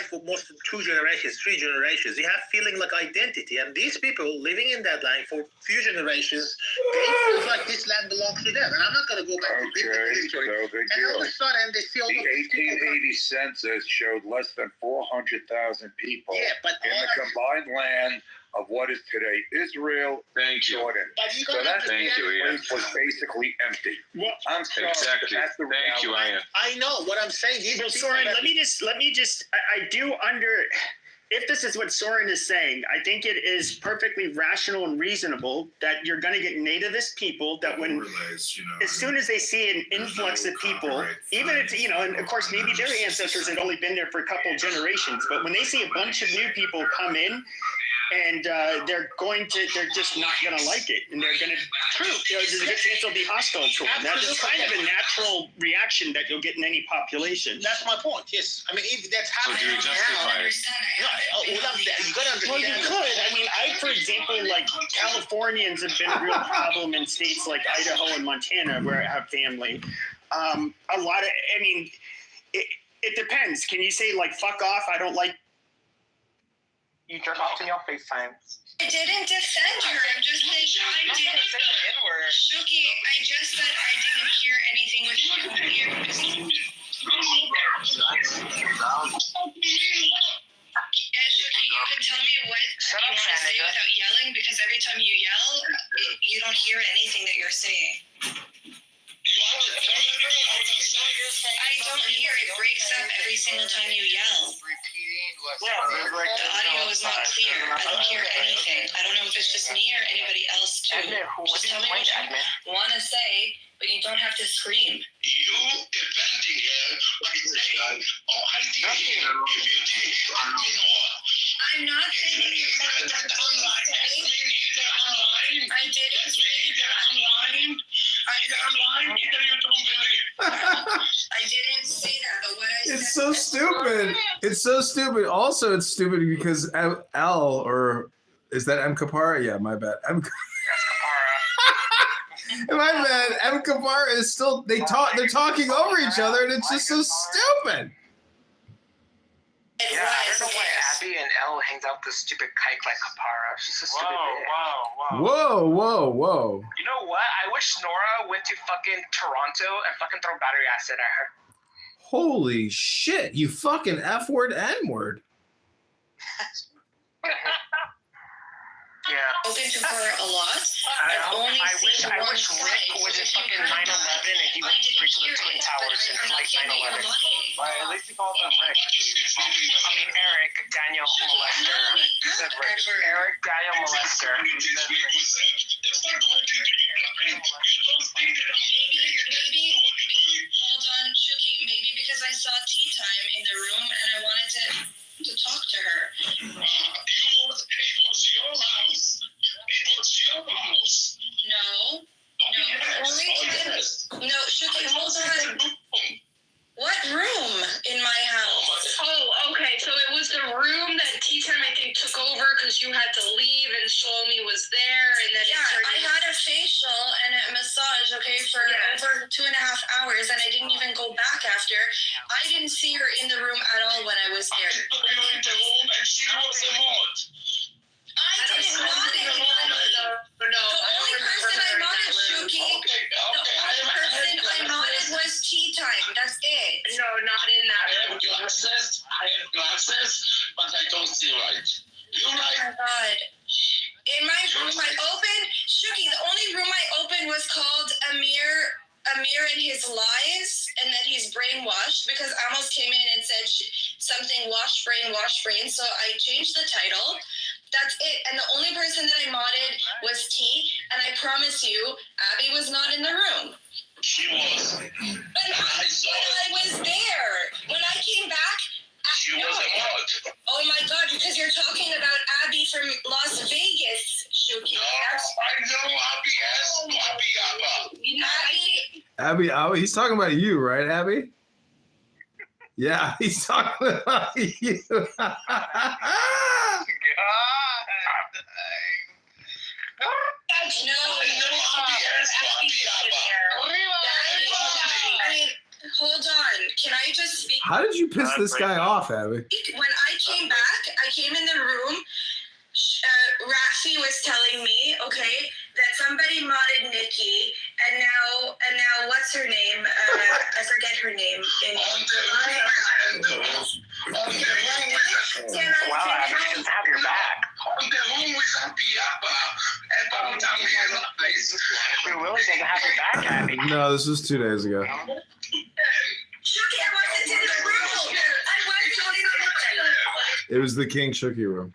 for most 2 generations, 3 generations. They have feeling like identity, and these people living in that land for few generations, they feel like this land belongs to them. And I'm not going to go back to history. So big and all deal. of a sudden, they see all The these people 1880 census showed less than 400,000 people but in the combined land of what is today Israel, Thank you. Jordan. But you So gotta that Thank you, Ian. place was basically empty. Well, I'm sorry, Exactly. but that's the Thank you, reality. Ian. I know what I'm saying. These Well, people Soren, that- let me just, I do if this is what Soren is saying, I think it is perfectly rational and reasonable that you're going to get nativist people that when, as soon as they see an influx of people, even if, and of course, maybe their ancestors had only been there for a couple of generations, but when they see a bunch of new people come in, and they're just not going to like it. And they're going to, there's a good chance they'll be hostile to them. That's just kind of a natural reaction that you'll get in any population. That's my point, yes. I mean, if that's So do happening you justify it? you got to understand. Well, you could. I mean, for example, like Californians have been a real problem in states like Idaho and Montana where I have family. A lot of, I mean, it depends. Can you say like, fuck off, I don't like. You jerk off in your FaceTime. I didn't defend her. I'm just saying I didn't. Shuki, I just said I didn't hear anything with your ears. Yeah, Shuki, you can tell me what Shut you up, want to say Shanika. without yelling, because every time you yell, you don't hear anything that you're saying. I don't hear. It breaks up every single time you yell. The audio is not clear. I don't hear anything. I don't know if it's just me or anybody else too. Just tell me what you want to say, but you don't have to scream. You defending her by saying, oh, I didn't hear. If you didn't hear, I mean what? I'm not saying that you're That's neither I'm lying. I didn't That's neither I'm lying. Either I'm lying, either you don't believe. I didn't say that, but what I said. It's so stupid. It's so stupid. Also, it's stupid because Al, or is that M. Kapara? Yeah, my bad. M. My bad. M. Kapara is still. They're talking over each other, and it's just so stupid. Yeah, I don't know why Abby and Elle hangs out with this stupid kike like Kapara. She's a stupid bitch. Whoa. You know what? I wish Nora went to fucking Toronto and fucking throw battery acid at her. Holy shit! You fucking F word, N word. Yeah. Spoken to her a lot. I wish Rick was in fucking 9/11 and he went straight to the Twin Towers in Flight 9/11. Well, at least he called them Rick. I mean, Eric Daniel Molester. He said Rick. Eric Daniel Molester. He said Rick. Maybe, hold on, Shuki, maybe because I saw tea time in the room and I wanted to talk to her. It was your house. It was your house. No. No, Shuki, hold on. What room in my house? Oh, okay. So it was the room that Tea Time, I think, took over because you had to leave and Shlomi was there. And then I had a facial and a massage, for over 2.5 hours, and I didn't even go back after. I didn't see her in the room at all when I was there. You were in the room and she was a mod. I didn't know the only person I modded, Shuki, the only person I modded was Tea Time. That's it. no, not in that I room. have glasses, but I don't see right. You're Oh right. my god. In my room I opened, Shuki, the only room I opened was called Amir and his lies, and that he's brainwashed, because Amos came in and said something wash brain, so I changed the title. That's it. And the only person that I modded was T, and I promise you, Abby was not in the room. She was. But I was there. When I came back, She was a mod. oh my god, because you're talking about Abby from Las Vegas, Shuki. No, I know Abby has Abby Abba. Abby, He's talking about you, right, Abby? Yeah, he's talking about you. no. Hold on. Can I just speak? How did you piss this guy off, Abby? When came back. I came in the room. Rafi was telling me, okay, that somebody modded Nikki, and now what's her name? I forget her name. Wow, Abby doesn't have your back. We really didn't have your back, Abby. No, this was 2 days ago. Shuki, I wasn't in the room. I wasn't in the room. It was the King Shuki room.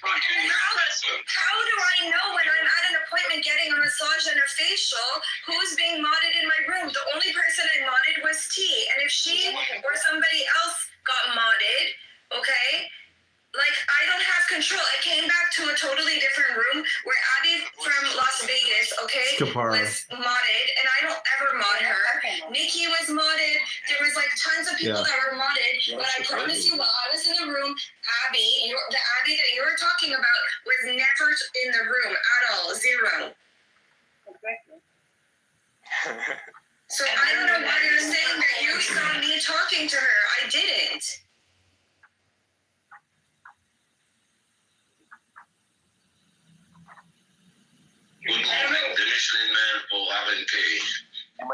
How do I know when I'm at an appointment getting a massage and a facial who's being modded in my room? The only person I modded was T. And if she or somebody else got modded, okay, like I don't have control. I came back to a totally different room where Abby from Las Vegas, okay, Kapara. was modded, and I don't ever mod her. Nikki was modded. There was like tons of people that were modded, but I promise you, while I was in the room, Abby, the Abby that you were talking about, was never in the room at all. Zero. So I don't know why you're saying that you saw me talking to her. I didn't. The Michelin Man for having paid. The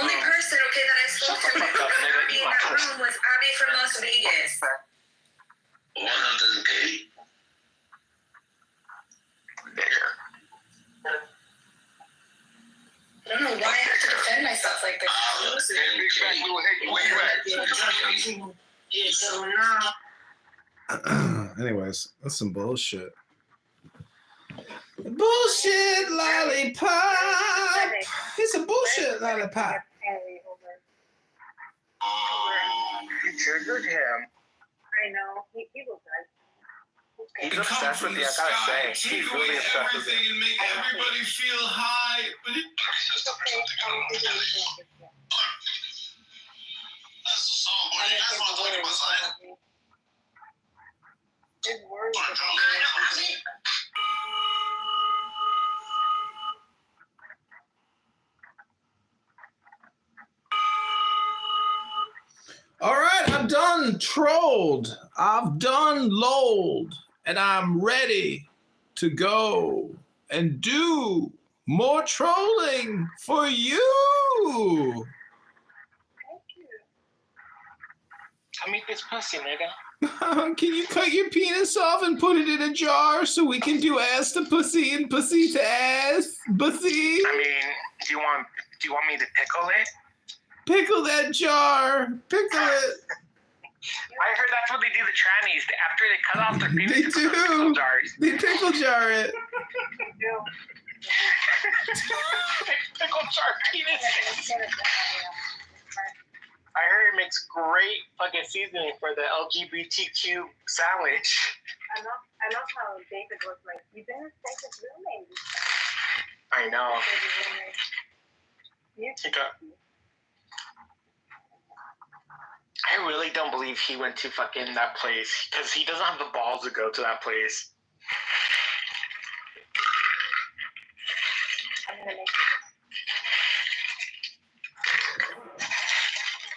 only person, okay, that I spoke to that was Abby in that room was Abby from Las Vegas. 100K. I don't know why I have to defend myself like this. Anyways, that's some bullshit. Bullshit lollipop. It's a bullshit lollipop. You triggered him. I know. He was like. He's obsessed with you, I gotta say. He's really obsessed with you. And make everybody feel high. But that's the song, boy. That's what I'm talking about, son. His words. All right, I'm done trolled. I've done lolled, and I'm ready to go and do more trolling for you. Come eat this pussy, nigga. Can you cut your penis off and put it in a jar so we can do ass to pussy and pussy to ass? Pussy? I mean, do you want me to pickle it? Pickle that jar. Pickle it. I heard that's what they do to trannies. After they cut off their penis, They put them in do. pickle jars. They pickle jar it. Pickle jar penises. I heard it makes great fucking seasoning for the LGBTQ sandwich. I love how David was like, you better take his roommate. I know. You I really don't believe he went to fucking that place because he doesn't have the balls to go to that place.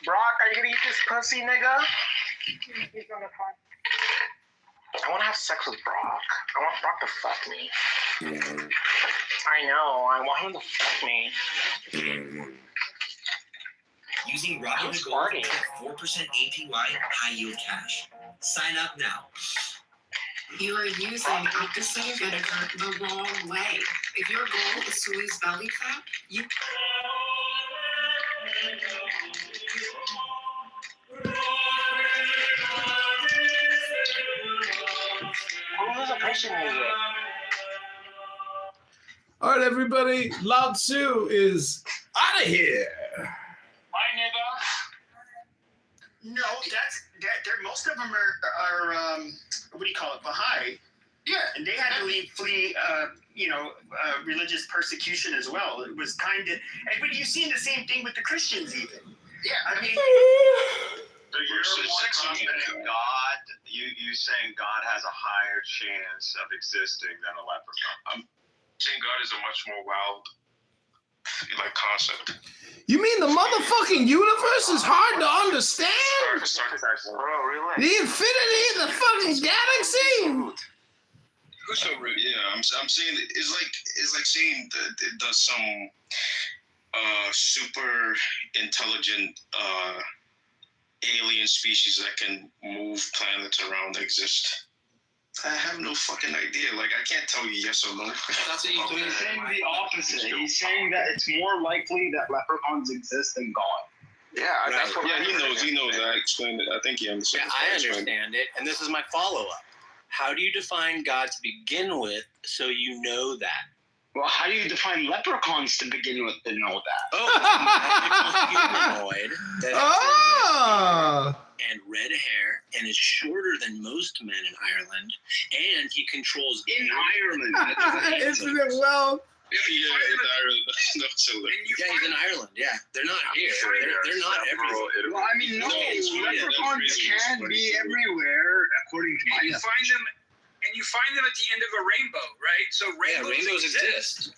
Brock, are you gonna eat this pussy, nigga? I want to have sex with Brock. I want Brock to fuck me. I know. I want him to fuck me. Using Robinhood Gold, get 4% APY high yield cash. Sign up now. You are using Alka-Seltzer vinegar the wrong way. If your goal is to lose belly fat, you. All right, everybody. Lao Tzu is out of here. Bye, nigga. No, most of them are what do you call it, Baha'i. Yeah. And they had to flee religious persecution as well. It was kind of, but you've seen the same thing with the Christians even. Yeah, I mean. So you're more confident in God. You saying God has a higher chance of existing than a leprechaun? I'm saying God is a much more wild like concept. You mean the motherfucking universe is hard to understand? Bro, really? The infinity, the fucking galaxy. Who's so rude? Yeah, I'm saying it's like saying that it does some super intelligent alien species that can move planets around that exist. I have no fucking idea. Like, I can't tell you yes or no. That's what you do. He's saying the opposite. He's saying that it's more likely that leprechauns exist than God. Yeah, that's what Yeah, he knows. I explained it. I think he understands. Yeah, I understand it. And this is my follow-up. How do you define God to begin with so you know that? Well, how do you define leprechauns to begin with to know that? Oh, it's a magical humanoid that has and red hair and is shorter than most men in Ireland, and he controls in Ireland. Isn't it well? Yeah, he's in Ireland. Yeah, he's in Ireland. Yeah, they're not here. They're not everywhere. Well, I mean, no, leprechauns can be everywhere according to my definition. And you find them at the end of a rainbow, right? So rainbows exist.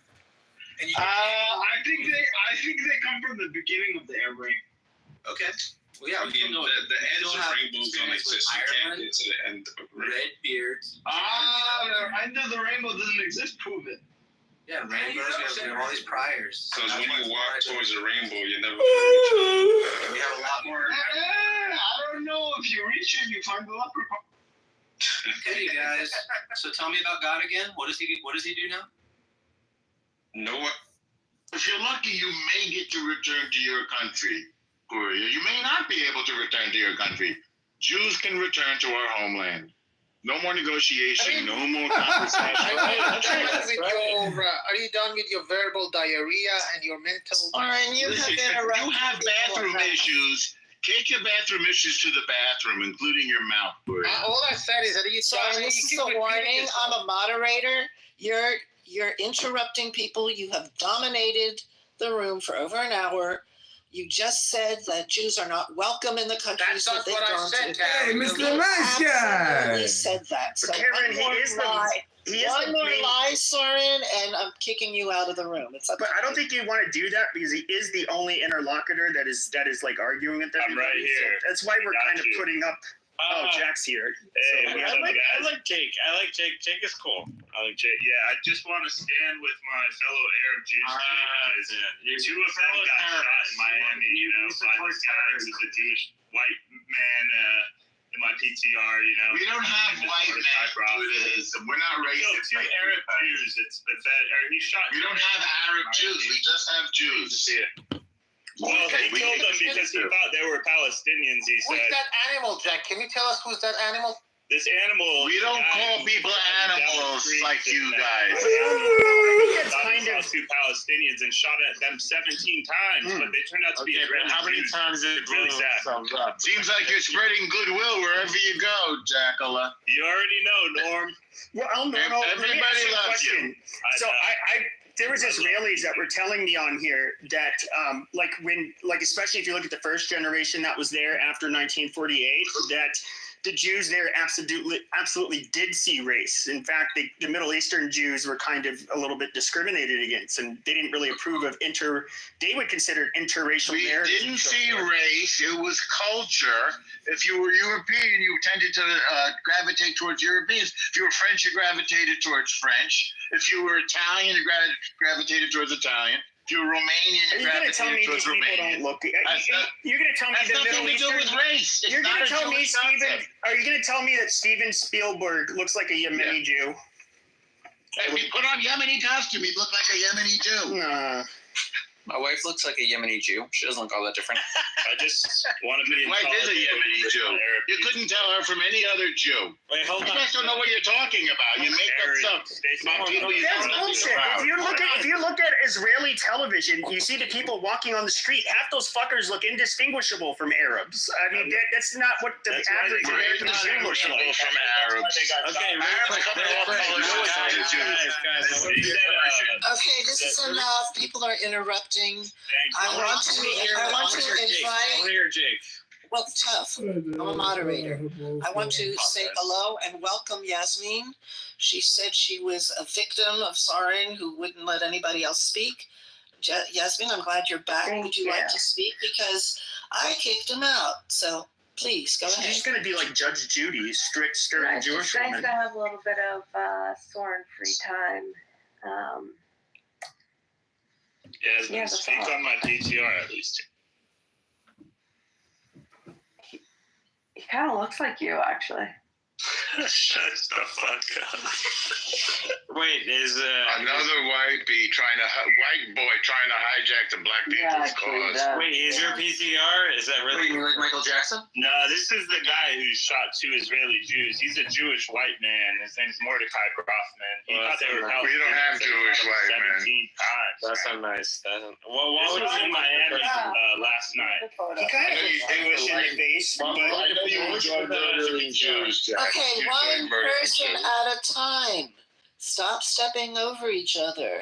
And you I think they come from the beginning of the air rainbow. Okay. Well, yeah, I mean, the ends of rainbows don't exist. You can't get to the end of a rainbow. Red beards. The end of the rainbow doesn't exist. Prove it. Yeah, rainbows. We have all these priors. Because when you walk towards a rainbow, you never. We have a lot more. I don't know. If you reach it, you find the leprechaun. Okay, you guys. So tell me about God again. What does he do now? No. If you're lucky, you may get to return to your country. Or you may not be able to return to your country. Jews can return to our homeland. No more negotiation, no more conversation. Are you done with your verbal diarrhea and your mental? Listen, if you have bathroom issues, take your bathroom issues to the bathroom, including your mouth. All I said is that you. Sorry, this is a warning. I'm a moderator. You're interrupting people. You have dominated the room for over an hour. You just said that Jews are not welcome in the countries that they've gone to. Hey, Mr. Nice Guy. Absolutely said that. So Karen, one more lie, Soren, and I'm kicking you out of the room. It's But I don't think you want to do that because he is the only interlocutor that is like arguing with everybody. I'm right here. So that's why we're kind of putting up. Oh, Jack's here. Hey, So, I like Jake. Jake is cool. I like Jake. Yeah, I just want to stand with my fellow Arab Jews. Two of them got shot in Miami, by this guy who's a Jewish white man in my PTR, We don't have white men. We're not racist. Two Arab Jews. He shot. We don't have Arab Jews. We just have Jews. Well, he killed them because he thought they were Palestinians, he said. Who's that animal, Jack? Can you tell us who's that animal? This animal. We don't call people animals like you guys. It's kind of two Palestinians and shot at them 17 times, but they turned out to be Israeli how many Jews. times did it really sad. Seems like you're spreading goodwill wherever you go, Jackala. You already know, Norm. Well, no, everybody loves you. So there was Israelis that were telling me on here that, especially if you look at the first generation that was there after 1948, that the Jews there absolutely did see race. In fact, the Middle Eastern Jews were kind of a little bit discriminated against, and they didn't really approve of they would consider interracial marriage. We didn't see race, it was culture. If you were European, you tended to gravitate towards Europeans. If you were French, you gravitated towards French. If you were Italian, you gravitated towards Italian. If you're Romanian, you gravitated towards Romanian. You're going to tell me the Middle Eastern... That's nothing to do with race. You're going to tell me, are you going to tell me that Steven Spielberg looks like a Yemeni Jew? If he put on Yemeni costume, he'd look like a Yemeni Jew. My wife looks like a Yemeni Jew. She doesn't look all that different. I just want to be His wife is a Yemeni Jew. You couldn't tell her from any other Jew. Wait, hold on. You guys don't know what you're talking about. You make up stuff about people you That's know nothing bullshit. about. If you look at Israeli television, you see the people walking on the street. Half those fuckers look indistinguishable from Arabs. I mean, that's not what the average American is Indistinguishable from Arabs. Okay, Okay, this is enough. People are interrupting. I want to invite. Jake. Well, tough. I'm a moderator. I want to say hello and welcome Yasmin. She said she was a victim of Soren who wouldn't let anybody else speak. Yasmin, I'm glad you're back. Would you like to speak? Because I kicked him out. So please go ahead. She's gonna be like Judge Judy, strict, stern Nice. Jewish Nice woman. to have a little bit of Soren free time. Yasmin, Yeah, speak that's all. on my PTR at least. He kind of looks like you, actually. Shut the fuck up. Wait, is another white boy trying to hijack the black people's cause? Wait, is your PTR? Is that really? You like Michael Jackson? No, this is the guy who shot 2 Israeli Jews. He's a Jewish white man. His name's Mordecai Groffman. He thought they were We don't have Jewish white men. 17 times. That's so nice. Well, This was in Miami last night. He kind of looks Jewish in the face, but I know you enjoy murdering Jews, Jack. Okay, one person at a time. Stop stepping over each other,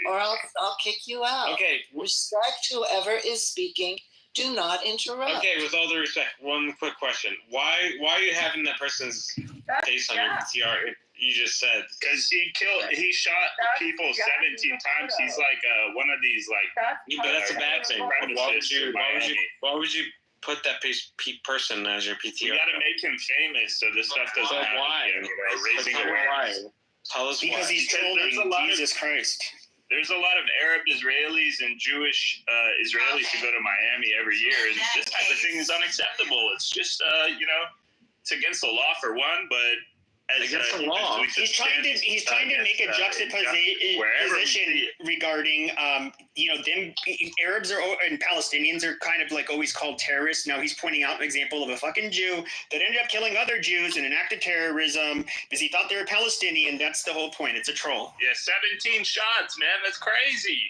or I'll kick you out. Okay. Respect whoever is speaking. Do not interrupt. Okay, with all due respect, one quick question. Why are you having that person's face on your PTR? You just said. Because he shot people 17 times. He's like one of these Yeah, but that's a bad thing. Why would you put that person as your PTR? You gotta make him famous so this stuff doesn't happen. Why? Raising Why? Tell us because why. he's trolling Jesus Christ. There's a lot of Arab Israelis and Jewish Israelis who go to Miami every year, and this type of thing is unacceptable. It's just, it's against the law for one, but against the law. He's trying to make a juxtaposition regarding, them Arabs and Palestinians are kind of like always called terrorists. Now he's pointing out an example of a fucking Jew that ended up killing other Jews in an act of terrorism because he thought they were Palestinian. That's the whole point. It's a troll. Yeah, 17 shots, man. That's crazy.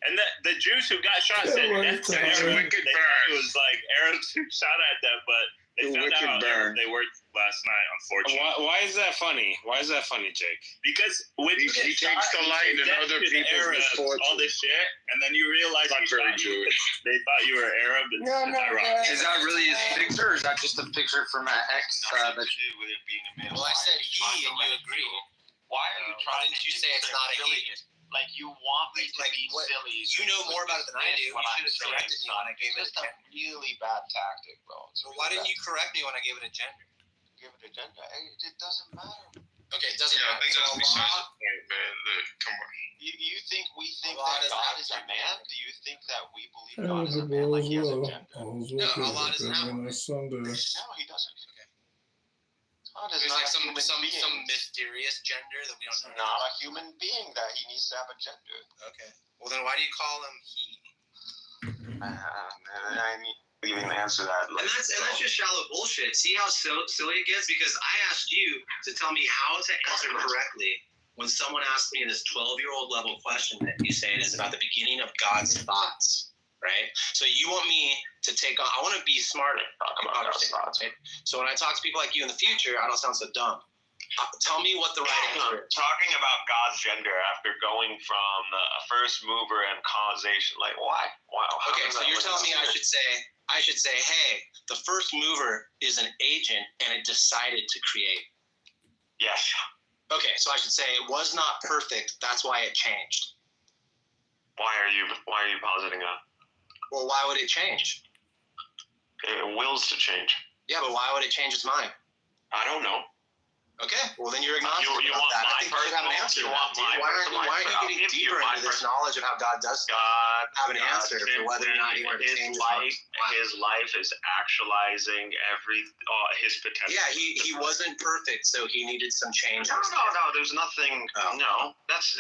And the Jews who got shot said death to Arabs. They thought it was like Arabs who shot at them, but they found out they were last night, unfortunately. Why is that funny? Why is that funny, Jake? Because when you he takes the light in other people's Arabs, misfortune. all this shit, and then you realize Not very Jewish. They thought you were Arab. It's ironic. Is that really his picture, or is that just a picture from an ex? Nothing to do with it being a male. Well, I said he, and you agree. Why are you trying Why didn't to you say it's not a he? Like you want me to be what- silly. You know more about it than I do. You should have corrected me when I gave it a It's a gender. really bad tactic, bro. So why didn't you correct me when I gave it a gender? give it a gender? It doesn't matter. Okay, it doesn't Yeah, I matter. think So that's besides Allah- the point, man. Come on. You think we think Allah that doesn't God have is a a man? gender. Do you think that we believe God is a man? Like he has a gender? No, Allah doesn't have one. No, he doesn't. Okay. God is There's not like a some human being. mysterious gender that we don't know. Not a human being that he needs to have a gender. Okay. Well, then why do you call him he? I need to even answer that. And that's just shallow bullshit. See how silly it gets? Because I asked you to tell me how to answer correctly when someone asked me this 12-year-old level question that you say it is about the beginning of God's thoughts, right? So you want me to take on, I want to be smart about God's thoughts, right? So when I talk to people like you in the future, I don't sound so dumb. Tell me what the right answer is. Talking about God's gender after going from a first mover and causation, like why? How Okay, does so that you're link telling me I together? should say, hey, the first mover is an agent and it decided to create. Yes. Okay, so I should say it was not perfect. That's why it changed. Why are you positing that? Well, why would it change? It wills to change. Yeah, but why would it change its mind? I don't know. Okay, well then you're agnostic You about want that. I my think you should have an personal- answer you to that, want dude. my Why aren't personal you answer? I'll getting give you deeper my into this personal- knowledge of how God does stuff? Have an answer for whether or not he wanted to change his life is actualizing his potential. Yeah, he wasn't perfect, so he needed some change. No. There's nothing. Oh. No, that's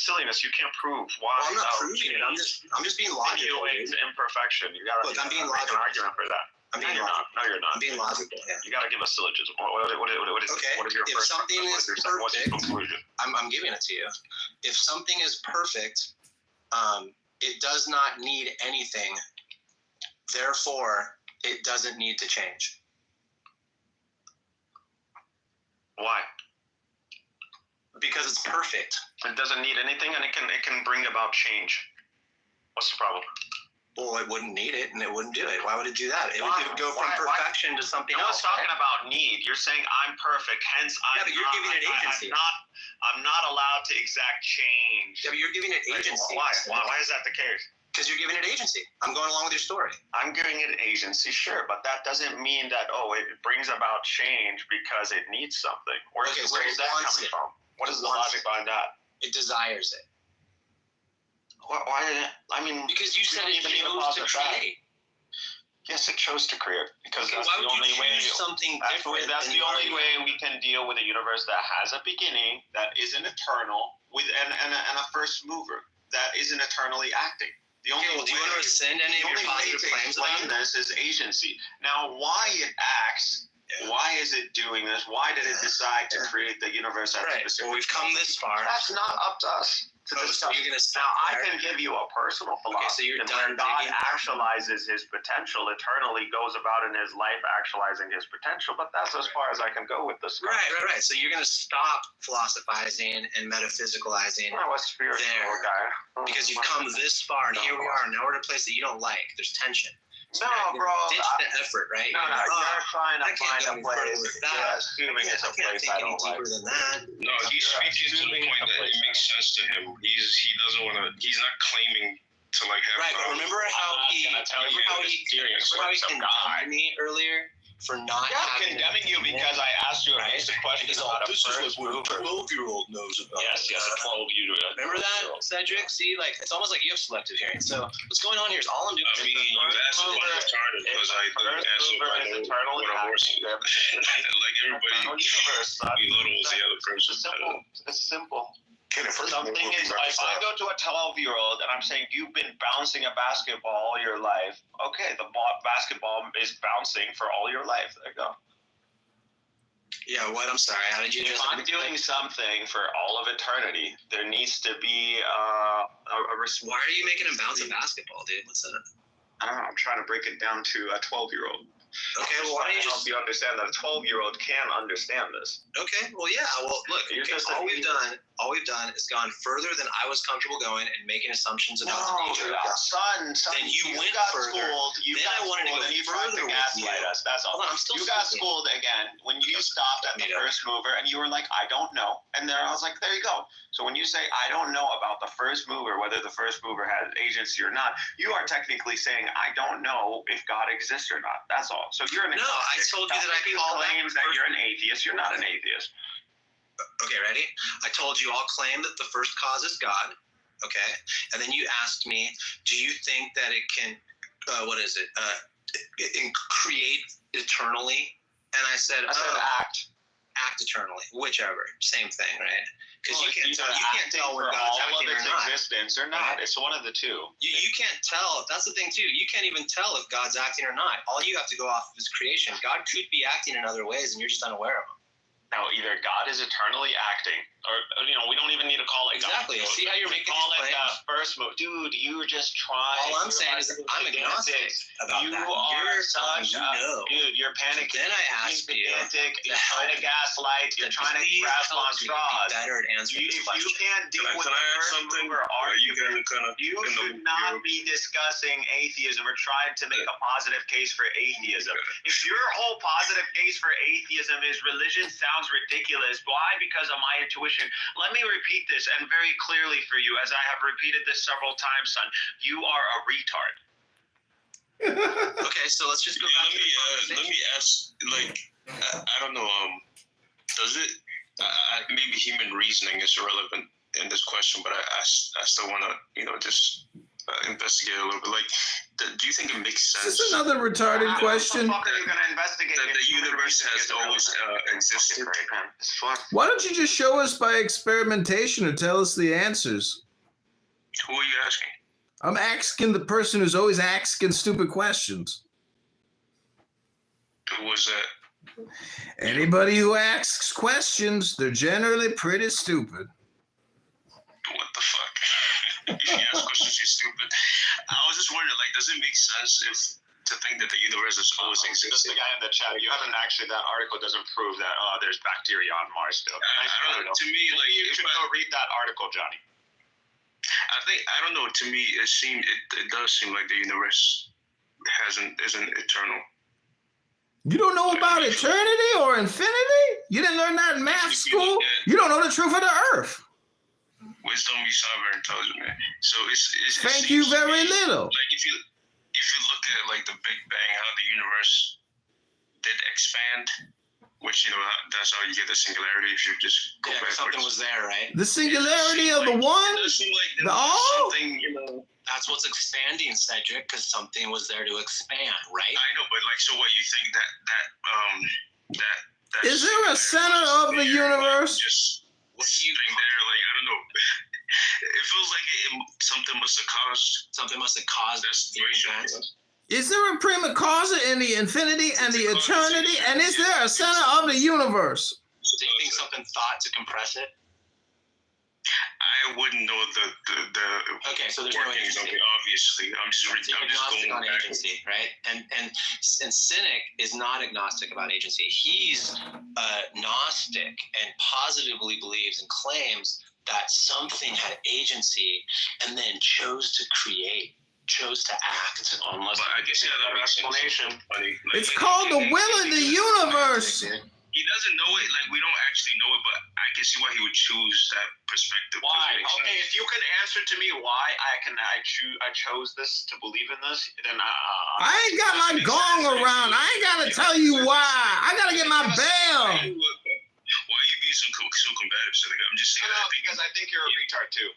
silliness. You can't prove why. Well, I'm not proving it. I'm just being logical. It's imperfection. You gotta. Look, I'm being make an logical. argument for that. I'm being No, logical. No, you're not. I'm being logical. Yeah. You gotta give a syllogism. What is Okay, What is your if first? something is what's your perfect- conclusion? I'm giving it to you. If something is perfect, it does not need anything. Therefore, it doesn't need to change. Why? Because it's perfect. It doesn't need anything, and it can bring about change. What's the problem? Well, it wouldn't need it, and it wouldn't do it. Why would it do that? It Why? would go from Why? perfection to something No else. one's talking about need. You're saying I'm perfect, hence Yeah, I'm but you're not, giving it agency. I'm not allowed to exact change. Yeah, but you're giving it agency. Why is that the case? Because you're giving it agency. I'm going along with your story. I'm giving it agency, sure, but that doesn't mean that it brings about change because it needs something. Where is that coming from? What is the logic behind that? It desires it. Why did it? I mean, because you said it chose to create. Yes, it chose to create because Okay, that's why the would only you way. choose something different That's than the you only already way we can deal with a universe that has a beginning, that isn't eternal, with and a first mover that isn't eternally acting. The only do you want to rescind any of your positive claims about it? This is agency. Now, why it acts? Why is it doing this? Why did it decide to create the universe at a specific? Well, we've come this far. That's not up to us to discuss. So you're gonna stop now, there? I can give you a personal philosophy. so you're where done God digging? actualizes his potential eternally, goes about in his life actualizing his potential, but that's as far as I can go with this. Right. So you're going to stop philosophizing and metaphysicalizing I'm a spiritual guy. because you've come this far, and here we are. Now we're in a place that you don't like. There's tension. So No, you're bro. Ditch the effort, right? No, you're trying to I can't find a go any place. further with that. Yeah, assuming it's a place I don't like. Deeper than that. No, he's speaking to the point that it makes sense to him. He doesn't want to. He's not claiming to like have. Right, but remember how he condemned me earlier for not having condemning you because I asked you a basic question about a first mover. 12-year-old knows about. Yes, a 12-year-old. Remember that, Cedric? See, like, it's almost like you have selective hearing. So what's going on here is all I'm doing. I mean, you asked if I'm retarded because I didn't answer what I'm working. Like everybody belittles the other person. It's simple. Something is, if I go to a 12-year-old and I'm saying you've been bouncing a basketball all your life, okay, the basketball is bouncing for all your life. There you go. Yeah, what? I'm sorry. How did you If just? I'm doing something for all of eternity, there needs to be a response. Why are you making him bounce a basketball, dude? What's that? I don't know. I'm trying to break it down to a 12-year-old. Okay, well, why don't you help just you understand that a 12-year-old can understand this? Okay, well, yeah. Well, look, all we've done is gone further than I was comfortable going and making assumptions about the nature of God. Son, Then you went got further. schooled. Then I wanted to go and you tried to further with gaslight you. us. That's all. Hold on, I'm still You got speaking. schooled again when you stopped at the first mover, and you were like, "I don't know," and there I was like, "There you go." So when you say, "I don't know about the first mover, whether the first mover has agency or not," you are technically saying, "I don't know if God exists or not." That's all. So you're an No, I told you that I call that claims that you're an atheist. You're not an atheist. Okay, ready? I told you I'll claim that the first cause is God. Okay, and then you asked me, do you think that it can, create eternally? And I said, act eternally, whichever, same thing, right? Because Well, you it's can't either tell when for God's all of acting or its not. existence or not. It's one of the two. You can't tell. That's the thing too. You can't even tell if God's acting or not. All you have to go off of is creation. God could be acting in other ways, and you're just unaware of them. Now, either God is eternally acting, or we don't even need to call it Exactly. God. See how you're making call these it claims? first move, dude. You just trying. All I'm saying is that I'm agnostic about you that. are You're such dude. You're panicking. Then I asked you You're trying to gaslight. You're trying to grasp on straws. Better at answering this If question. you can't deal with the first mover argument, you should not be discussing atheism or trying to make a positive case for atheism. If your whole positive case for atheism is religion sounds ridiculous, why? Because of my intuition. Let me repeat this, and very clearly for you, as I have repeated this several times, son. You are a retard. Okay, so let's just go back to the conversation. Let me ask, like, I don't know, does it, maybe human reasoning is irrelevant in this question, but I still want to, just investigate a little bit. Like, do you think it makes sense? Is this another retarded question? How the fuck are you going to investigate that the universe has always existed? Why don't you just show us by experimentation or tell us the answers? Who are you asking? I'm asking the person who's always asking stupid questions. Who was that? Anybody who asks questions, they're generally pretty stupid. What the fuck? If you ask questions, you're stupid. I was just wondering, like, does it make sense to think that the universe has always existed? Just the guy in the chat, you haven't actually, that article doesn't prove that, there's bacteria on Mars still. I don't know. To me, like, you should go read that article, Johnny. I don't know. To me, it does seem like the universe isn't eternal. You don't know about eternity or infinity? You didn't learn that in math school? You don't know the truth of the earth. Wisdom, you sound very intelligent, man. So it's Thank you very little. Like if you look at like the Big Bang, how the universe did expand, which that's how you get the singularity if you just go backwards. Something was there, right? The singularity of the one? The all? Something, That's what's expanding, Cedric, because something was there to expand, right? I know, but like, so what you think that Is there a center of the universe? Just sitting there, like, I don't know. It feels like something must have caused that situation. Is there a prima causa in the infinity and the eternity? And is there a center of the universe? Do you think something thought to compress it? I wouldn't know the okay, so there's no agency. Obviously, I'm just agnostic going on back. agency, right? And Cynic is not agnostic about agency. He's Gnostic and positively believes and claims that something had agency and then chose to create, chose to act. Unless I guess that makes explanation. It's called the will of the universe. He doesn't know it, like we don't actually know it, but I can see why he would choose that perspective. Why? Okay, if you can answer to me why I chose this to believe in this, then I ain't got my gong around. I ain't gotta tell you why. I gotta get my bell. Why you being so combative, Cynic? I'm just saying that because I think you're a retard too.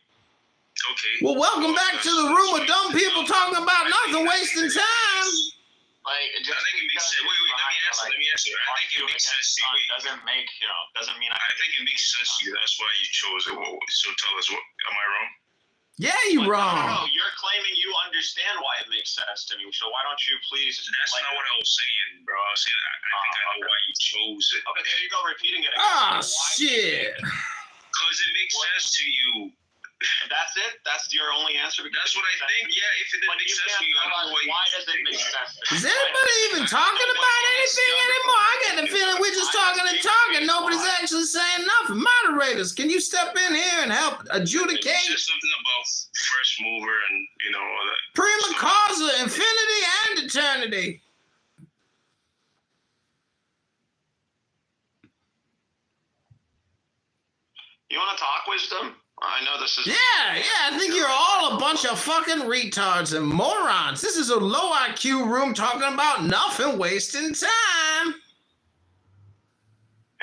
Okay. Well, welcome back to the room of dumb people talking about nothing, wasting time. Like, I think it makes sense. Wait, let me answer. I think it makes sense to you. Doesn't mean I think it makes sense to you. That's why you chose it. So tell us, am I wrong? Yeah, you wrong. No, you're claiming you understand why it makes sense to me. So why don't you please? That's not what I was saying, bro. I was saying I think I know why you chose it. Okay, there you go, repeating it again. Ah, shit. Because it makes sense to you. That's it? That's your only answer? That's what I think. Yeah, if it didn't make sense to you, I don't know why does it make sense? Is anybody even talking about anything anymore? I get the feeling we're just talking and talking. Nobody's actually saying nothing. Moderators, can you step in here and help adjudicate? Just something about first mover and all that. Prima causa, infinity and eternity. You want to talk, Wisdom? I know this is... Yeah, I think you're all a bunch of fucking retards and morons. This is a low IQ room talking about nothing, wasting time.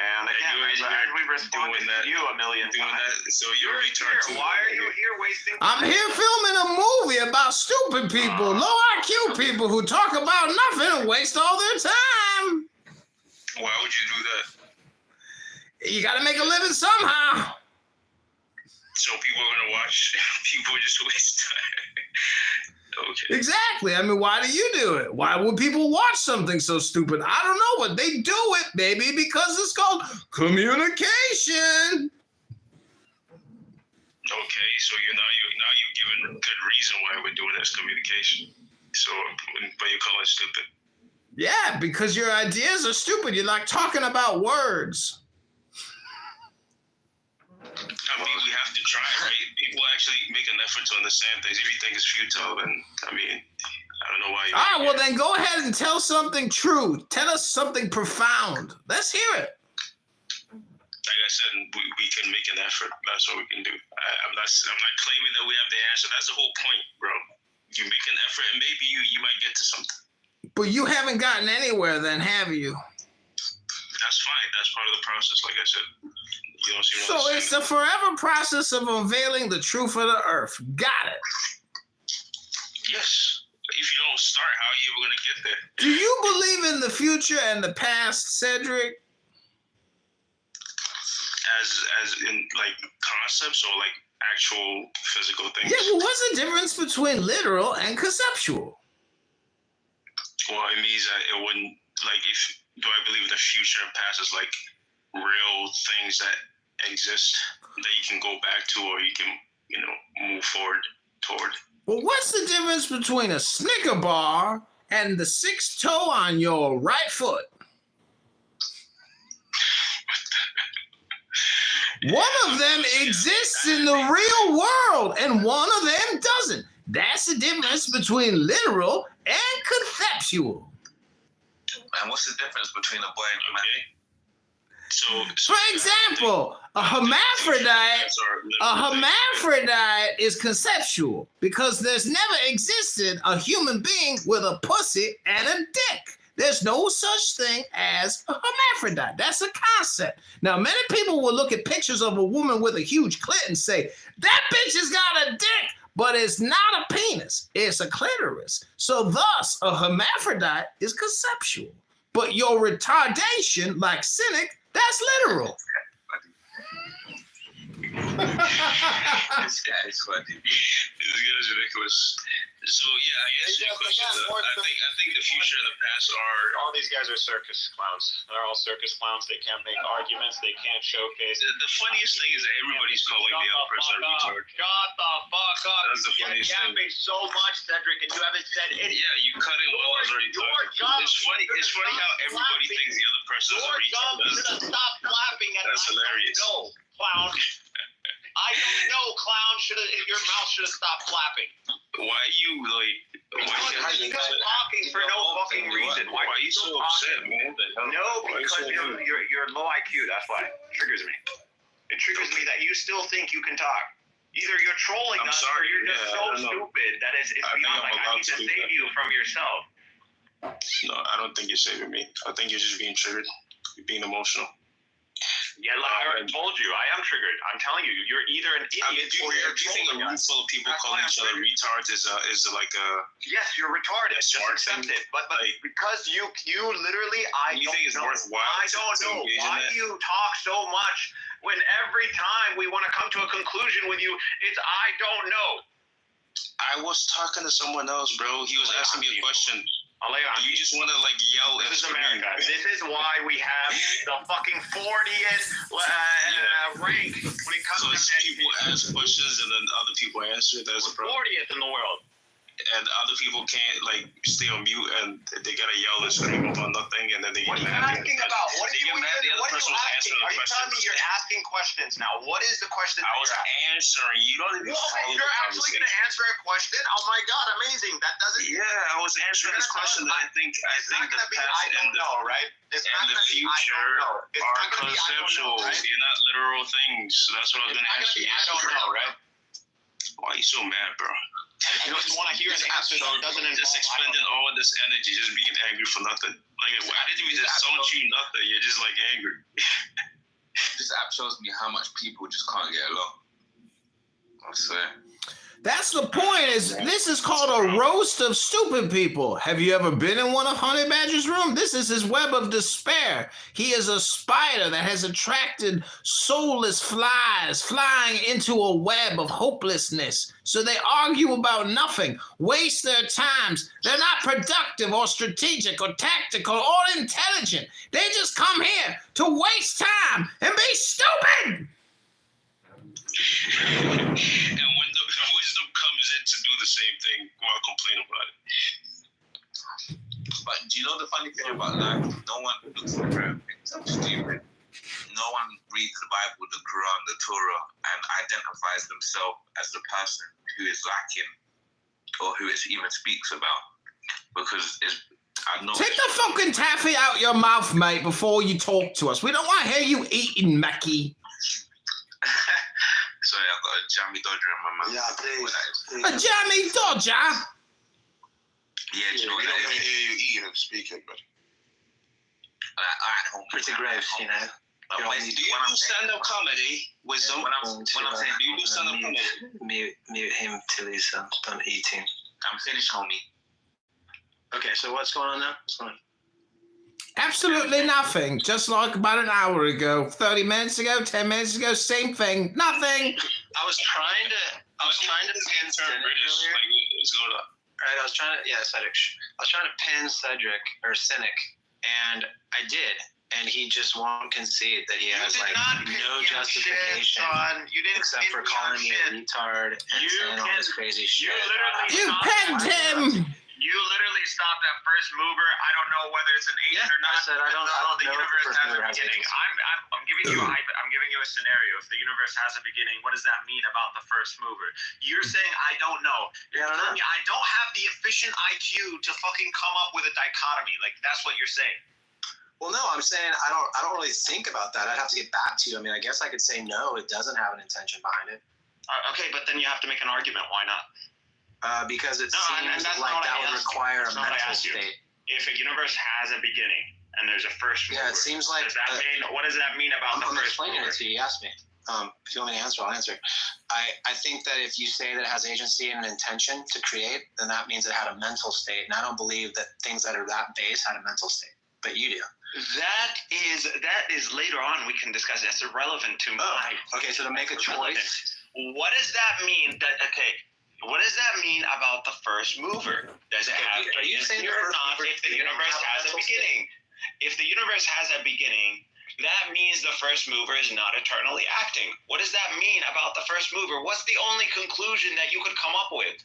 And again, as we responded to you a million times. So you're a retard too. Why are you here wasting time? I'm here filming a movie about stupid people, low IQ people who talk about nothing and waste all their time. Why would you do that? You gotta make a living somehow. So people are gonna watch people just waste time. Okay. Exactly. I mean, why do you do it? Why would people watch something so stupid? I don't know, but they do it, baby, because it's called communication. Okay, so you're giving a good reason why we're doing this communication. So, but you're calling it stupid. Yeah, because your ideas are stupid. You're like talking about words. I mean, we have to try, right? People actually make an effort to understand things. If you think it's futile, then, I mean, I don't know why you... All right, well, then go ahead and tell something true. Tell us something profound. Let's hear it. Like I said, we can make an effort. That's what we can do. I'm not claiming that we have the answer. That's the whole point, bro. You make an effort, and maybe you might get to something. But you haven't gotten anywhere then, have you? That's fine. That's part of the process, like I said. You don't see so it's a forever process of unveiling the truth of the earth. Got it. Yes. If you don't start, how are you ever going to get there? Do you believe in the future and the past, Cedric? As in, like, concepts or, like, actual physical things? Yeah, well, what's the difference between literal and conceptual? Well, it means that it wouldn't, like, do I believe the future and past is, like, real things that exist that you can go back to or you can, move forward toward? Well, what's the difference between a Snicker bar and the sixth toe on your right foot? One of them exists in the real world and one of them doesn't. That's the difference between literal and conceptual. And what's the difference between a boy and a man? So For example, a hermaphrodite is conceptual because there's never existed a human being with a pussy and a dick. There's no such thing as a hermaphrodite. That's a concept. Now, many people will look at pictures of a woman with a huge clit and say, that bitch has got a dick, but it's not a penis. It's a clitoris. So thus, a hermaphrodite is conceptual. But your retardation, like cynic, that's literal. This guy's funny. This guy's ridiculous. So yeah, I answered your question. I think the future and the past are. All these guys are circus clowns. They're all circus clowns. They can't make arguments. They can't showcase. The funniest thing is that everybody's calling the other person a retard. Shut the fuck up. That's the funniest thing. You so much, Cedric, and you haven't said anything. Yeah, you cut it well as a retard. It's funny how everybody thinks the other person is a retard. Stop laughing at That's hilarious. No, clown. I don't know, clown. Your mouth should have stopped flapping. Why you You're talking for no fucking reason. Why are you so upset, man? No, because you're low IQ. That's why. It triggers me. It triggers me that you still think you can talk. Either you're trolling us or you're just so stupid that it's beyond. Like, I need to save you from yourself. No, I don't think you're saving me. I think you're just being triggered. You're being emotional. Yeah, like I already told you, I am triggered. I'm telling you, you're either an idiot or you're Do you think a room full of people calling each other retards is like a? Yes, you're retarded. Just accept it. But because you literally, you think it's worthwhile? I don't know. Why do you talk so much when every time we want to come to a conclusion with you, it's I don't know. I was talking to someone else, bro. He was asking me a question. You just want to like yell and This is America. This is why we have the fucking 40th rank when it comes to people ask questions and then other people answer. That's a problem. 40th in the world. And other people can't like stay on mute and they gotta yell and scream about nothing and then they get mad. What are you asking about? What are you asking? Are you telling me you're asking questions now? What is the question? I was answering. You don't even follow the You're actually going to answer a question? Oh my god, amazing! That doesn't. Yeah, I was answering this question that I think the past and the future are conceptual. They're not literal things. So that's what I was gonna ask you. I don't know, right? Why are you so mad, bro? You just want to hear an answer that doesn't involve. Just expending all this energy, just being angry for nothing. Like, I didn't even insult you, nothing. You're just like angry. This app shows me how much people just can't get along. I swear. That's the point. This is called a roast of stupid people. Have you ever been in one of Honey Badger's room? This is his web of despair. He is a spider that has attracted soulless flies flying into a web of hopelessness. So they argue about nothing, waste their times. They're not productive or strategic or tactical or intelligent. They just come here to waste time and be stupid. And when the wisdom comes in to do the same thing, while complain about it. But do you know the funny thing about life? No one looks for prayer things. I'm stupid. No one reads the Bible, the Quran, the Torah, and identifies themselves as the person who is lacking or who it even speaks about. Because take the fucking taffy out your mouth, mate, before you talk to us. We don't want to hear you eating, Mackie. Sorry, I've got a jammy dodger in my mouth. Yeah, please. A jammy dodger? Yeah, do you know what that is? We don't hear you eating and speaking, but... Pretty gross, you know. Do you do stand-up comedy? Wisdom? When I'm saying, do you do stand-up comedy? Mute him till he's done eating. I'm finished, homie. Okay, so what's going on now? What's going on? Absolutely nothing. Just like about an hour ago, 30 minutes ago, 10 minutes ago, same thing. Nothing. I was trying to pin Cedric earlier. Right, I was trying to pin Cedric or Cynic, and I did, and he just won't concede that he has like no justification except for calling me a retard and saying all this crazy shit. You pinned him. You literally stopped at first mover. I don't know whether it's an agent or not. I said I don't know. The universe has a beginning. I'm giving you I'm giving you a scenario. If the universe has a beginning, what does that mean about the first mover? You're saying I don't know. You're telling me I don't have the efficient IQ to fucking come up with a dichotomy. Like that's what you're saying. Well, no, I'm saying I don't really think about that. I'd have to get back to you. I mean, I guess I could say no, it doesn't have an intention behind it. Okay, but then you have to make an argument. Why not? Because it No, and seems that's like not what that I would asked you. require a That's not what I mental asked you. state. If a universe has a beginning and there's a first mover, Yeah, it seems like does that mean, what does that mean about the I'm first explaining mover? it to you. You asked me. If you want me to answer, I'll answer. I think that if you say that it has agency and an intention to create, then that means it had a mental state. And I don't believe that things that are that base had a mental state. But you do. That is later on we can discuss. That's irrelevant to my. Okay, so to make a choice. What does that mean? What does that mean about the first mover? Does it have Are you saying or the first not mover if the didn't universe have a has a mental beginning? If the universe has a beginning, that means the first mover is not eternally acting. What does that mean about the first mover? What's the only conclusion that you could come up with?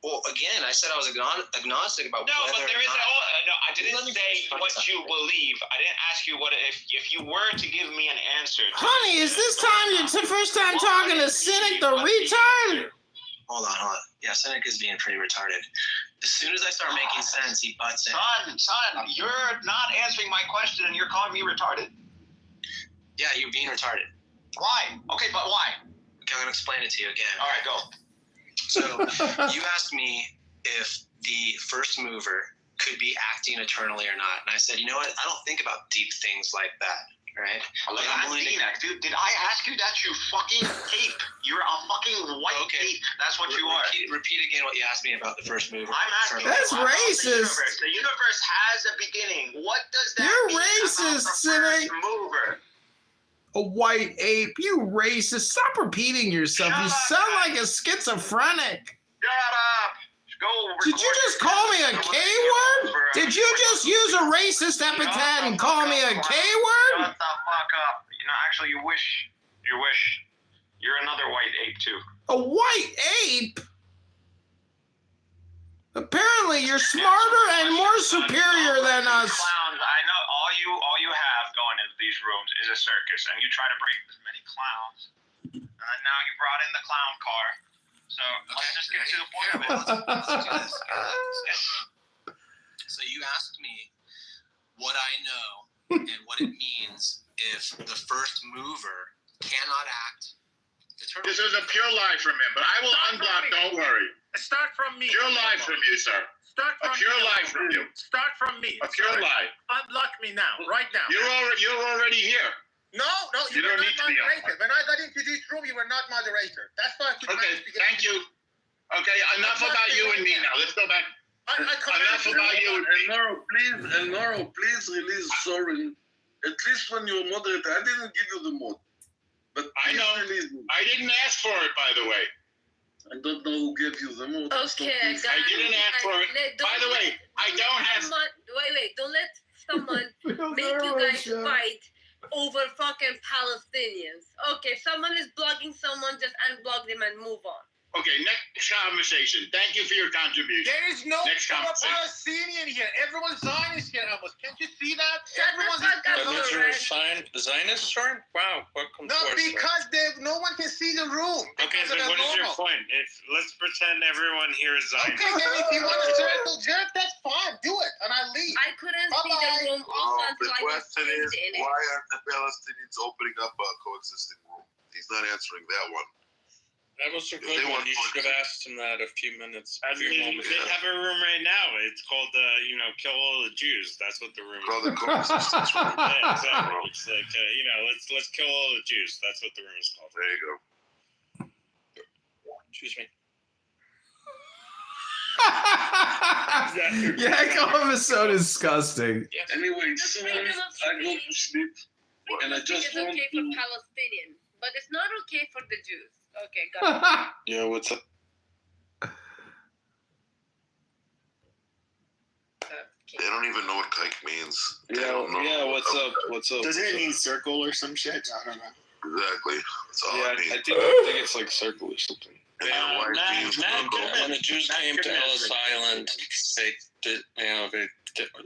Well, again, I said I was agnostic about No, whether but there is or not. no. I didn't say what you believe. I didn't ask you what if you were to give me an answer. Honey, is this time it's the first time talking to Cynic the retard? Hold on. Yeah, Cynic is being pretty retarded. As soon as I start making sense, he butts in. Son, you're not answering my question and you're calling me retarded. Yeah, you're being retarded. Why? Okay, but why? Okay, I'm gonna explain it to you again. All right, go. So you asked me if the first mover could be acting eternally or not, and I said, you know what? I don't think about deep things like that. Right? Like, I'm seeing that, dude. Did I ask you that, you fucking ape? You're a fucking white ape. That's what you are. Repeat again what you asked me about the first mover. I'm asking That's you about racist. The universe has a beginning. What does that You're mean racist, about the Cynic. first mover? A white ape, you racist. Stop repeating yourself. You sound like a schizophrenic. Shut up. Go. Did you just call me a K word? Did you just use a racist epithet and call me a K word? Shut the fuck up. You know, actually, you wish. You're another white ape too. A white ape? Apparently you're smarter and more superior than us. Clowns. I know all you have going into these rooms is a circus, and you try to bring as many clowns. And now you brought in the clown car. So let's just get to the point of it. Let's do this. So you asked me what I know and what it means if the first mover cannot act. This is a pure lie from him, but I will unblock. Don't worry. Start from me. Pure lie from you, sir. Start A from pure me. lie from you. Start from me. A pure lie. Unblock me now, right now. You're already here. No, You were don't not need to be moderator. When I got into this room, you were not moderator. That's why I could Okay, thank you. Okay, enough about you and me now. Let's go back. Enough about you and me. Elnoro, please release Soren. At least when you're moderator, I didn't give you the mod. But I know. I didn't ask for it, by the way. I don't know who gave you the mod. Okay, guys. I didn't ask for it. By the way, I don't have. Wait. Don't let someone make you guys fight over fucking Palestinians. Okay, someone is blogging someone, just unblock them and move on. Okay, next conversation. Thank you for your contribution. There is no Next conversation. Palestinian here. Everyone's Zionist here almost. Can't you see that? Everyone's That means you're Zionist, sorry? Wow, welcome No, to our because no one can see the room. Okay, because then of what is your normal. point? Let's pretend everyone here is Zionist. Okay, then if you want to circle jerk, that's fine. Do it, and I leave. I couldn't see the room also until I was question is, in it. why aren't the Palestinians opening up a coexisting room? He's not answering that one. That was a If good they one. want You should have asked him that a few minutes. They have a room right now. It's called kill all the Jews. That's what the room Call is. the coexistence room. Yeah, exactly. It's like let's kill all the Jews. That's what the room is called. There you go. Excuse me. Yeah, Yakov is so disgusting. Anyway, The so freedom of I go to sleep, and I just It's want okay for to. Palestinians, but it's not okay for the Jews. Okay, got it. Yeah, what's up? They don't even know what kike means. They Yeah, don't know yeah. what What's up? What's up? Doesn't it mean circle or some shit? I don't know. Exactly. That's all Yeah, it means. I think it's like circle or something. And then white means circle. When the Jews came to Ellis Island, they did,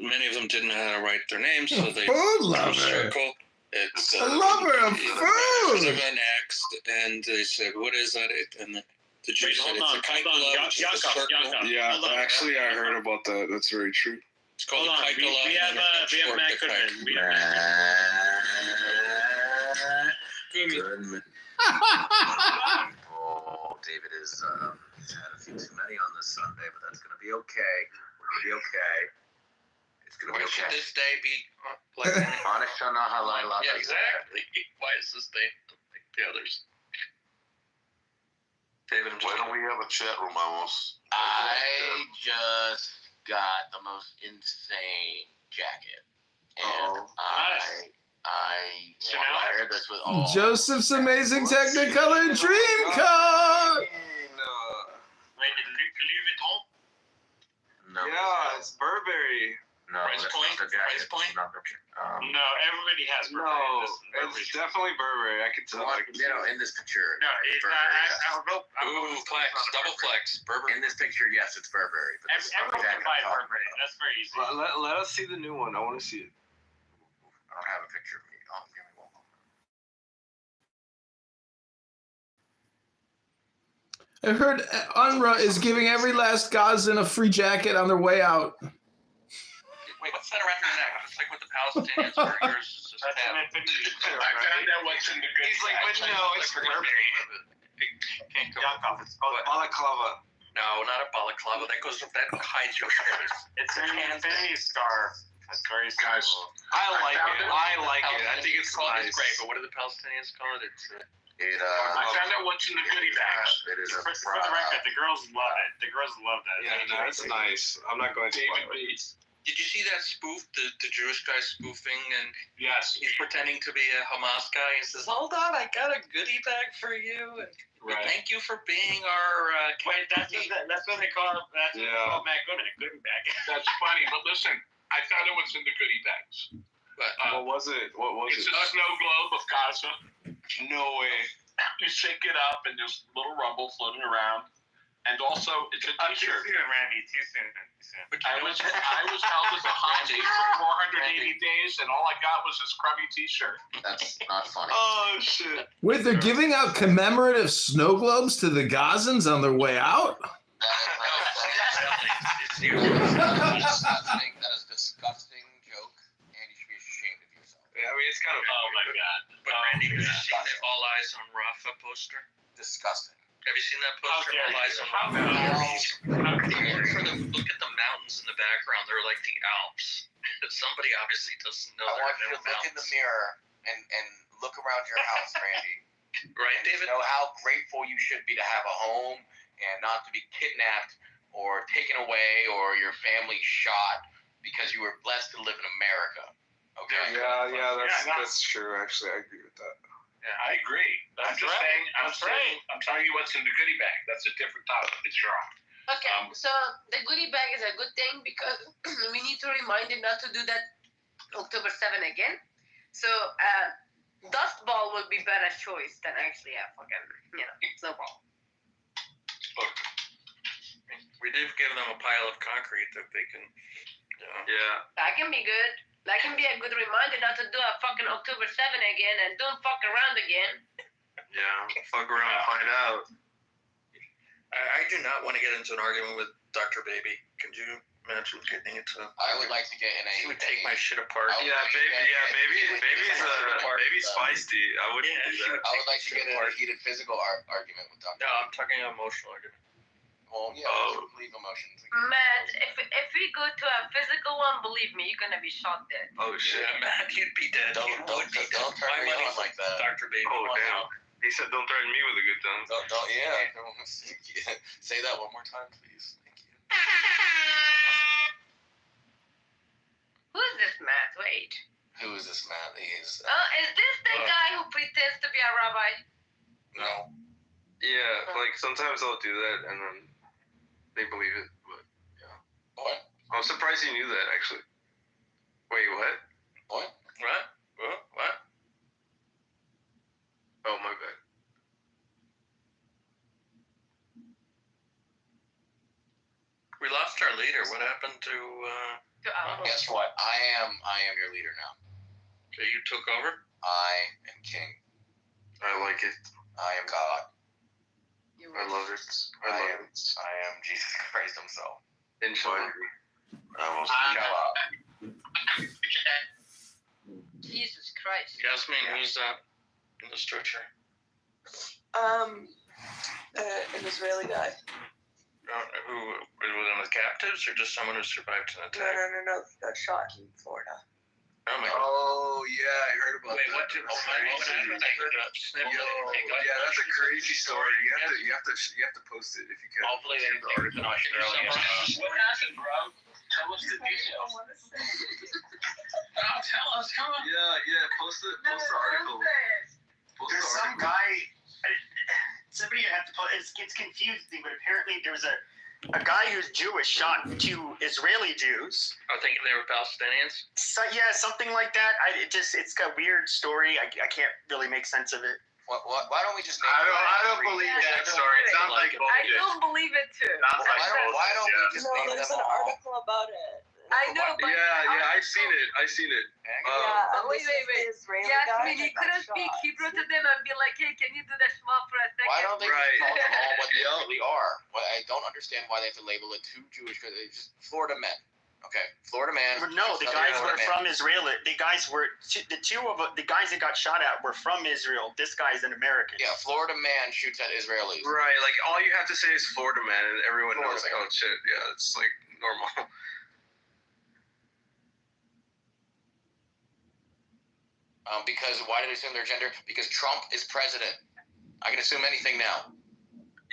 many of them didn't know how to write their names, so they Food drew lover. a circle. It's A lover of There's food. an X, and they said, "What is that?" And the Jews said, "It's a kite club, which is a circle." Yeah, actually, I heard about that. That's very true. It's called Hold on, a we have Matt Goodman. We have Goodman. Oh, David is had a few too many on this Sunday, but that's gonna be okay. We're gonna be okay. It's gonna be Why should okay. this day be like that? Yeah, exactly. Why is this day like the others? David, Why don't we have a chat room, Amos? I just got the most insane jacket, and I wear this with all. Joseph's Amazing Technicolor Dream Car. Wait, Louis Vuitton? No. Yeah, it's Burberry. No, Price that's point? not the jacket. Price point? It's not the, No, everybody has Burberry. No, This is it's definitely Burberry. I can tell. in this picture. No, it's it's Burberry. I'll go. Ooh, flex, double flex, Burberry. In this picture, yes, it's Burberry. But this is not the Everyone jacket can buy I'm talking Burberry. about. That's very easy. Let us see the new one. I want to see it. I don't have a picture of me. Oh, give me one moment. I heard UNRWA is giving every last Gazan a free jacket on their way out. Wait, what's that around your neck? It's like with the Palestinians, or yours is just That's tab. an infinity. I found out what's in the good. He's like, but no, it's Burberry. Can't go. Yakov, it's called Balaclava. No, not a balaclava. That hides your shoulders. It's an infinity scarf. That's very Guys, simple. I like it. I like it. I think it's called. nice. It's great, but what do the Palestinians call it? It's I found out what's in the goodie bags. It is a For the record, the girls love it. The girls love that. Yeah, no, it's nice. I'm not going to. David Bates. Did you see that spoof, the Jewish guy spoofing, and Yes. he's pretending to be a Hamas guy? He says, "Hold on, I got a goodie bag for you, and Right. thank you for being our." Wait, that's what they call it. That's what they Yeah. call Matt Goodman, a goodie bag. That's funny, but listen, I found out what's in the goodie bags. But What was it? What was It's it? a snow globe of Gaza. No way. You shake it up, and there's a little rumble floating around. And also, it's a Too T-shirt. soon, Randy. Too soon. I was held as a hostage for 480 days, and all I got was this crummy T-shirt. That's not funny. Oh shit. Wait, they're giving out commemorative snow globes to the Gazans on their way out? That is a disgusting joke, and you should be ashamed of yourself. Yeah, I mean it's kind of. Oh my god. But Randy, have you seen the All Eyes on Rafa poster? Disgusting. Have you seen that poster? dare All Eyes you. on How Rafa. dare Look at the mountains in the background. They're like the Alps. Somebody obviously doesn't know. I they're want you to the look in the mountains. mirror and look around your house, Randy. Right, and David? know how grateful you should be to have a home and not to be kidnapped or taken away or your family shot because you were blessed to live in America. Okay. Yeah, that's true. Actually, I agree with that. Yeah, I agree. I'm just saying. I'm telling you what's in the goodie bag. That's a different topic. It's wrong. Okay, so the goodie bag is a good thing because we need to remind him not to do that October 7 again. So dust ball would be better choice than actually a fucking, snowball. Look, we did give them a pile of concrete that they can. Yeah. That can be good. That can be a good reminder not to do a fucking October 7 again and don't fuck around again. Yeah. Fuck around and find out. I do not want to get into an argument with Dr. Baby. Could you imagine getting into? I would like to get in a. He would take my shit apart. Yeah, baby's feisty. I wouldn't do that. I would like to get in a heated physical argument with Dr. No, I'm talking emotional argument. Well, yeah, leave emotions. Matt, if we go to a physical one, believe me, you're gonna be shot dead. Oh shit. Yeah, Matt, you'd be dead. Don't turn me on like that. Dr. Baby. Oh damn. He said, "Don't threaten me with a good time." Yeah. Say that one more time, please. Thank you. Who is this Matt? Wait. Who is this man? He's Is this the guy who pretends to be a rabbi? no. Yeah, like sometimes I'll do that and then they believe it. But yeah. What? I'm surprised you knew that actually. Wait, what? What? What? Oh my bad. We lost our leader. What happened to? Guess what? I am your leader now. Okay, you took over. I am king. I like it. I am God. I love it. I am Jesus Christ himself. Inshallah. Jesus Christ. Yasmin, who's that in the structure? An Israeli guy. Who was one of the captives, or just someone who survived an attack? No. He got shot in Florida. Oh my Oh yeah, I heard about Wait, that. what did? That's Oh, crazy. Yeah, that's a crazy story. You have to post it if you can. Hopefully they think it's in Australia. What happened, bro? Tell us the details. No, tell us. Come on. Yeah. Post the article. There's some guy. Somebody had to put. It's confusing, but apparently there was a guy who's Jewish shot 2 Israeli Jews. I think they were Palestinians. So, yeah, something like that. It's got a weird story. I can't really make sense of it. Why don't we just name I don't believe that story. It sounds like I bullshit. don't believe it too. why don't we just name There's them an all? article about it. I know, but Yeah, I've seen it. wait. Israeli Jasmine, guy you that got couldn't speak shot. Hebrew to them and be like, hey, can you do that small for a second? Why don't they just call them all what they Yep. really are? Well, I don't understand why they have to label it 2 Jewish, because it's just Florida men. Okay, Florida man. No, the Southern guys Florida were man. from Israel. The guys were the guys that got shot at were from Israel. This guy's an American. Yeah, Florida man shoots at Israelis. Right, like all you have to say is Florida man, and everyone knows. Florida Like, oh shit, yeah, it's like normal. Because why did I assume their gender? Because Trump is president. I can assume anything now.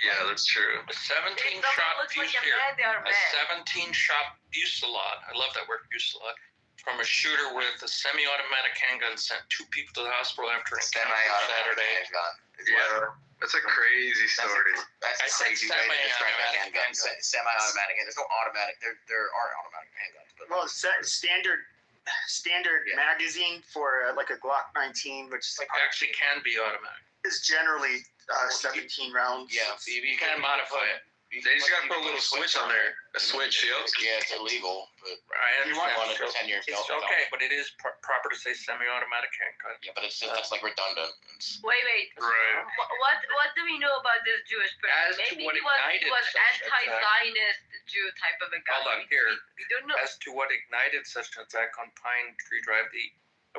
Yeah, that's true. A 17 If someone shot looks like a fusillade. man, they are A men. 17 shot fusillade. I love that word, fusillade. From a shooter with a semi-automatic handgun sent 2 people to the hospital after an encounter Semi-automatic Saturday. handgun. Yeah, that's a crazy story. That's I a said crazy way to describe a semi-automatic handgun. handgun. Semi-automatic. There's no automatic. There are automatic handguns. But Well, standard magazine for like a Glock 19, which is like Actually can be automatic. is generally 17 rounds. yeah, You can modify it. They just gotta put a little switch on there. A switch, yep. Yeah, it's illegal, but I you want understand. it for 10 years. It's don't. okay, but it is proper to say semi-automatic handgun. Yeah, but it's that's like redundant. Wait. Right. What do we know about this Jewish person? As to Maybe what he was ignited such anti-Zionist Jew type of a guy. Hold on, here. We don't know. As to what ignited such an attack on Pine Tree Drive, the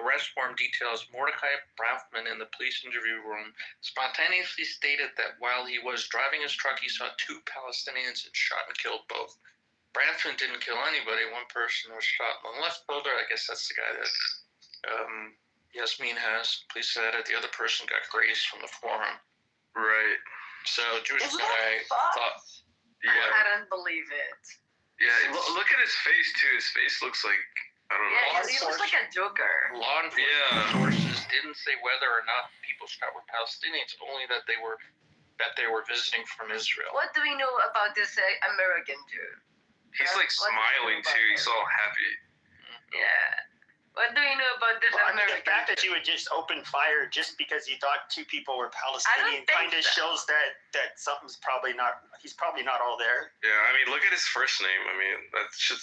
arrest form details Mordecai Braffman in the police interview room spontaneously stated that while he was driving his truck, he saw 2 Palestinians and shot and killed both. Braffman didn't kill anybody. 1 person was shot on the left shoulder. I guess that's the guy that Yasmin has. Police said it. The other person got grazed from the forearm. Right. So Jewish Isn't guy that fucked? thought, Yeah. I don't believe it. Yeah. Look at his face too. His face looks like I don't know. Yeah, he looks like a joker. law enforcement sources didn't say whether or not people shot were Palestinians, only that they were visiting from Israel. What do we know about this American Jew? He's like What do we know smiling about too. him? He's all happy. Yeah. What do we know about this Well, I mean, American the fact Jew? that you would just open fire just because you thought 2 people were Palestinian think kind of so. shows that something's probably not. He's probably not all there. Yeah. I mean, look at his first name. I mean, that should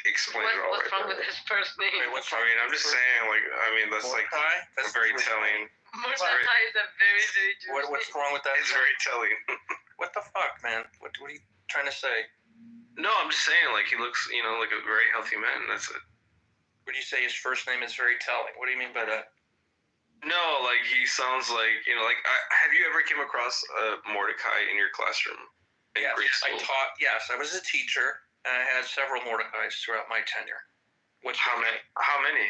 explain it all What's right wrong there. with his first name? Wait, what's I mean, I'm just saying. Like, I mean, that's like Mordecai? That's very Jewish. telling. Mordecai is a very, very Jewish What's name. wrong with that? It's very telling. What the fuck, man? What are you trying to say? No, I'm just saying. Like, he looks, like a very healthy man. That's it. What do you say his first name is very telling? What do you mean by that? No, like he sounds like have you ever came across Mordecai in your classroom in Yes, grade I school? taught. Yes, I was a teacher, and I had several Mordecais throughout my tenure. How many?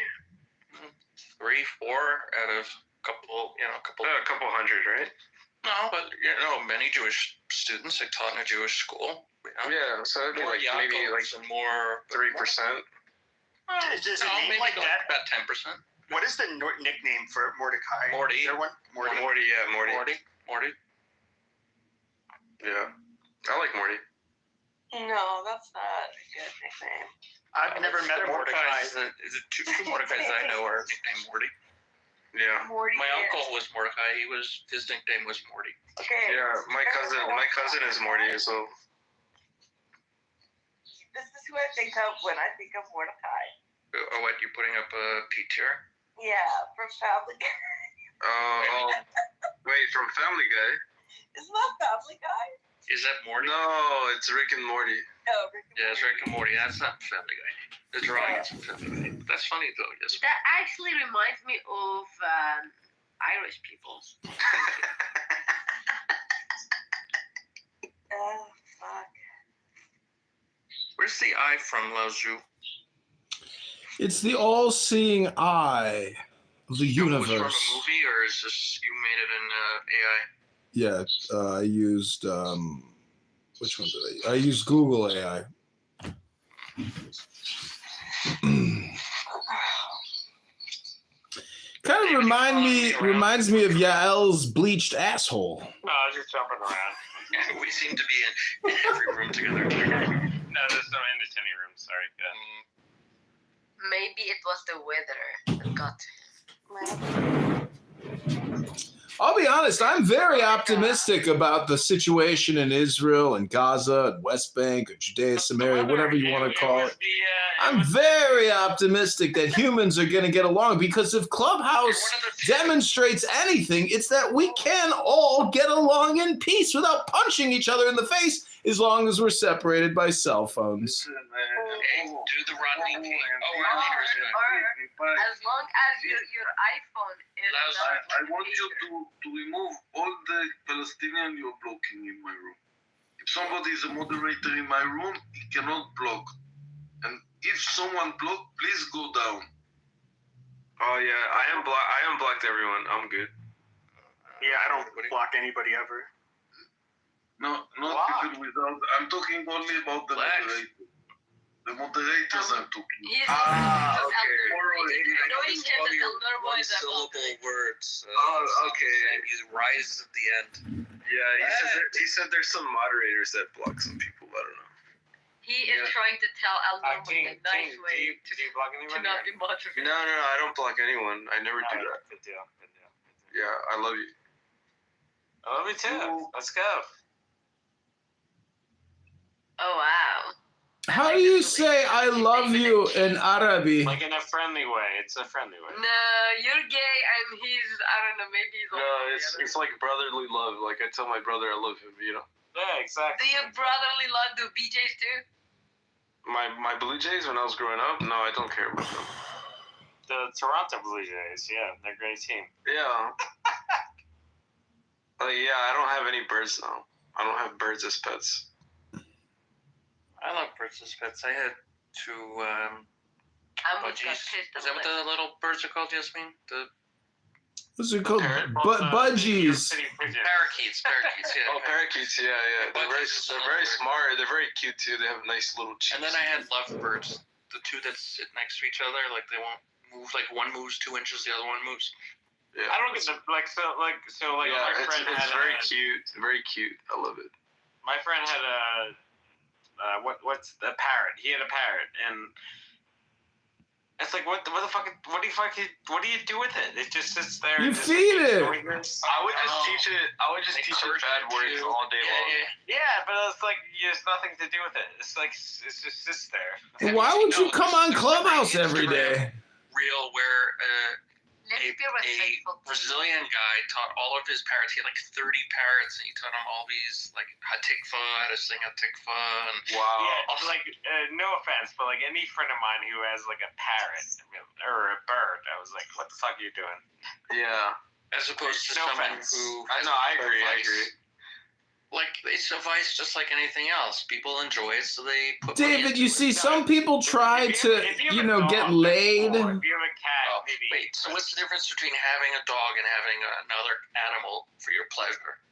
3, 4 out of a couple. A couple hundred, right? No, but many Jewish students. I taught in a Jewish school. Yeah, so it'd be More like maybe Yaakovs and more 3%. Is a No, name maybe like that? about 10%. What is the nickname for Mordecai? Morty. Is there one? Morty. Morty, yeah, Morty. Morty. Yeah, I like Morty. No, that's not a good nickname. I've never met a Mordecai. Is it 2 Mordecais I know are nicknamed Morty? Yeah. Morty. My uncle was Mordecai. His nickname was Morty. Okay. Yeah, my cousin is Morty as well. This is who I think of when I think of Mordecai. Oh, what? You putting up a PTR? Yeah, from Family Guy. Wait, from Family Guy. Isn't that Family Guy? Is that Morty? No, it's Rick and Morty. Oh, Rick and Yeah, it's Rick and Morty. That's not Family Guy. The drawing is from Family Guy. That's funny though. Yes. That actually reminds me of Irish people. Oh, fuck. Where's the eye from, Lao Zhu? It's the all-seeing eye of the Was from a universe. movie, or is this you made it in AI? Yeah, I used which one did I used Google AI. Kind of reminds me of Yael's bleached asshole. No, I was just jumping around. We seem to be in every room together. No, there's no in the tinny room. Sorry. Maybe it was the weather that got I'll be honest, I'm very optimistic about the situation in Israel and Gaza and West Bank or Judea, Samaria, whatever you want to call it. I'm very optimistic that humans are going to get along, because if Clubhouse demonstrates anything, it's that we can all get along in peace without punching each other in the face, as long as we're separated by cell phones. Hey, do the Rodney King. Oh, as long as your iPhone is. I want you to remove all the Palestinian you're blocking in my room. If somebody is a moderator in my room, he cannot block. And if someone block, please go down. Oh yeah, I unblocked everyone. I'm good. Yeah, I don't block anybody ever. No, not people without. I'm talking only about the moderator. The moderators I'm talking. Okay. Knowing him as Elder Boy is syllable words. Okay. He rises at the end. Yeah, he said there's some moderators that block some people. I don't know. He is trying to tell Elder Boy a nice way Do you block to anyone? not be moderated. No, I don't block anyone. I never do that. Good deal. Yeah, I love you. I love you too. Let's go. Oh wow. How do you say I love you in Arabic? Like in a friendly way. It's a friendly way. No, you're gay and he's, I don't know, maybe he's No, it's like brotherly love. Like I tell my brother I love him, you know. Yeah, exactly. Do you brotherly love do BJs too? My Blue Jays when I was growing up, no, I don't care about them. The Toronto Blue Jays, yeah, they're a great team. Yeah. Yeah, I don't have any birds now. I don't have birds as pets. I love birds as pets. I had two budgies. Is that what the little birds are called, Yasmin? What's it called? Budgies. Parakeets. Yeah. Oh, parakeets. Yeah. They're very smart. They're very cute too. They have nice little cheeks. And then I had lovebirds. The two that sit next to each other, like they won't move. Like one moves 2 inches, the other one moves. Yeah. I don't get the my friend it's had very cute. Very cute. I love it. My friend had a what's the parrot? He had a parrot, and it's like what the fuck? What do you do with it? It just sits there. You and just feed it. I would just teach it. I would just teach it bad words all day long. Yeah, but it's like there's nothing to do with it. It's like it just sits there. Why would you come on Clubhouse every day? Reel where a Brazilian guy taught all of his parrots. He had like 30 parrots, and he taught them all these like hatikva, how to sing hatikva. And wow. Yeah, like no offense, but like any friend of mine who has like a parrot or a bird, I was like, what the fuck are you doing? Yeah. As opposed to someone who. I agree. Like they suffice just like anything else. People enjoy it, so they put. David, you see, some people try to, get laid. If you have a cat, maybe. Wait, so what's the difference between having a dog and having another animal for your pleasure?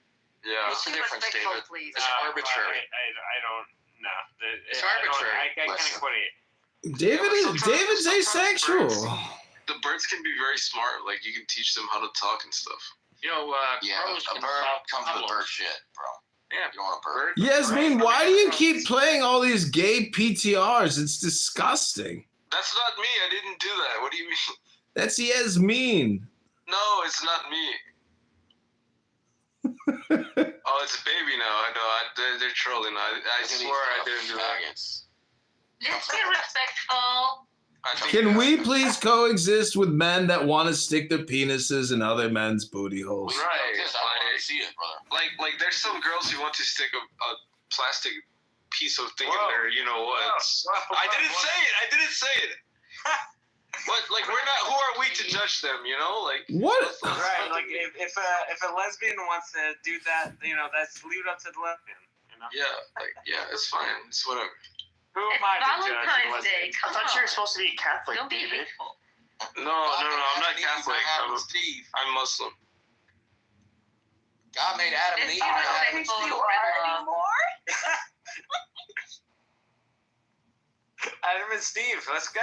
Yeah. What's the difference, David? It's arbitrary. I don't know. It's arbitrary. I can't put it. David's asexual. The birds can be very smart. Like you can teach them how to talk and stuff. You know, crows a can bird solve comes with problems. bird shit, bro. Yeah, you want a bird? Yasmin, why do you keep playing all these gay PTRs? It's disgusting. That's not me. I didn't do that. What do you mean? That's Yasmin. No, it's not me. Oh, it's a baby now. I know. They're trolling. I swear I didn't do that. Let's be respectful. Can we please coexist with men that want to stick their penises in other men's booty holes? Right. see it, brother. Like there's some girls who want to stick a plastic piece of thing in there. You know what? I didn't say it. What? Like we're not. Who are we to judge them? You know, like what? Right. Like if a lesbian wants to do that, that's leave it up to the lesbian. Yeah, it's fine. It's whatever. Who am I to judge? Valentine's Day. I thought you were supposed to be Catholic, Don't be David. hateful. No, I'm not Catholic. I'm Muslim. God made Adam and Eve. Adam and Steve. Let's go.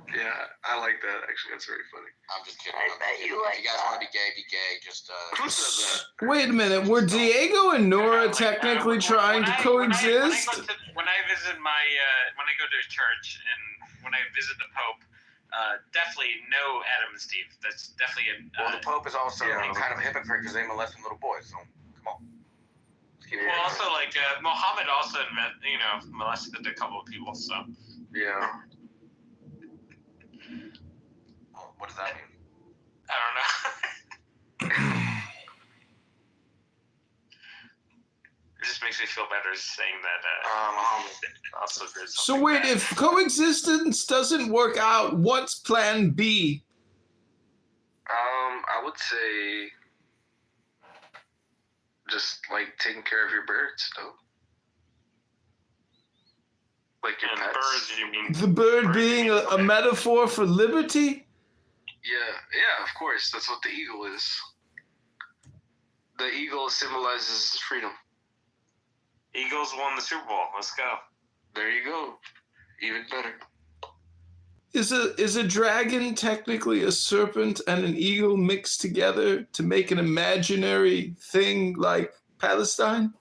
Yeah, I like that. Actually, that's very funny. I'm just kidding. If you guys want to be gay, be gay. Just Who said that? Wait a minute. Were Diego and Nora technically trying to coexist? When I visit when I go to church and when I visit the Pope, definitely no Adam and Steve. That's definitely well, the Pope is also kind of a hypocrite because they molest little boys. So come on. Well, also like Muhammad also molested a couple of people. So yeah. What does that mean? I don't know. It just makes me feel better saying that. Also, there's So wait, if coexistence doesn't work out, what's Plan B? I would say just like taking care of your birds, though. Like your pets. Birds, you mean? The bird being a metaphor for liberty? Yeah, of course. That's what the eagle is. The eagle symbolizes freedom. Eagles won the Super Bowl. Let's go. There you go. Even better. Is a dragon technically a serpent and an eagle mixed together to make an imaginary thing like Palestine?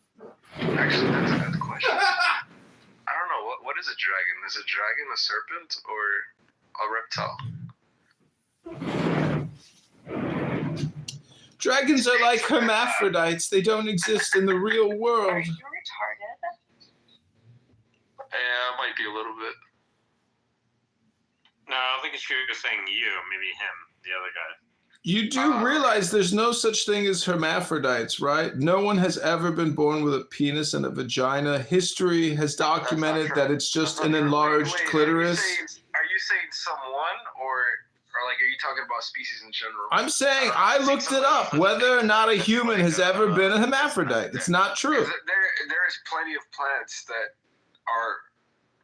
Actually, that's a good question. I don't know. What is a dragon? Is a dragon a serpent or a reptile? Dragons are like hermaphrodites. They don't exist in the real world. Are you retarded? Yeah, might be a little bit. No, I don't think it's you saying you, maybe him, the other guy. You do realize there's no such thing as hermaphrodites, right? No one has ever been born with a penis and a vagina. History has documented that it's just an enlarged clitoris. Are you saying someone or like are you talking about species in general? I'm saying I looked it up, whether or not a human has ever been a hermaphrodite. It's not true. There is plenty of plants that are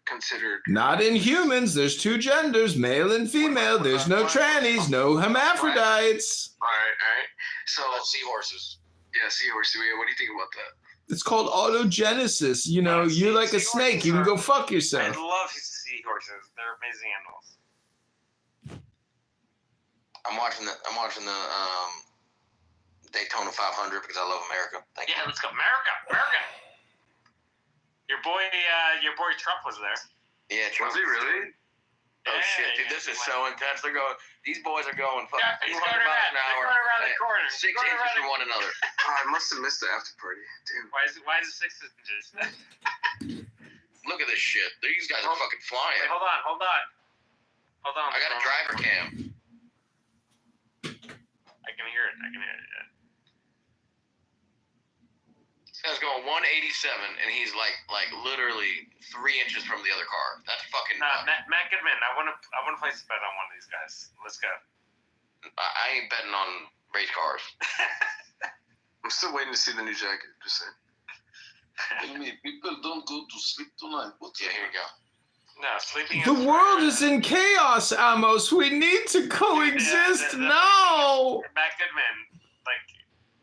considered. Not in humans. There's two genders, male and female. There's no trannies, no hermaphrodites. All right. So seahorses. Yeah, seahorses. What do you think about that? It's called autogenesis. You know, you're like a snake. You can go fuck yourself. I love seahorses. They're amazing animals. I'm watching the Daytona 500 because I love America. Thank you. Let's go, America. Your boy Trump was there. Yeah, Trump. Was he really? Oh shit, dude, this is so intense. They're going. These boys are going fucking 200 going miles an hour. He's going around the corner. 6 inches from one another. I must have missed the after party. Damn. Why is it 6 inches? Look at this shit. These guys are fucking flying. Wait, hold on. I got a driver cam. I can hear it. Yeah. This guy's going 187, and he's like literally 3 inches from the other car. That's fucking. Matt Goodman. I want to place a bet on one of these guys. Let's go. I ain't betting on race cars. I'm still waiting to see the new jacket. Just saying. Tell me, people don't go to sleep tonight. Here you go. No, sleeping. The world is in chaos, Amos. We need to coexist now. Matt Goodman, like,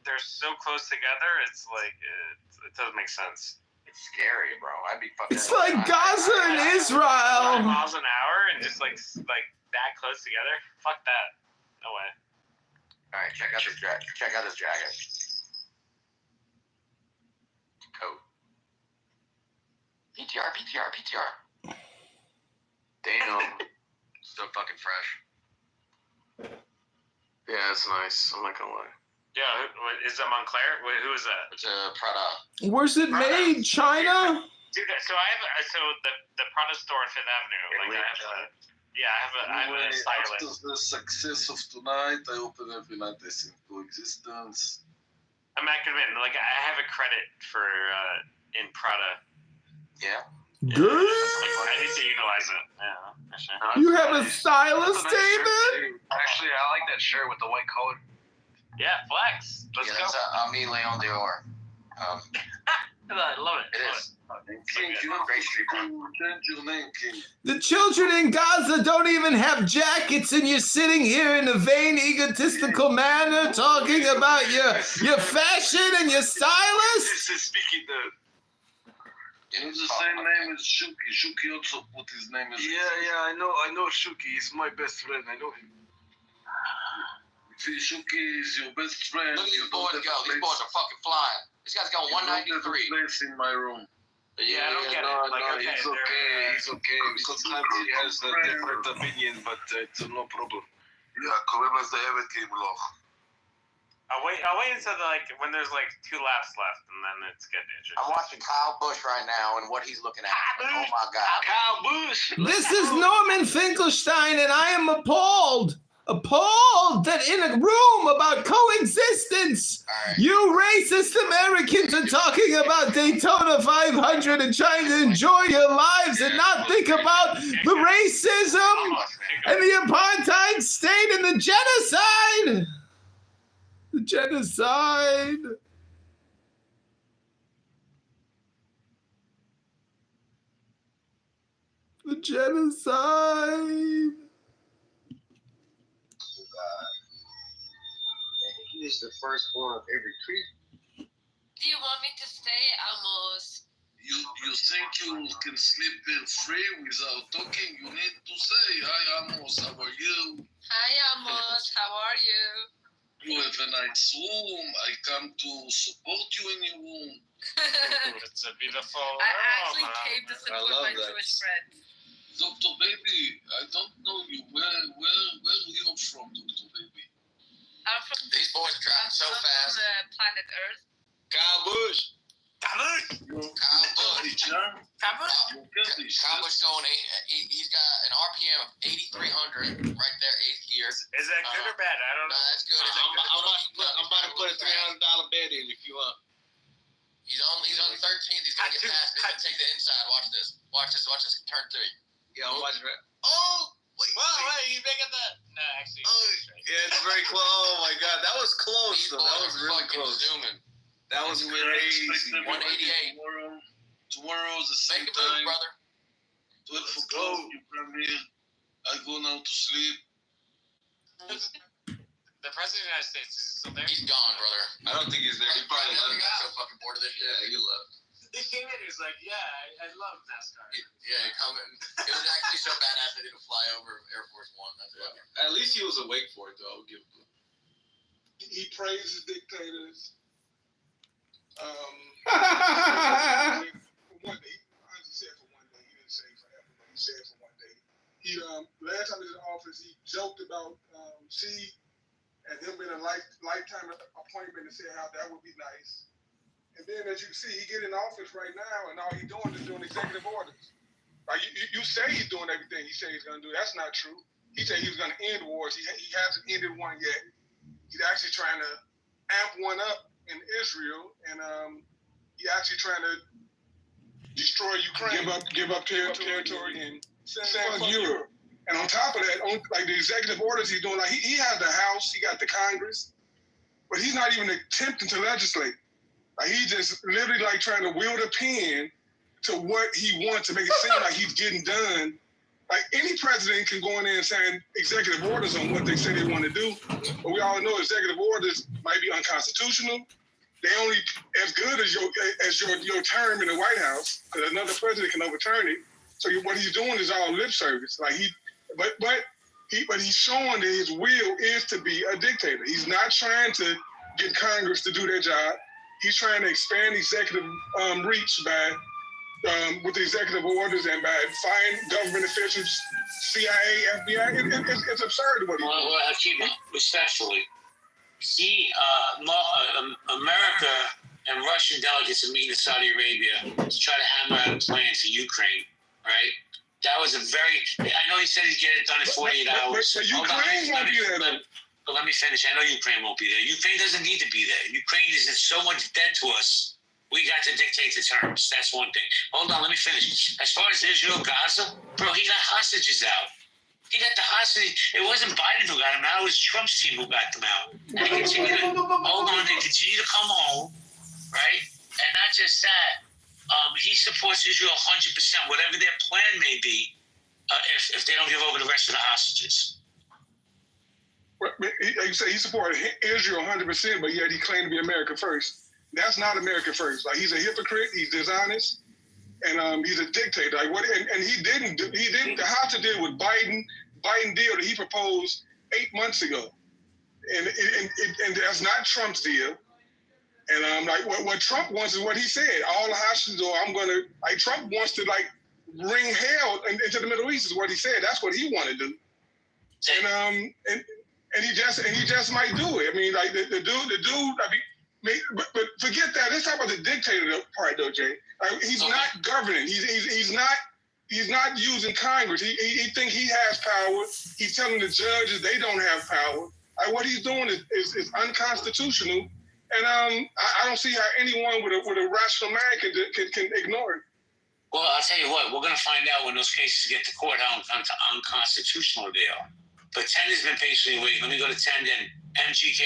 they're so close together. It's like it doesn't make sense. It's scary, bro. I'd be fucking. It's like Gaza and Israel. 5 miles an hour and just like that close together. Fuck that. No way. All right, check out this jacket. Coat. PTR. Damn. So fucking fresh. Yeah, it's nice. I'm not gonna lie. Yeah, is that Montclair? Who is that? It's a Prada. Where's it made? China? Dude, so I have the Prada store on Fifth Avenue. Like I have a stylist. After the success of tonight, I open every night I sing Coexistence. I'm not gonna admit, like I have a credit for in Prada. Yeah. Good. I need to utilize it. Yeah. Actually. You have a stylist, David? Actually, I like that shirt with the white collar. Yeah, flex. Let's go. That's Ami Leon Dior. I love it. It is. King, you have to change your name, King. The children in Gaza don't even have jackets, and you're sitting here in a vain, egotistical manner talking about your fashion and your stylist? This is speaking the. It's the same name as Shuki. Shuki also put his name as. Yeah, I know Shuki. He's my best friend. I know him. If Shuki is your best friend, Look at you these don't boys have go. a These place. boys are fucking flying. This guy's got You don't have a 193. place in my room. Yeah, I don't get it. No, Like, no, okay, he's they're, okay. He's okay. Sometimes he has a different opinion, but it's no problem. Yeah, קוראים לזה עבד כי ימלוך. I'll wait until when there's like 2 laps left, and then it's getting interesting. I'm watching Kyle Busch right now and what he's looking at. Oh my God. Kyle Busch. This is Norman Finkelstein, and I am appalled that in a room about coexistence, you racist Americans are talking about Daytona 500 and trying to enjoy your lives and not think about the racism and the apartheid state and the genocide. The genocide. The genocide. He is the firstborn of every creature. Do you want me to stay, Amos? You think you can sleep free without talking? You need to say, "Hi Amos, how are you? Hi, Amos. How are you? You have a nice room. I come to support you in your room." It's a beautiful. I actually came to support my Jewish friends. Dr. Baby, I don't know you. Where are you from, Dr. Baby? I'm from. These boys are driving so fast. From planet Earth. Kyle Busch. Kyle Busch. Kyle Busch going. He's got an RPM of 8,300 right there, 8th gear. Is that good or bad? I don't know. That's good. I'm about to put a $300 bet in if you want. He's on 13th. He's gonna get past me. He's gonna take the inside. Watch this. Watch this. Turn 3. Yeah, I'm watching it. Oh. Wait, he's making that. No, actually. Yeah, it's very close. Oh my God, that was close. These Though. boys That was are really fucking close. zooming. That was crazy. 188. Tomorrow is the same Make a move, time. brother. 12 o'clock, you come here. I go now to sleep. The president of the United States is still there. He's gone, brother. I don't think he's there. He probably He left. got so fucking bored of this shit. Yeah, he left. He came in. He was like, "Yeah, I love NASCAR." Yeah, coming. It was actually so bad I didn't fly over Air Force One. That's fucking. At least he was awake for it, though. I would give him. He praises dictators. One day, I just said for one day. He didn't say forever, but he said for one day. He last time he was in office, he joked about Xi and him being a lifetime appointment and said how that would be nice. And then, as you can see, he get in office right now, and all he's doing is doing executive orders. Like you say he's doing everything he said he's going to do. That's not true. He said he was going to end wars. He hasn't ended one yet. He's actually trying to amp one up in Israel, and he's actually trying to destroy Ukraine, give up territory, and send Europe. And on top of that, like the executive orders he's doing, like he has the House, he got the Congress, but he's not even attempting to legislate. Like he's just literally like trying to wield a pen to what he wants to make it seem like he's getting done. Like any president can go in there and sign executive orders on what they say they want to do, but we all know executive orders might be unconstitutional. They only as good as your term in the White House, because another president can overturn it. So what he's doing is all lip service. Like but he's showing that his will is to be a dictator. He's not trying to get Congress to do their job. He's trying to expand executive reach by with the executive orders and by firing government officials, CIA, FBI. It's absurd what he's doing. Well, Hakeem, respectfully, America and Russian delegates are meeting in Saudi Arabia to try to hammer out a plan for Ukraine, right? That was a very. I know he said he'd get it done in 48 hours. But Ukraine won't do that. But let me finish. I know Ukraine won't be there. Ukraine doesn't need to be there. Ukraine is in so much debt to us. We got to dictate the terms. That's one thing. Hold on, let me finish. As far as Israel, Gaza, bro, he got hostages out. He got the hostage. It wasn't Biden who got them out. It was Trump's team who got them out. They continue to, hold on, they continue to come home, right? And not just that, he supports Israel 100%, whatever their plan may be, if they don't give over the rest of the hostages. You say he supported Israel 100%, but yet he claimed to be America first. That's not America first. Like, he's a hypocrite. He's dishonest, and he's a dictator. Like, what? And he didn't. The hostage deal with Biden deal that he proposed 8 months ago, and that's not Trump's deal. And like what Trump wants is what he said. All the hostages, or I'm gonna like. Trump wants to like bring hell into the Middle East is what he said. That's what he wanted to do. And he just might do it. I mean, like the dude. I mean, but forget that. Let's talk about the dictator part, though, Jay. He's not governing. He's not using Congress. He thinks he has power. He's telling the judges they don't have power. What he's doing is unconstitutional, and I don't see how anyone with a rational mind can ignore it. Well, I'll tell you what. We're going to find out when those cases get to court how unconstitutional they are. But 10 has been patiently waiting. Let me go to 10 then. MGK,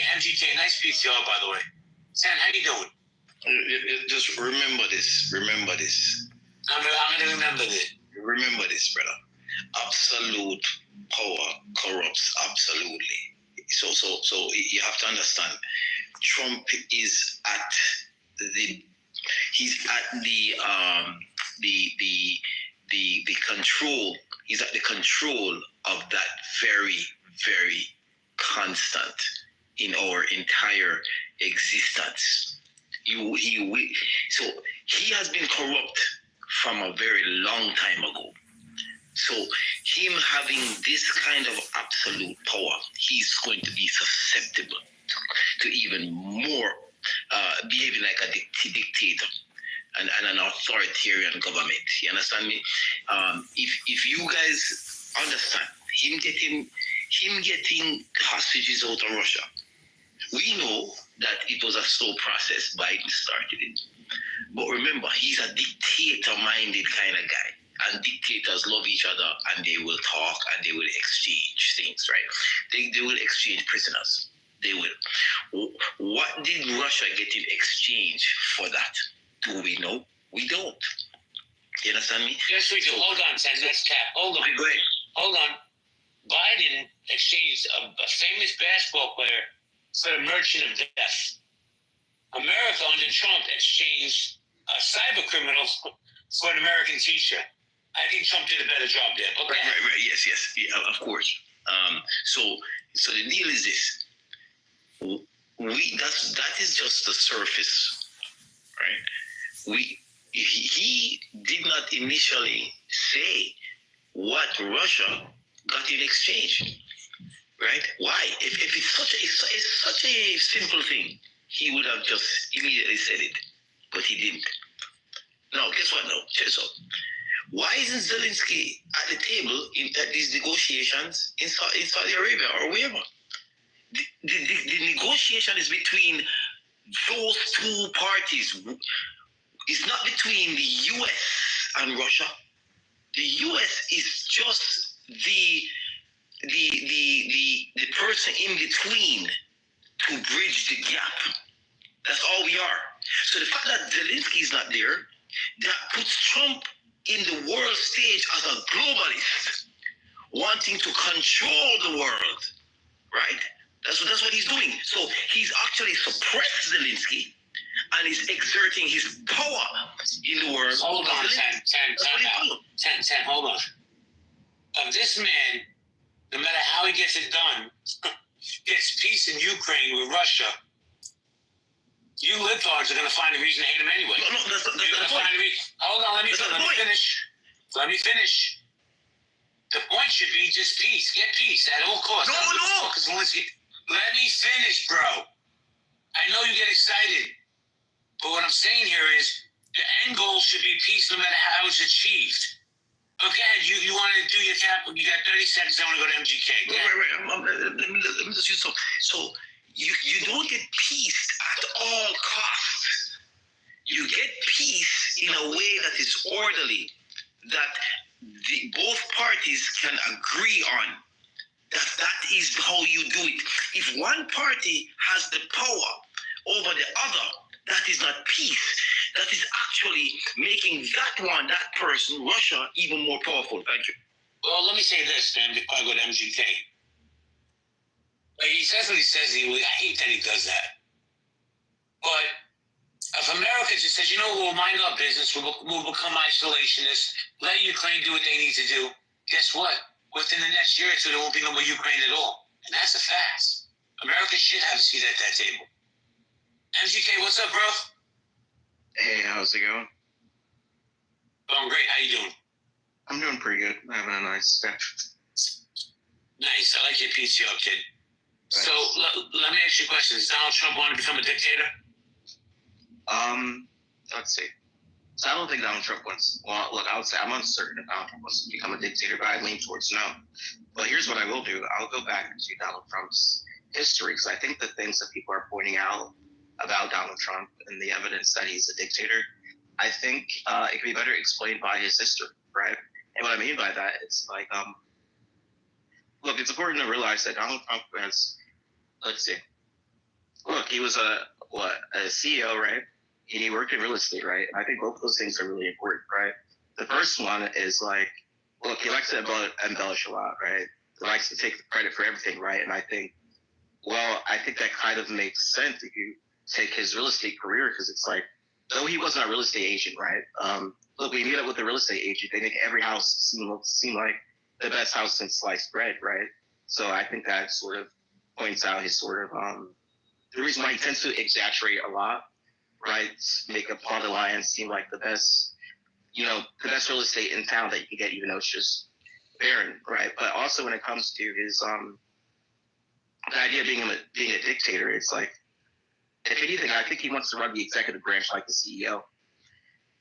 nice PTR, by the way. 10, how you doing? Just remember this. Remember this. I'm going to remember this. Remember this, brother. Absolute power corrupts absolutely. So you have to understand. Trump is at the control. He's at the control of that very, very constant in our entire existence. So he has been corrupt from a very long time ago. So him having this kind of absolute power, he's going to be susceptible to even more behaving like a dictator and an authoritarian government. You understand me? If you guys understand him getting hostages out of Russia, we know that it was a slow process. Biden started it. But remember, he's a dictator-minded kind of guy. And dictators love each other, and they will talk, and they will exchange things, right? They will exchange prisoners. They will. What did Russia get in exchange for that? Do we know? We don't. You understand me? Yes, we do. Hold on, Sam. Let's cap. Hold on. Go ahead. Hold on. Biden exchanged a famous basketball player for the merchant of death. America under Trump exchanged a cyber criminal for an American teacher. I think Trump did a better job there. Okay. Right. Yes. Yeah, of course. So the deal is this. That is just the surface, right? He did not initially say what Russia got in exchange, right? Why? If it's such a simple thing, he would have just immediately said it, but he didn't. Now, guess what? Now, check this out. Why isn't Zelensky at the table at these negotiations in Saudi Arabia or wherever? The negotiation is between those two parties. It's not between the U.S. and Russia. The U.S. is just the person in between to bridge the gap. That's all we are. So the fact that Zelensky is not there, that puts Trump in the world stage as a globalist, wanting to control the world, right? That's what he's doing. So he's actually suppressed Zelensky and is exerting his power in the world. Hold on, Sam, hold on. This man, no matter how he gets it done, gets peace in Ukraine with Russia, you libtards are going to find a reason to hate him anyway. No, that's the point. Hold on, let me finish. The point should be just peace. Get peace at all costs. No. Let me finish, bro. I know you get excited, but what I'm saying here is the end goal should be peace no matter how it's achieved. Okay, you want to do your cap? You got 30 seconds. I want to go to MGK. Let me just use so you don't get peace at all costs. You get peace in a way that is orderly, that both parties can agree on. That is how you do it. If one party has the power over the other, that is not peace. That is actually making that person, Russia, even more powerful. Thank you. Well, let me say this, man, before I go to MGK. Like, he says what he says. I hate that he does that. But if America just says, you know, we'll mind our business, we'll become isolationists, let Ukraine do what they need to do, guess what? Within the next year or two, there won't be no more Ukraine at all. And that's a fact. America should have a seat at that table. MGK, what's up, bro? Hey, how's it going? Going great. How you doing? I'm doing pretty good. I'm having a nice day. Nice. I like your PTO, kid. Thanks. So let me ask you a question. Does Donald Trump want to become a dictator? Let's see. So I don't think Donald Trump wants. Well, look, I would say I'm uncertain if Donald Trump wants to become a dictator, but I lean towards no. But here's what I will do. I'll go back to Donald Trump's history, because I think the things that people are pointing out about Donald Trump and the evidence that he's a dictator, I think it can be better explained by his history, right? And what I mean by that is like, look, it's important to realize that Donald Trump has, let's see, look, he was a CEO, right? And he worked in real estate, right? I think both of those things are really important, right? The first one is like, look, he likes to embellish a lot, right? He likes to take credit for everything, right? And I think that kind of makes sense if you take his real estate career, because it's like, though he wasn't a real estate agent, right? Look, when you meet up with a real estate agent, they make every house seem like the best house since sliced bread, right? So I think that sort of points out his sort of the reason why he tends to exaggerate a lot, right? Make a Pond Alliance seem like the best real estate in town that you can get, even though it's just barren, right? But also when it comes to his the idea of being a dictator, it's like, if anything, I think he wants to run the executive branch like the CEO,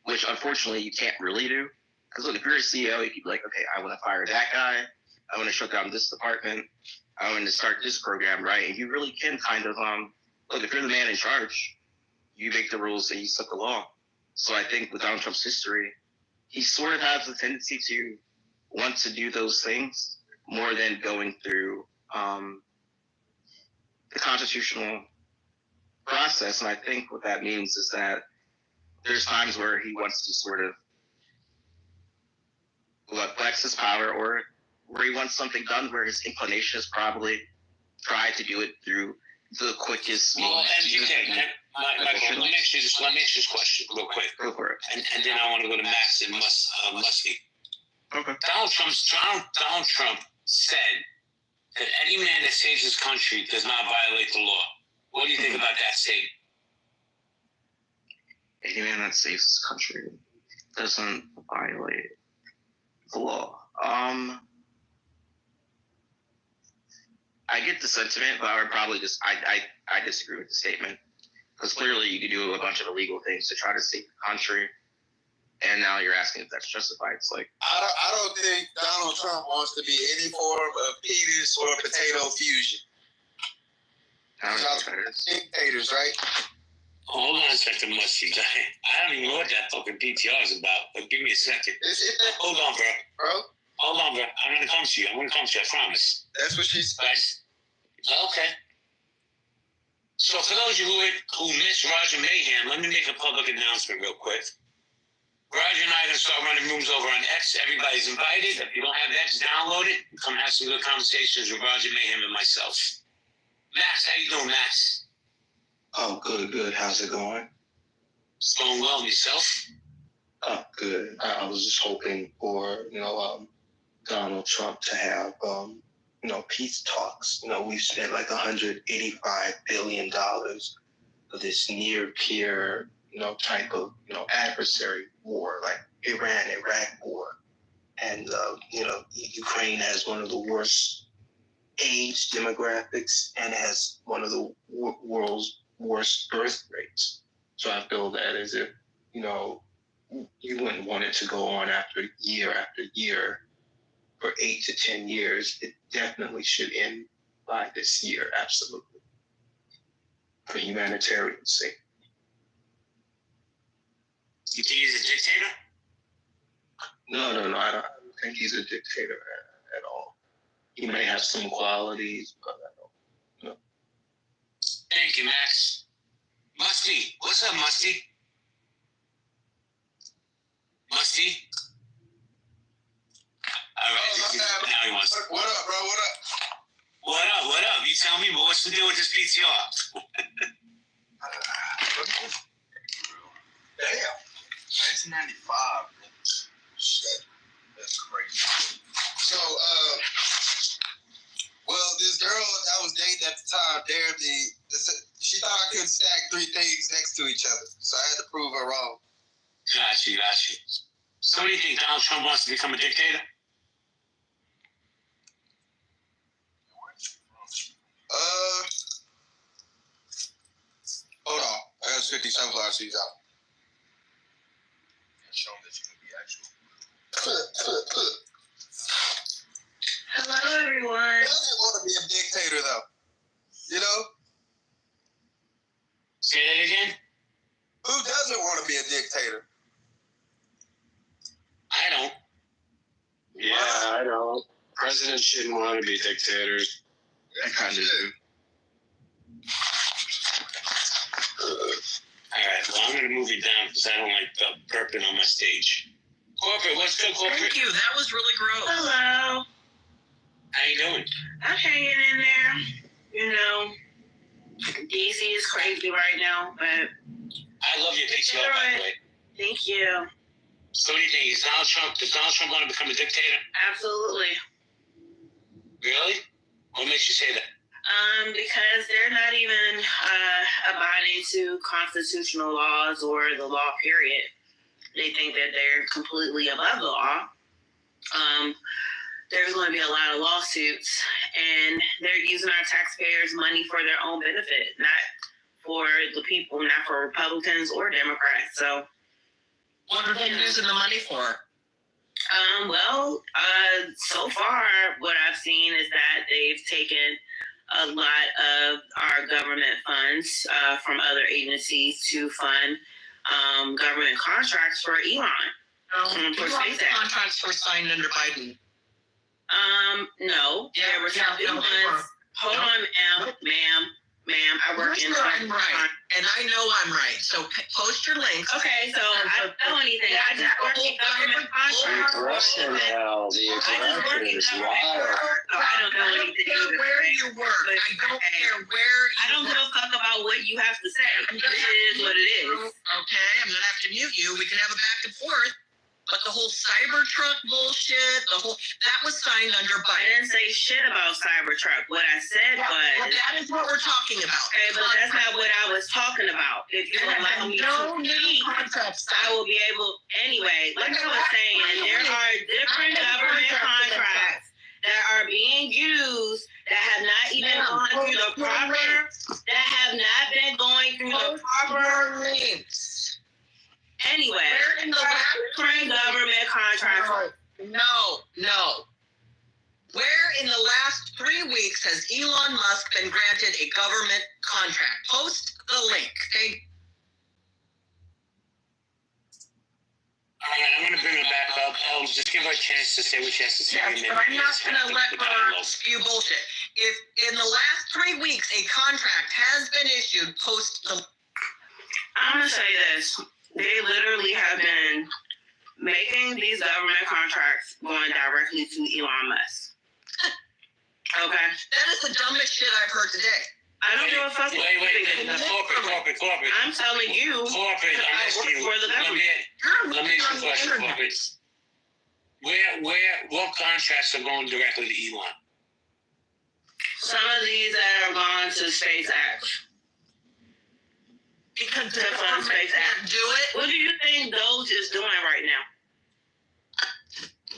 which unfortunately you can't really do. Because look, if you're a CEO, you could be like, okay, I want to fire that guy, I want to shut down this department, I want to start this program, right? And you really can kind of look, if you're the man in charge, you make the rules and you set the law. So I think with Donald Trump's history, he sort of has a tendency to want to do those things more than going through the constitutional process. And I think what that means is that there's times where he wants to sort of flex his power, or where he wants something done where his inclination is probably try to do it through the quickest means. Well, MGK, let me ask you this question real quick. Go for it. And then I want to go to Max and Muskie. Okay. Donald Trump said that any man that saves his country does not violate the law. What do you think about that statement? Any man that saves his country doesn't violate the law. I get the sentiment, but I would probably I disagree with the statement, because clearly you could do a bunch of illegal things to try to save the country, and now you're asking if that's justified. It's like, I don't think Donald Trump wants to be any form of penis or potato fusion. Dictators, right? Hold on a second, Muskie. I don't even know what that fucking PTR is about, but give me a second. Hold on, bro. Hold on, bro. I'm going to come to you. I promise. That's what she said. Okay. So for those of you who missed Roger Mayhem, let me make a public announcement real quick. Roger and I are going to start running rooms over on X. Everybody's invited. If you don't have X, download it. Come have some good conversations with Roger Mayhem and myself. Max, how you doing, Max? Oh, good. How's it going? It's going well. Yourself? Oh, good. I was just hoping for, Donald Trump to have, peace talks. We've spent like $185 billion for this near peer, type of, adversary war, like Iran-Iraq war. And, Ukraine has one of the worst age demographics and has one of the world's worst birth rates. So I feel that as if, you wouldn't want it to go on after year for 8 to 10 years. It definitely should end by this year, absolutely, for humanitarian sake. You think he's a dictator? No, I don't think he's a dictator at all. He may have some qualities, but I don't know. Thank you, Max. Musty, what's up, Musty? Musty? All right, now he wants. What up, bro? What up? What up? You tell me, but what's the deal with this PTR? Damn. 1995, bro. Shit. That's crazy. So, well, this girl I was dating at the time dared me. She thought I could stack 3 things next to each other, so I had to prove her wrong. Got you. So what do you think, Donald Trump wants to become a dictator? Hold on. I got 50 sunflower seeds out. Show them that you can be actual. Hello, everyone. Who doesn't want to be a dictator, though? You know? Say that again? Who doesn't want to be a dictator? I don't. Yeah, I don't. Presidents shouldn't want to be dictators. I kind of do. All right, well, I'm going to move it down because I don't like burping on my stage. Corporate, what's good, Corporate? Thank you. That was really gross. Hello. How you doing? I'm hanging in there. You know, DC is crazy right now, but I love your PTR, by the way. thank you. So what do you think? Does Donald Trump want to become a dictator? Absolutely. Really? What makes you say that? Because they're not even abiding to constitutional laws or the law, period. They think that they're completely above the law. There's going to be a lot of lawsuits, and they're using our taxpayers' money for their own benefit, not for the people, not for Republicans or Democrats. So, what are they using the money for? So far, what I've seen is that they've taken a lot of our government funds from other agencies to fund government contracts for Elon. For SpaceX. Contracts were signed under Biden. No. There were some new ones. Hold on, ma'am. I work in. I'm right, and I know I'm right. So post your links. Okay, so I don't know anything. I just work in government contracts. The aggression now, the aggression is wild. I don't know anything. I don't care where you work. I don't care where you I don't give a fuck about what you have to say. It is what it is. Okay, I'm gonna have to mute you. We can have a back and forth. But the whole Cybertruck bullshit, that was signed under Biden. I didn't say shit about Cybertruck. What I said was... Well, that is what we're talking about. Okay, but that's not what I was talking about. If you allow me to speak, I will be able... Anyway, like I was saying, there are different government contracts that are being used that have not even gone through the proper... That have not been going through the proper... Anyway, where in the last government contracts? No. Where in the last 3 weeks has Elon Musk been granted a government contract? Post the link, okay? All right, I'm going to bring her back up. I'll just give her a chance to say what she has to say. Yes, but I'm not going to let her spew bullshit. If in the last 3 weeks a contract has been issued, post the... I'm going to say this. They literally have been making these government contracts going directly to Elon Musk. Okay? That is the dumbest shit I've heard today. I don't give a fuck. Wait. Corporate. I'm telling you. Corporate, I'm asking you. For the government. Let me ask you a question, Corporate. What contracts are going directly to Elon? Some of these that are going to SpaceX. Because to fund SpaceX. Do it. What do you think Doge is doing right now?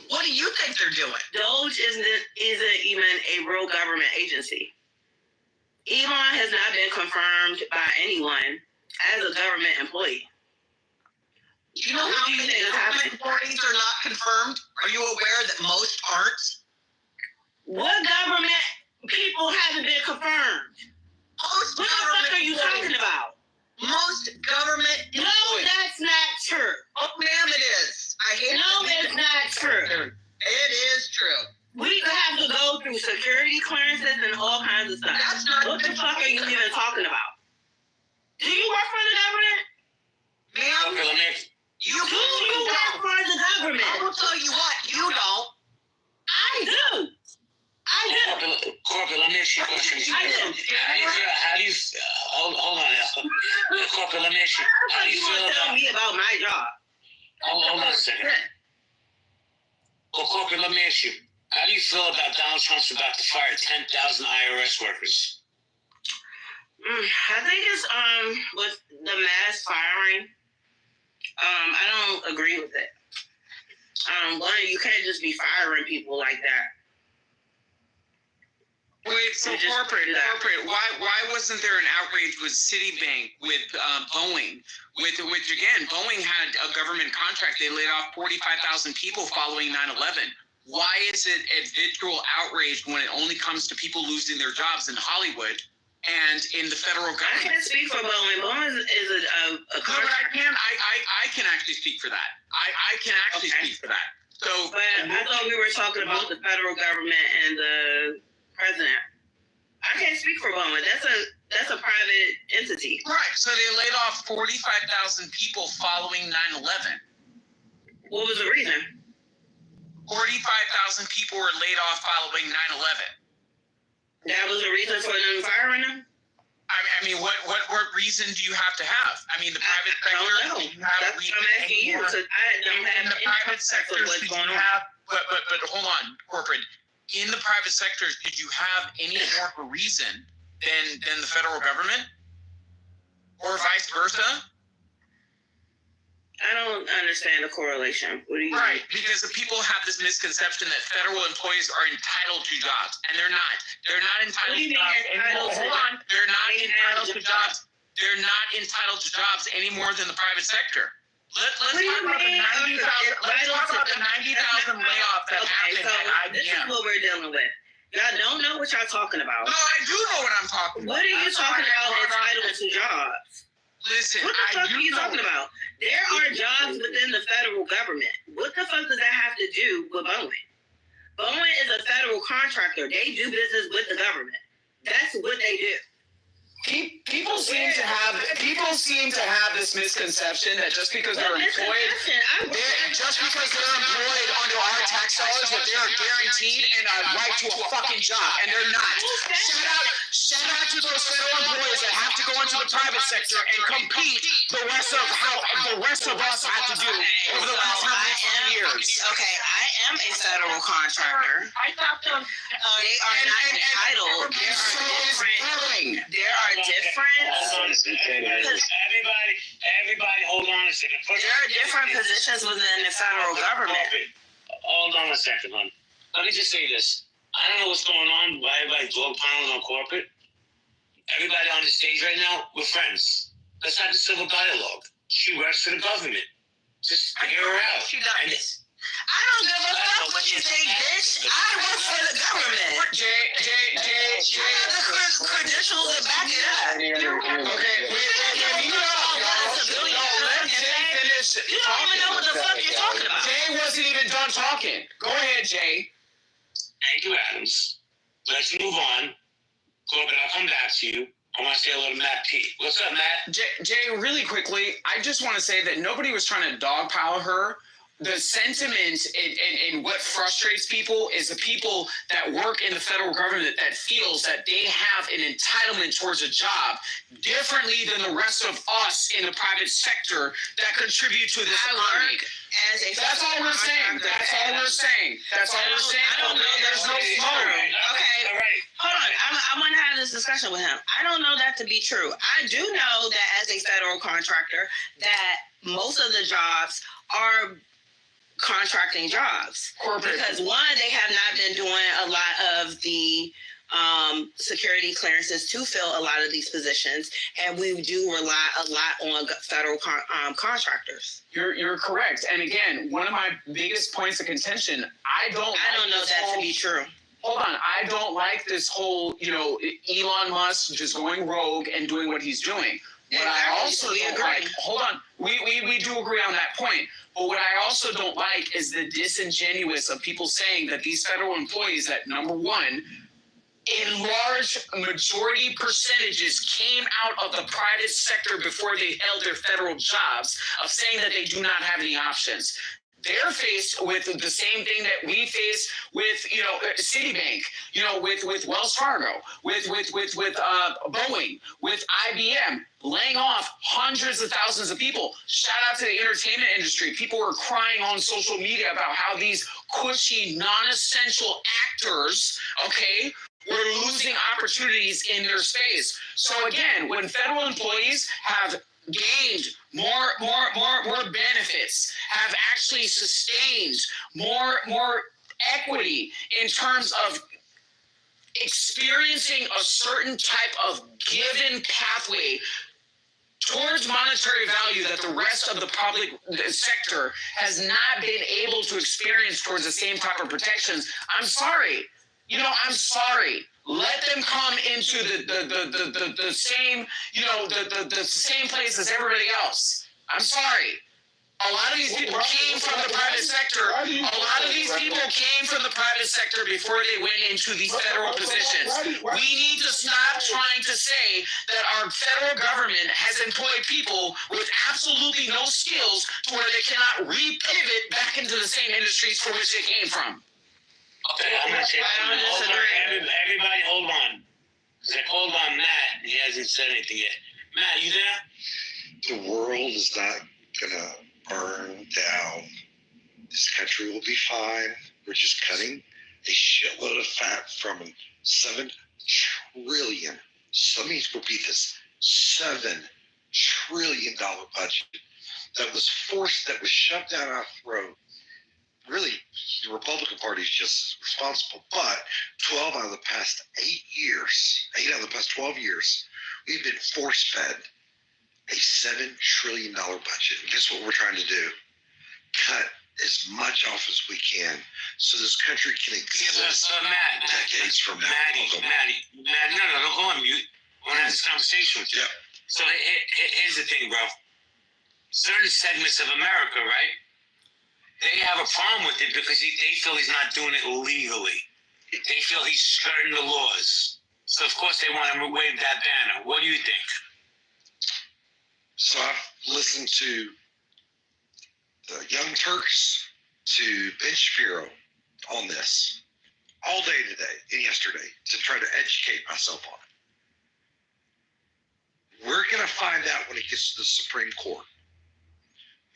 What do you think they're doing? Doge isn't even a real government agency. Elon has not been confirmed by anyone as a government employee. Do you know how many government employees are not confirmed? Are you aware that most aren't? What government people haven't been confirmed? Most what the fuck are you talking about? Most government employees. No, that's not true. Oh, ma'am, it is. I hate No, it's not true. It is true. We have to go through security clearances and all kinds of stuff. That's not what the fuck are you even talking about? Do you work for the government? Ma'am, you work for the government. I will tell you what, you don't. I do. Corporate, let me ask you a question. How do you hold on now. Corporate, let me ask you. How do you feel about... Tell me about my job. Hold on a second. Well, Corporate, let me ask you. How do you feel about Donald Trump's about to fire 10,000 IRS workers? I think it's with the mass firing. I don't agree with it. One, you can't just be firing people like that. Wait, so corporate, why wasn't there an outrage with Citibank, with Boeing, with again, Boeing had a government contract. They laid off 45,000 people following 9/11. Why is it a vitriol outrage when it only comes to people losing their jobs in Hollywood and in the federal government? I can't speak for Boeing. Boeing is a contract. No, I can actually speak for that. I can actually speak for that. So, but I thought we were talking about the federal government and the president. I can't speak for Boeing. That's a private entity. Right. So they laid off 45,000 people following 9/11. What was the reason? 45,000 people were laid off following 9/11. That was the reason for them firing them? I mean, what reason do you have to have? I mean, the private sector. I don't know. That's what I'm asking you. Because I don't have in the private sector. What's going on? But hold on, corporate. In the private sectors, did you have any more of a reason than the federal government, or vice versa? I don't understand the correlation. What do you mean? Because the people have this misconception that federal employees are entitled to jobs, and they're not. They're not entitled to jobs. Hold on. They're not entitled to jobs. They're not entitled to jobs any more than the private sector. Let's talk about the 90,000 layoffs that happened at IBM. This is what we're dealing with. Y'all don't know what y'all talking about. No, I do know what I'm talking about. What are you talking about entitled to jobs? Listen, what the fuck are you talking about? There are jobs within the federal government. What the fuck does that have to do with Boeing? Boeing is a federal contractor. They do business with the government. That's what they do. People seem to have this misconception that just because they're employed, under our tax dollars, that they are guaranteed a right to a fucking job, and they're not. Shout out to those federal employees that have to go into the private sector and compete the rest of us have to do over the last years. Okay, I am a federal contractor. They are not entitled. There are different. Everybody, hold on a second. There are different positions within the federal government. Hold on a second, hon. Let me just say this. I don't know what's going on. Why everybody dog pounding on corporate? Everybody on the stage right now, we're friends. Let's have the civil dialogue. She works for the government. Just hear her out. She does. I don't give a fuck what you think, bitch. I work for the government. Jay. I have the credentials to back it up. Okay, you don't even know what the fuck you're talking about. Jay wasn't even done talking. Go ahead, Jay. Thank you, Adams. Let's move on. Corbin, I'll come back to you. I want to say hello to Matt P. What's up, Matt? Jay, really quickly, I just want to say that nobody was trying to dogpile her. The sentiment and what frustrates people is the people that work in the federal government that feels that they have an entitlement towards a job differently than the rest of us in the private sector that contribute to this economy. That's all we're saying. I don't know. There's no smoke. Okay. All right. Hold on. I want to have this discussion with him. I don't know that to be true. I do know that as a federal contractor that most of the jobs are contracting jobs. Because one, they have not been doing a lot of the security clearances to fill a lot of these positions, and we do rely a lot on federal contractors. You're correct. And again, one of my biggest points of contention, I don't know that to be true. Hold on. I don't like this whole, Elon Musk just going rogue and doing what he's doing. What I also don't like, hold on, we do agree on that point. But what I also don't like is the disingenuous of people saying that these federal employees, that number one, in large majority percentages came out of the private sector before they held their federal jobs, of saying that they do not have any options. They're faced with the same thing that we face with, Citibank, with Wells Fargo, with Boeing, with IBM, laying off hundreds of thousands of people. Shout out to the entertainment industry. People were crying on social media about how these cushy, non-essential actors, were losing opportunities in their space. So again, when federal employees have gained more benefits, have actually sustained more equity in terms of experiencing a certain type of given pathway towards monetary value that the rest of the public sector has not been able to experience towards the same type of protections. I'm sorry. I'm sorry. Let them come into the same, the same place as everybody else. I'm sorry. A lot of these people came from the private sector. A lot of these people came from the private sector before they went into these federal positions. We need to stop trying to say that our federal government has employed people with absolutely no skills to where they cannot re-pivot back into the same industries for which they came from. Okay, I'm going to say everybody hold on. Because I called on Matt, he hasn't said anything yet. Matt, you there? The world is not going to burn down. This country will be fine. We're just cutting a shitload of fat from a $7 trillion. So let me repeat this: $7 trillion budget that was forced, that was shoved down our throat. Really, the Republican Party is just responsible. But 12 out of the past 8 out of the past 12 years, we've been force-fed a $7 trillion budget. And guess what we're trying to do? Cut as much off as we can so this country can exist decades from now. Maddie, no, don't go on mute. I want to have this conversation with you. Yep. So here's the thing, bro. Certain segments of America, right? They have a problem with it because they feel he's not doing it legally. They feel he's skirting the laws. So, of course, they want him to wave that banner. What do you think? So I've listened to the Young Turks, to Ben Shapiro on this all day today and yesterday to try to educate myself on it. We're going to find out when it gets to the Supreme Court.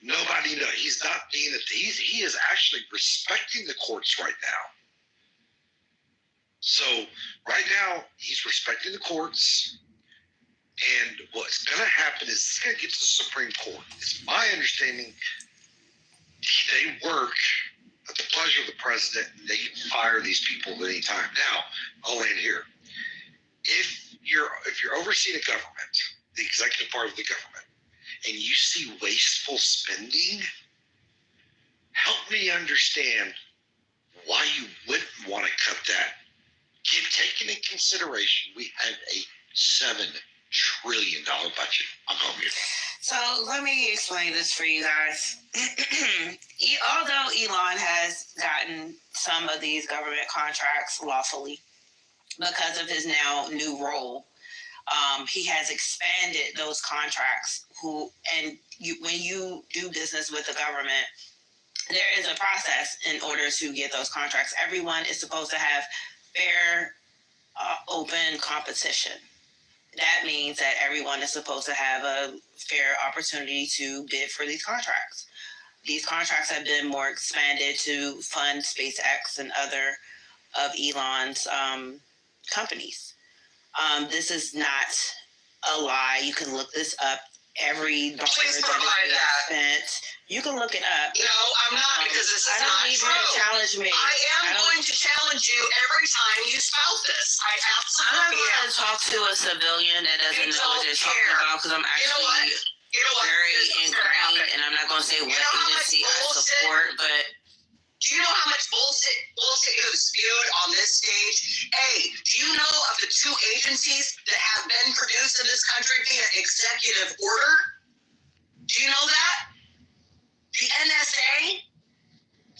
Nobody knows. He's not being he is actually respecting the courts right now. So right now he's respecting the courts, and what's going to happen is it's going to get to the Supreme Court. It's my understanding they work at the pleasure of the president, and they can fire these people at any time. Now I'll land here. If you're overseeing a government, the executive part of the government, and you see wasteful spending, help me understand why you wouldn't want to cut that. Taking in consideration, we have a $7 trillion budget. I'm home here. So let me explain this for you guys. Although Elon has gotten some of these government contracts lawfully because of his now new role, he has expanded those contracts. When you do business with the government, there is a process in order to get those contracts. Everyone is supposed to have fair, open competition. That means that everyone is supposed to have a fair opportunity to bid for these contracts. These contracts have been more expanded to fund SpaceX and other of Elon's companies. This is not a lie. You can look this up. every dollar Please that provide is that. spent. You can look it up. No, I'm not, because this is I don't not need true. you to challenge me. I am I don't- going to challenge you every time you spout this. I I'm not absolutely going am. to talk to a civilian that doesn't know what they're talking care. about because I'm actually very ingrained, and I'm not going to say what agency I support, but Do you know how much bullshit you have spewed on this stage? Do you know of the 2 agencies that have been produced in this country via executive order? Do you know that? The NSA,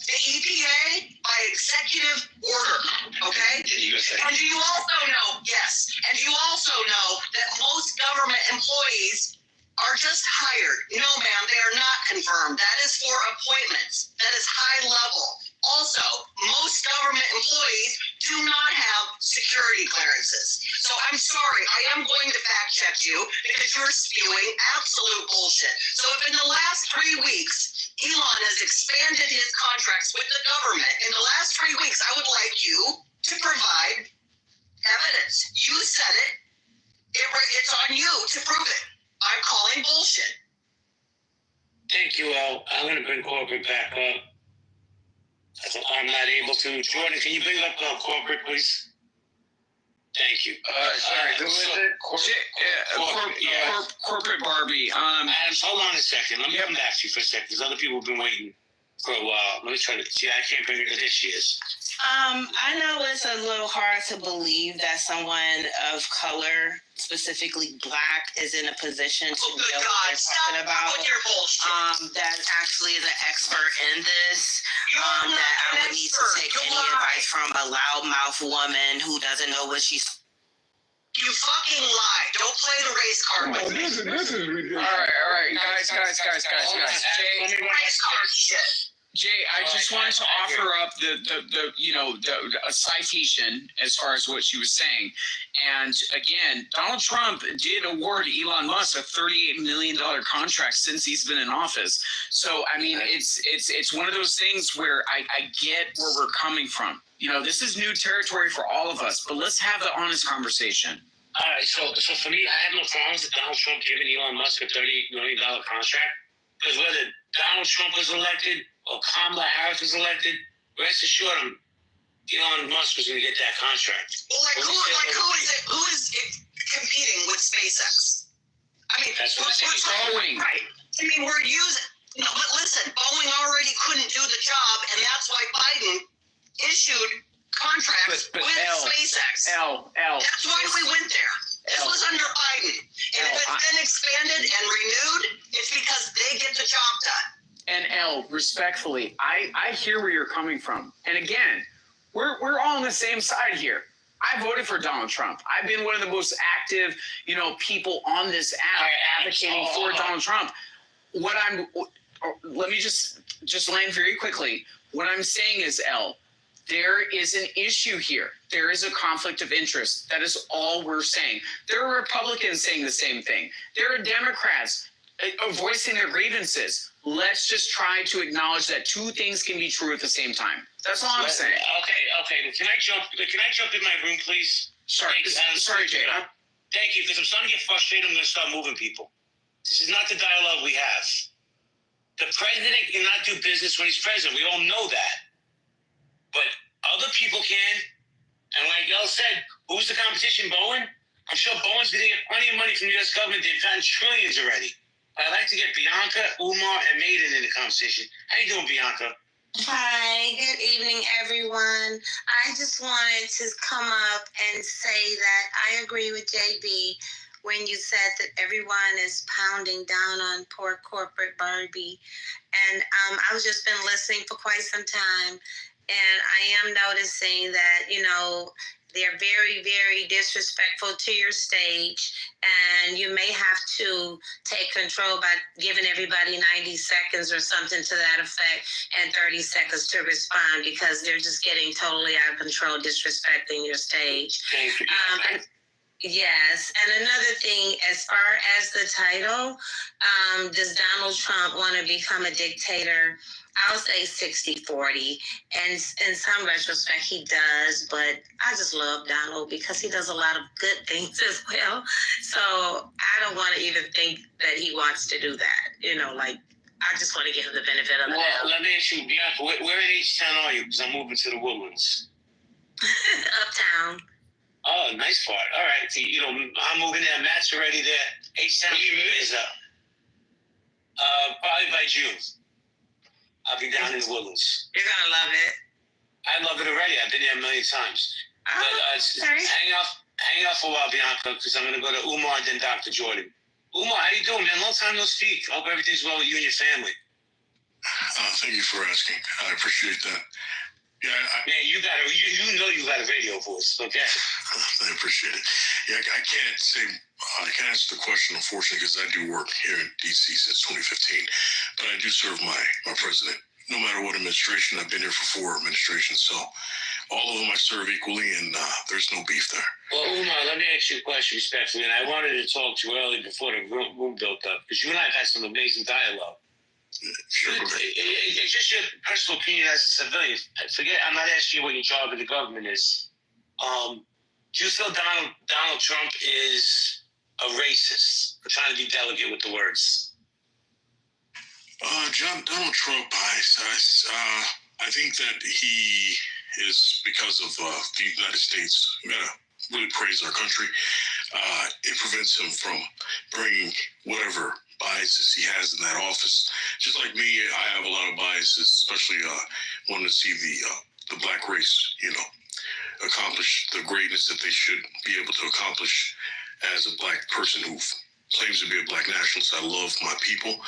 the EPA, by executive order, okay? And do you also know, yes, and you also know that most government employees are just hired. No, ma'am, they are not confirmed. That is for appointments. That is high level. Also, most government employees do not have security clearances. So I'm sorry, I am going to fact check you because you're spewing absolute bullshit. So if in the last 3 weeks, Elon has expanded his contracts with the government, in the last 3 weeks, I would like you to provide evidence. You said it. It's on you to prove it. I'm calling bullshit. Thank you, Al. I'm going to bring corporate back up. I'm not able to. Jordan, can you bring up corporate, please? Thank you. Sorry, who is it? Corporate Barbie. Adams, hold on a second. Let me come back to you for a second, because other people have been waiting for a while. Let me try to see. I can't bring her. There she is. I know it's a little hard to believe that someone of color, specifically Black, is in a position to know what they're talking about. That actually is an expert in this. That I would need to take any advice from a loudmouth woman who doesn't know what she's. You fucking lie. Don't play the race card with me. This is ridiculous. All right, guys. Jay, Race card shit. Jay, I just wanted to offer up a citation as far as what she was saying. And again, Donald Trump did award Elon Musk a $38 million contract since he's been in office. So, I mean, it's one of those things where I get where we're coming from. You know, this is new territory for all of us, but let's have the honest conversation. All right, so for me, I have no problems with Donald Trump giving Elon Musk a $38 million contract. Because whether Donald Trump was elected or Kamala Harris was elected, rest assured Elon Musk was going to get that contract. Well, who is it competing with SpaceX? I mean, that's what I'm saying. Boeing. Right. I mean, we're using. No, but listen, Boeing already couldn't do the job, and that's why Biden issued contracts with SpaceX. That's why we went there. This was under Biden. And if it's been expanded and renewed, it's because they get the job done. And L, respectfully, I hear where you're coming from. And again, we're all on the same side here. I voted for Donald Trump. I've been one of the most active, people on this app advocating for Donald Trump. Let me just land very quickly. What I'm saying is, L, there is an issue here. There is a conflict of interest. That is all we're saying. There are Republicans saying the same thing. There are Democrats voicing their grievances. Let's just try to acknowledge that two things can be true at the same time. That's all I'm saying. Okay. Can I jump in my room, please? Sorry, Jay. Thank you, because I'm starting to get frustrated. I'm going to start moving people. This is not the dialogue we have. The president cannot do business when he's president. We all know that. But other people can. And like y'all said, who's the competition, Boeing? I'm sure Boeing's going to get plenty of money from the U.S. government. They've gotten trillions already. I'd like to get Bianca, Umar, and Maiden in the conversation. How you doing, Bianca? Hi, good evening, everyone. I just wanted to come up and say that I agree with JB when you said that everyone is pounding down on poor corporate Barbie. And I've just been listening for quite some time, and I am noticing that, they're very, very disrespectful to your stage, and you may have to take control by giving everybody 90 seconds or something to that effect and 30 seconds to respond, because they're just getting totally out of control, disrespecting your stage. Thank you. Yes, and another thing, as far as the title, does Donald Trump want to become a dictator? I'll say 60-40, and in some retrospect he does, but I just love Donald because he does a lot of good things as well. So I don't want to even think that he wants to do that. You know, like, I just want to give him the benefit of the doubt. Well, let me ask you, Bianca, where in H-Town are you? Because I'm moving to the Woodlands. Uptown. Oh, nice part. All right. So, you know, I'm moving there. Matt's already there. H-Town is up. Probably by June. I'll be down in the Woodlands. You're going to love it. I love it already. I've been there a million times. But hang out for a while, Bianca, because I'm going to go to Umar and then Dr. Jordan. Umar, how you doing, man? Long time no speak. Hope everything's well with you and your family. Thank you for asking. I appreciate that. Yeah, man, you know you got a radio voice, okay? I appreciate it. Yeah, I can't answer the question, unfortunately, because I do work here in D.C. since 2015. But I do serve my president. No matter what administration, I've been here for 4 administrations, so all of them I serve equally, and there's no beef there. Well, Umar, let me ask you a question respectfully, and I wanted to talk to you early before the room built up, because you and I have had some amazing dialogue. Sure. It's just your personal opinion as a civilian. Forget, I'm not asking you what your job in the government is. Do you feel Donald Trump is a racist? I'm trying to be delicate with the words. Donald Trump, I think that he is, because of the United States, we gotta really praise our country. It prevents him from bringing whatever biases he has in that office. Just like me, I have a lot of biases, especially wanting to see the black race, you know, accomplish the greatness that they should be able to accomplish as a black person who claims to be a black nationalist. I love my people.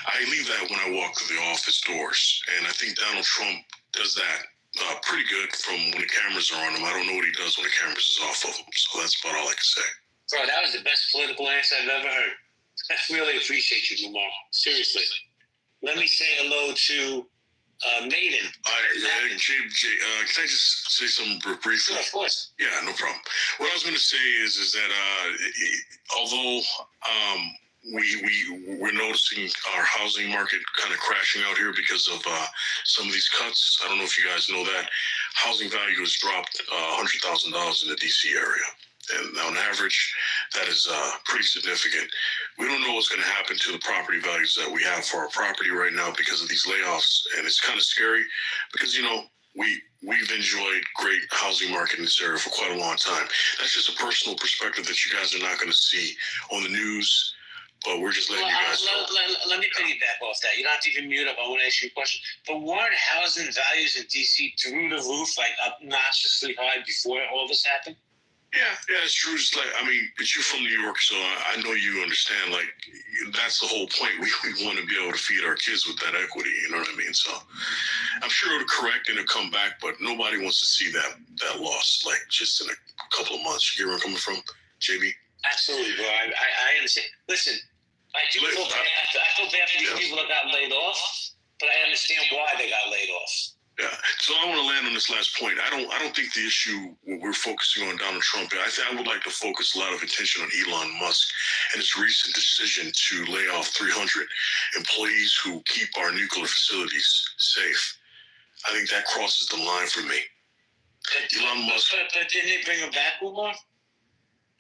I leave that when I walk through the office doors, and I think Donald Trump does that pretty good from when the cameras are on him. I don't know what he does when the cameras is off of him, so that's about all I can say. Bro, that was the best political answer I've ever heard. I really appreciate you, Lamar. Seriously. Let me say hello to Maiden. Can I just say something briefly? Sure, of course. Yeah, no problem. What I was going to say is that although we're noticing our housing market kind of crashing out here because of some of these cuts. I don't know if you guys know that. Housing value has dropped $100,000 in the D.C. area. And on average, that is pretty significant. We don't know what's going to happen to the property values that we have for our property right now because of these layoffs. And it's kind of scary because, you know, we've enjoyed great housing market in this area for quite a long time. That's just a personal perspective that you guys are not going to see on the news. But we're just letting you guys know. Let me piggyback off that. You don't have to even mute up. I want to ask you a question. But weren't housing values in D.C. through the roof, like obnoxiously high before all this happened? Yeah, it's true. It's like, I mean, but you're from New York, so I know you understand. Like, that's the whole point. We want to be able to feed our kids with that equity. You know what I mean? So I'm sure it'll correct and it'll come back, but nobody wants to see that loss, like, just in a couple of months. You get where I'm coming from, JB? Absolutely, bro. I understand. Listen, I feel bad for these people that got laid off, but I understand why they got laid off. Yeah. So I want to land on this last point. I don't think the issue we're focusing on Donald Trump. I would like to focus a lot of attention on Elon Musk and his recent decision to lay off 300 employees who keep our nuclear facilities safe. I think that crosses the line for me. Elon Musk. But didn't they bring him back, Umar?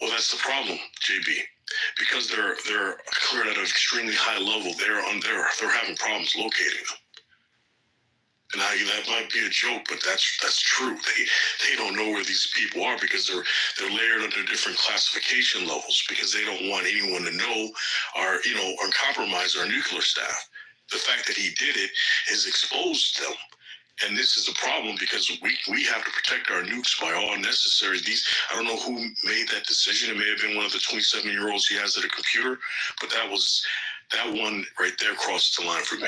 Well, that's the problem, JB. Because they're cleared at an extremely high level, they're having problems locating them. And that might be a joke, but that's true. They don't know where these people are because they're layered under different classification levels because they don't want anyone to know or compromise our nuclear staff. The fact that he did it has exposed them. And this is a problem because we have to protect our nukes by all necessary. I don't know who made that decision. It may have been one of the 27-year-olds he has at a computer, but that one right there crosses the line for me.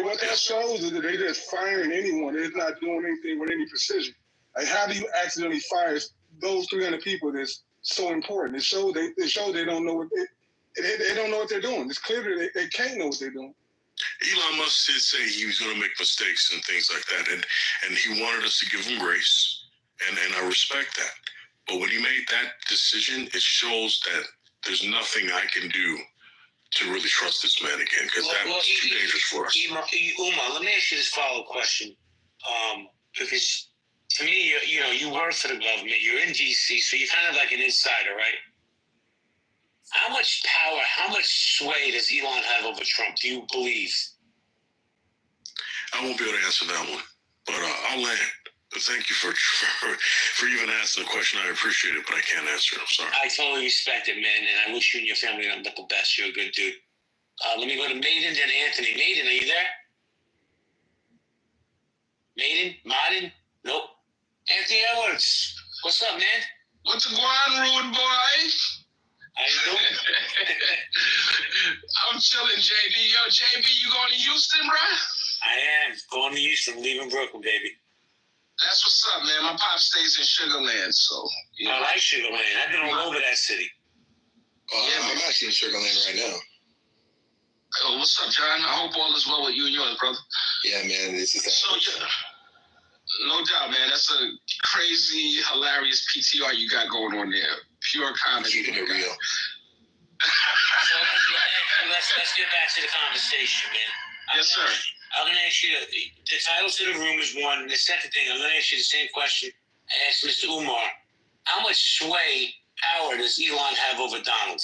What that shows is that they just firing anyone. They're not doing anything with any precision. Like, how do you accidentally fire those 300 people? That's so important. It shows they don't know what they don't know what they're doing. It's clear that they can't know what they're doing. Elon Musk did say he was going to make mistakes and things like that, and he wanted us to give him grace, and I respect that. But when he made that decision, it shows that there's nothing I can do to really trust this man again, because that was too dangerous for us. Umar, let me ask you this follow-up question. Because to me, you work for the government, you're in D.C., so you're kind of like an insider, right? How much power, how much sway does Elon have over Trump, do you believe? I won't be able to answer that one, but I'll land. But thank you for even asking the question. I appreciate it, but I can't answer it. I'm sorry. I totally respect it, man, and I wish you and your family nothing but the best. You're a good dude. Let me go to Maiden, then Anthony. Maiden, are you there? Maiden? Martin? Nope. Anthony Edwards. What's up, man? What's going on, Rude Boy? How you doing? I'm chilling, JB. Yo, JB, you going to Houston, bro? I am. Going to Houston, leaving Brooklyn, baby. That's what's up, man. My pop stays in Sugar Land, so. You know. I like Sugar Land. I've been all over that city. Yeah, I'm actually in Sugar Land right now. Oh, what's up, John? I hope all is well with you and yours, brother. Yeah, man. This is so, yeah. No doubt, man. That's a crazy, hilarious PTR you got going on there. Pure comedy. Keeping it real. So let's get back to the conversation, man. Yes, sir. I'm going to ask you, the title to the room is one. And the second thing, I'm going to ask you the same question I asked Mr. Umar. How much sway, power does Elon have over Donald?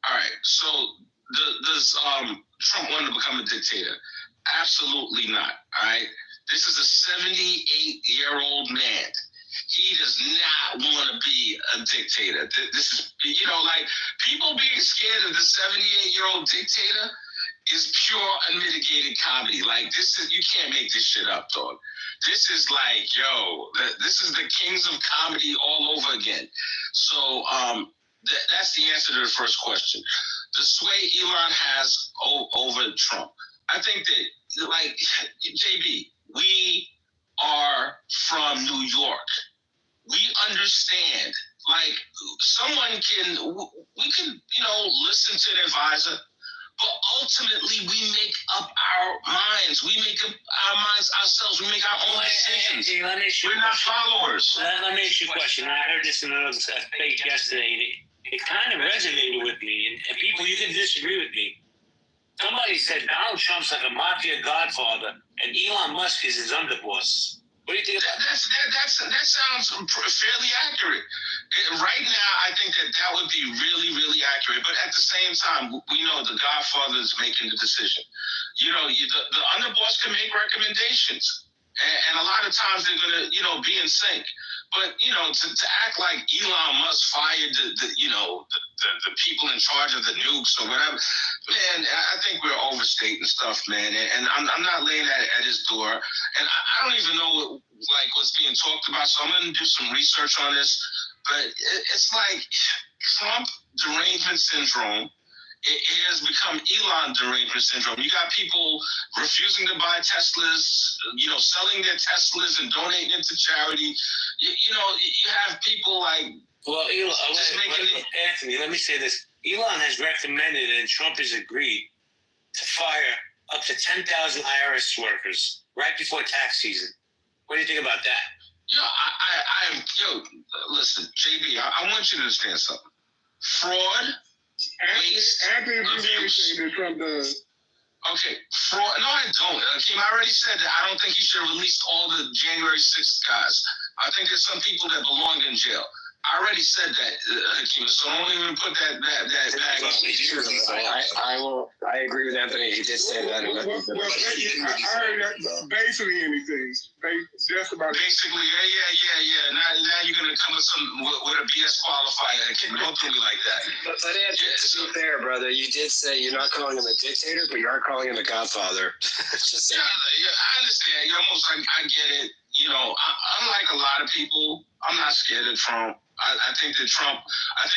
All right. So does Trump want to become a dictator? Absolutely not. All right. This is a 78-year-old man. He does not want to be a dictator. This is, like people being scared of the 78-year-old dictator is pure unmitigated comedy. Like you can't make this shit up, dog. This is like, this is the kings of comedy all over again. So that's the answer to the first question. The sway Elon has over Trump. I think that, like, JB, we are from New York. We understand. Like, we can, listen to an advisor, but ultimately we make up our minds. We make up our minds ourselves. We make our own decisions. We're not followers. Let me ask you a question. I heard this in another debate yesterday. It kind of resonated with me, and people, you can disagree with me. Somebody said Donald Trump's like a mafia godfather, and Elon Musk is his underboss. What do you think about that? That sounds fairly accurate. Right now, I think that would be really, really accurate. But at the same time, we know the godfather is making the decision. The underboss can make recommendations. And a lot of times they're going to, be in sync. But, to act like Elon Musk fired the people in charge of the nukes or whatever, man, I think we're overstating stuff, man. And I'm not laying that at his door. And I don't even know what's being talked about. So I'm going to do some research on this. But it's like Trump derangement syndrome. It has become Elon derangement syndrome. You got people refusing to buy Teslas, selling their Teslas and donating it to charity. You have people like... Well, Anthony, let me say this. Elon has recommended and Trump has agreed to fire up to 10,000 IRS workers right before tax season. What do you think about that? Listen, JB, I want you to understand something. Fraud... Anthony believes that Trump does. Okay, fraud. No, I don't. Kim, I already said that I don't think he should have released all the January 6th guys. I think there's some people that belong in jail. I already said that, Kim, so don't even put that back on me. I agree with Anthony. He did say that. I heard that basically anything. Just about basically, yeah. Now you're gonna come with a BS qualifier. Kim, don't do me like that. But Anthony, to be fair, brother, you did say you're not calling him a dictator, but you are calling him a godfather. Yeah, I understand. Almost like I get it. Unlike a lot of people, I'm not scared of Trump. I think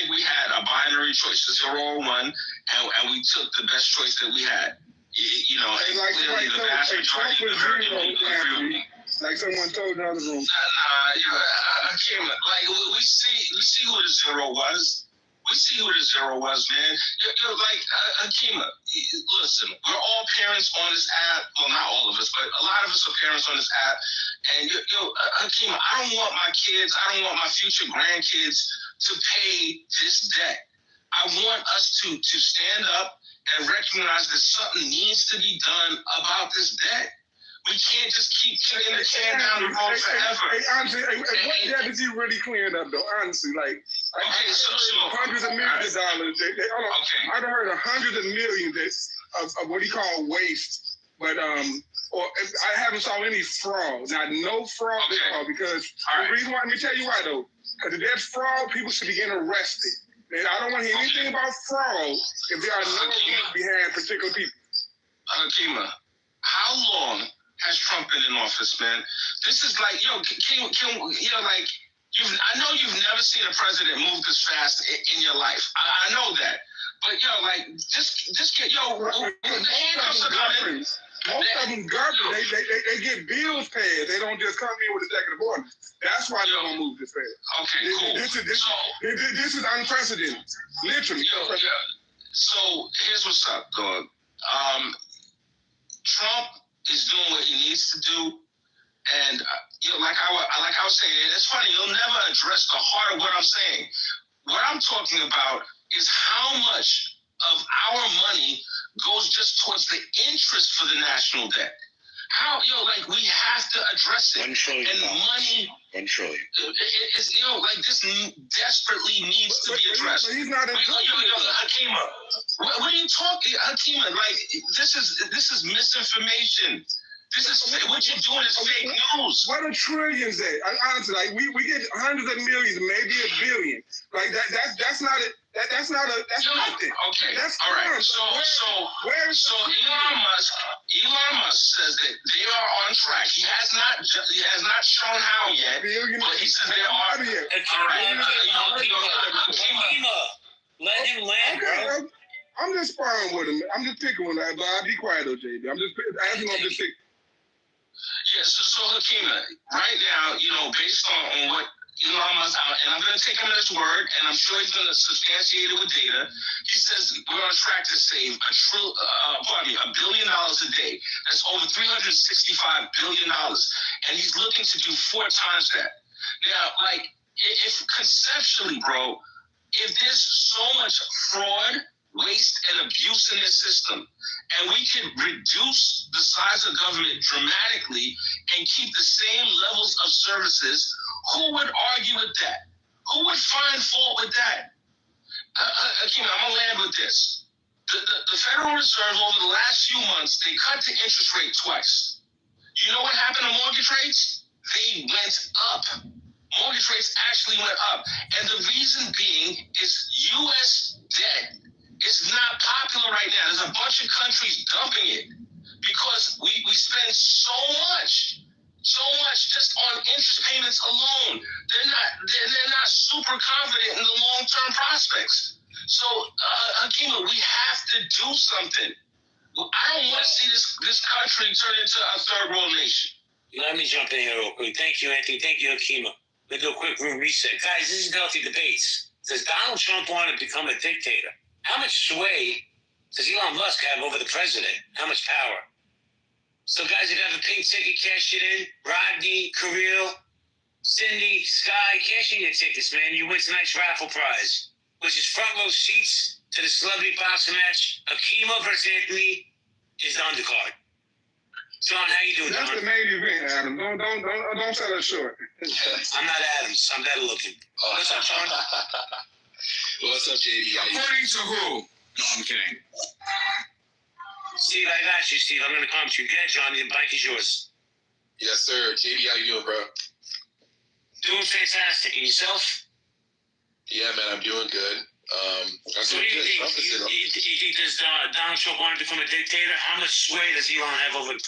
we had a binary choice, 0 or 1, and we took the best choice that we had. Clearly the vast majority of American people agree with me. Like someone told the other room. I can't. We see who the 0 was. We see who the zero was, man. Like Hakima, listen, we're all parents on this app. Well, not all of us, but a lot of us are parents on this app. And Hakima, I don't want my kids, I don't want my future grandkids to pay this debt. I want us to stand up and recognize that something needs to be done about this debt. We can't just keep kicking the can down the road forever. Honestly, what debt is he really clearing up, though? Honestly, so hundreds of millions of dollars. I've heard of hundreds of millions of what he call waste, but or I haven't saw any fraud. Not no fraud at all. Because the reason why, let me tell you why though. Because if there's fraud, people should be getting arrested. And I don't want to hear anything about fraud if there are no rules behind particular people. Hakima, how long has Trump been in office, man? This is like, I know you've never seen a president move this fast in your life. I know that. But just get the handcuffs are coming. Most of them government, they get bills paid. They don't just come in with executive order. That's why they don't move this fast. Okay, cool. This is unprecedented, literally. So here's what's up, dog. Trump is doing what he needs to do, and like I was saying, it's funny. You'll never address the heart of what I'm saying. What I'm talking about is how much of our money goes just towards the interest for the national debt. We have to address it. $1 trillion. And money. $1 trillion. This desperately needs to be addressed. But he's not Hakima, what are you talking, Hakima? This is misinformation. What you're doing is fake news. What are trillions at? Honestly, we get hundreds of millions, maybe $1 billion. That's not it. That's nothing. Okay. That's all right. So Elon Musk says that they are on track. He has not shown how yet, but he says they are. All right. Let him land, bro. I'm just sparring with him. I'm just picking one. But I'll be quiet though, JB. I'm just picking. Yeah, so Hakima, right now, based on what Elon Musk, and I'm going to take him at his word, and I'm sure he's going to substantiate it with data. He says we're on track to save $1 billion a day. That's over $365 billion, and he's looking to do 4 times that. Now, if conceptually, bro, if there's so much fraud, waste, and abuse in this system, and we can reduce the size of government dramatically and keep the same levels of services, who would argue with that? Who would find fault with that? I'm going to land with this. The Federal Reserve, over the last few months, they cut the interest rate twice. You know what happened to mortgage rates? They went up. Mortgage rates actually went up. And the reason being is U.S. debt is not popular right now. There's a bunch of countries dumping it because we spend so much just on interest payments alone. They're not super confident in the long-term prospects. So, Hakima, we have to do something. I don't want to see this country turn into a third world nation. Let me jump in here real quick. Thank you, Anthony. Thank you, Hakima. Let's do a quick room reset. Guys, this is Healthy Debates. Does Donald Trump want to become a dictator? How much sway does Elon Musk have over the president? How much power? So, guys, if you have a pink ticket, cash it in. Rodney, Kirill, Cindy, Sky, cash in your tickets, man. You win tonight's raffle prize, which is front row seats to the celebrity boxing match. Hakima versus Anthony is the undercard. John, how you doing, That's John? the main event, Adam. Don't sell it short. I'm not Adams. I'm better looking. What's up, John? What's up, JB? According to who? No, I'm kidding. Steve, I got you, Steve. I'm going to come to you. Get it, John. The mic is yours. Yes, sir. JB, how you doing, bro? Doing fantastic. And yourself? Yeah, man, I'm doing good. So what do you think? You think does Donald Trump want to become a dictator? How much sway does Elon have over the...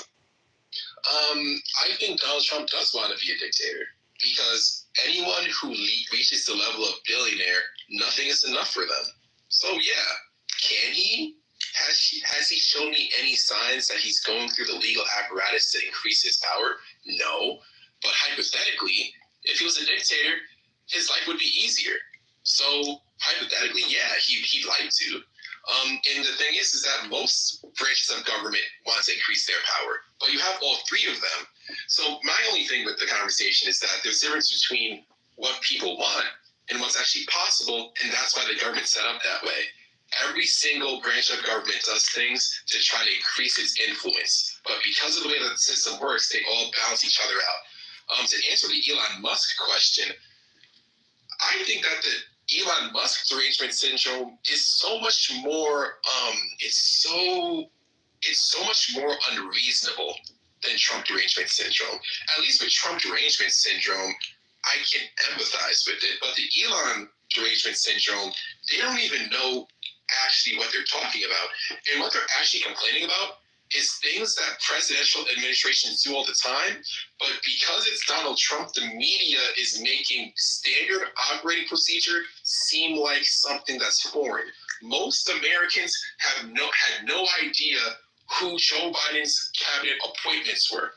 I think Donald Trump does want to be a dictator because anyone who reaches the level of billionaire, nothing is enough for them. So yeah, can he? Has he shown me any signs that he's going through the legal apparatus to increase his power? No. But hypothetically, if he was a dictator, his life would be easier. So hypothetically, yeah, he'd like to. And the thing is that most branches of government want to increase their power, but you have all three of them. So my only thing with the conversation is that there's a difference between what people want and what's actually possible, and that's why the government's set up that way. Every single branch of government does things to try to increase its influence, but because of the way that the system works, they all balance each other out. To answer the Elon Musk question, I think that the Elon Musk derangement syndrome is so much more. It's so much more unreasonable than Trump derangement syndrome. At least with Trump derangement syndrome, I can empathize with it. But the Elon derangement syndrome, they don't even know actually what they're talking about. And what they're actually complaining about is things that presidential administrations do all the time. But because it's Donald Trump, the media is making standard operating procedure seem like something that's foreign. Most Americans had no idea who Joe Biden's cabinet appointments were.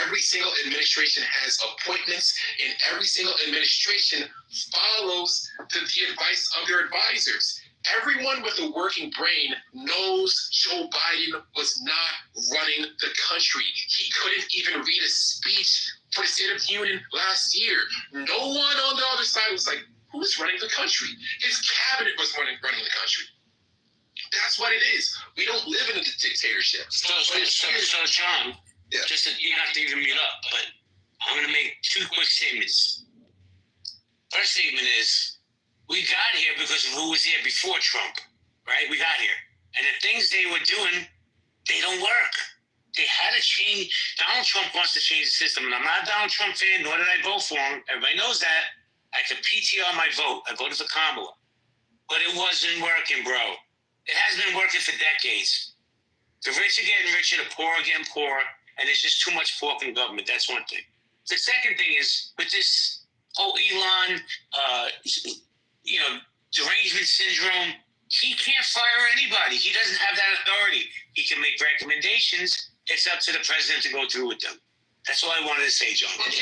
Every single administration has appointments, and every single administration follows the advice of their advisors. Everyone with a working brain knows Joe Biden was not running the country. He couldn't even read a speech for the State of the Union last year. No one on the other side was like, who's running the country? His cabinet was running the country. That's what it is. We don't live in a dictatorship. So John, just that you don't have to even mute up, but I'm going to make two quick statements. First statement is, we got here because of who was here before Trump, right? We got here. And the things they were doing, they don't work. They had to change. Donald Trump wants to change the system. And I'm not a Donald Trump fan, nor did I vote for him. Everybody knows that. I could PTR my vote. I voted for Kamala. But it wasn't working, bro. It hasn't been working for decades. The rich are getting richer, the poor are getting poorer, and there's just too much pork in government. That's one thing. The second thing is, with this whole Elon, derangement syndrome, he can't fire anybody. He doesn't have that authority. He can make recommendations. It's up to the president to go through with them. That's all I wanted to say, John. And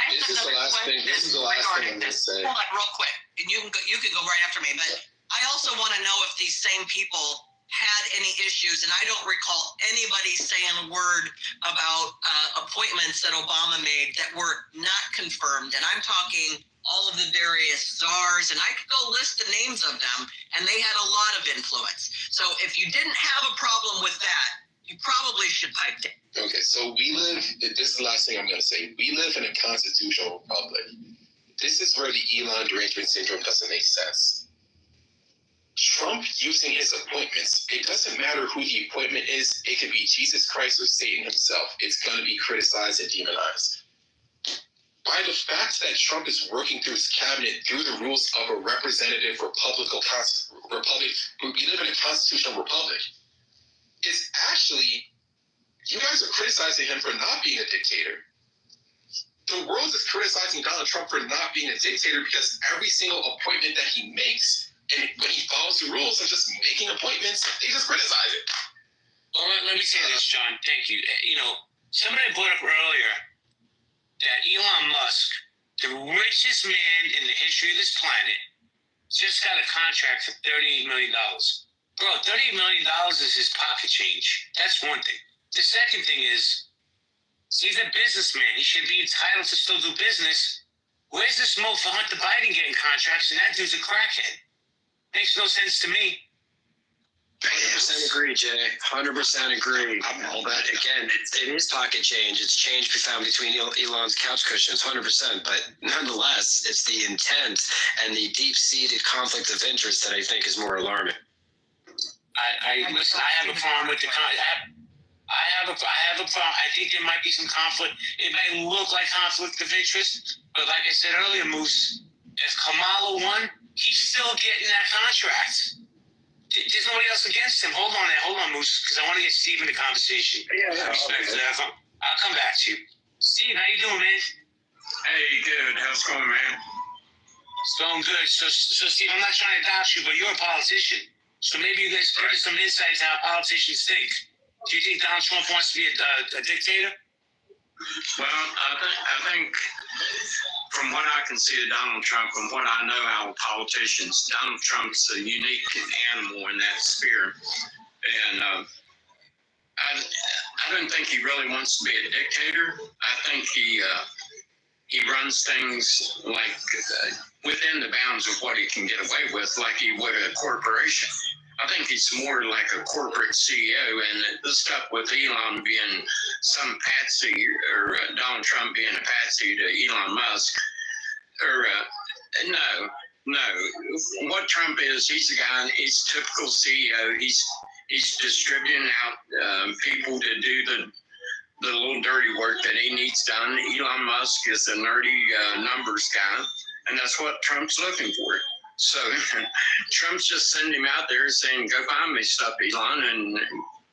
this is the last thing. This is the last thing I'm going to say. Hold on, real quick. And you can go right after me. But I also want to know if these same people had any issues, and I don't recall anybody saying a word about appointments that Obama made that were not confirmed. And I'm talking all of the various czars, and I could go list the names of them, and they had a lot of influence. So if you didn't have a problem with that, you probably should pipe down. Okay, so this is the last thing I'm going to say. We live in a constitutional republic. This is where the Elon derangement syndrome doesn't make sense. Trump using his appointments, it doesn't matter who the appointment is. It could be Jesus Christ or Satan himself. It's going to be criticized and demonized. By the fact that Trump is working through his cabinet through the rules of a representative republic, we live in a constitutional republic, is actually, you guys are criticizing him for not being a dictator. The world is criticizing Donald Trump for not being a dictator because every single appointment that he makes, and when he follows the rules of just making appointments, they just criticize it. Well, let me say this, John. Thank you. Somebody brought up earlier that Elon Musk, the richest man in the history of this planet, just got a contract for $38 million. Bro, $38 million is his pocket change. That's one thing. The second thing is, he's a businessman. He should be entitled to still do business. Where's the smoke for Hunter Biden getting contracts and that dude's a crackhead? Makes no sense to me. 100% agree, Jay. 100% agree. But again, it is pocket change. It's change found between Elon's couch cushions, 100%. But nonetheless, it's the intent and the deep-seated conflict of interest that I think is more alarming. Listen, I have a problem with the I have a problem. I think there might be some conflict. It may look like conflict of interest, but like I said earlier, Moose, if Kamala won, he's still getting that contract. There's nobody else against him. Hold on, Moose, because I want to get Steve in the conversation. Yeah. I'll come back to you. Steve, how you doing, man? Hey, good. How's it going, man? It's going good. So Steve, I'm not trying to dox you, but you're a politician. So maybe you guys give us some insights how politicians think. Do you think Donald Trump wants to be a dictator? Well, I think from what I can see of Donald Trump and what I know our politicians, Donald Trump's a unique animal in that sphere. And I don't think he really wants to be a dictator. I think he runs things like within the bounds of what he can get away with, like he would a corporation. I think he's more like a corporate CEO, and the stuff with Elon being some patsy, or Donald Trump being a patsy to Elon Musk, or no. What Trump is, he's a guy, he's a typical CEO. He's distributing out people to do the little dirty work that he needs done. Elon Musk is a nerdy numbers guy, and that's what Trump's looking for. So Trump's just sending him out there saying, go find me stuff, Elon, and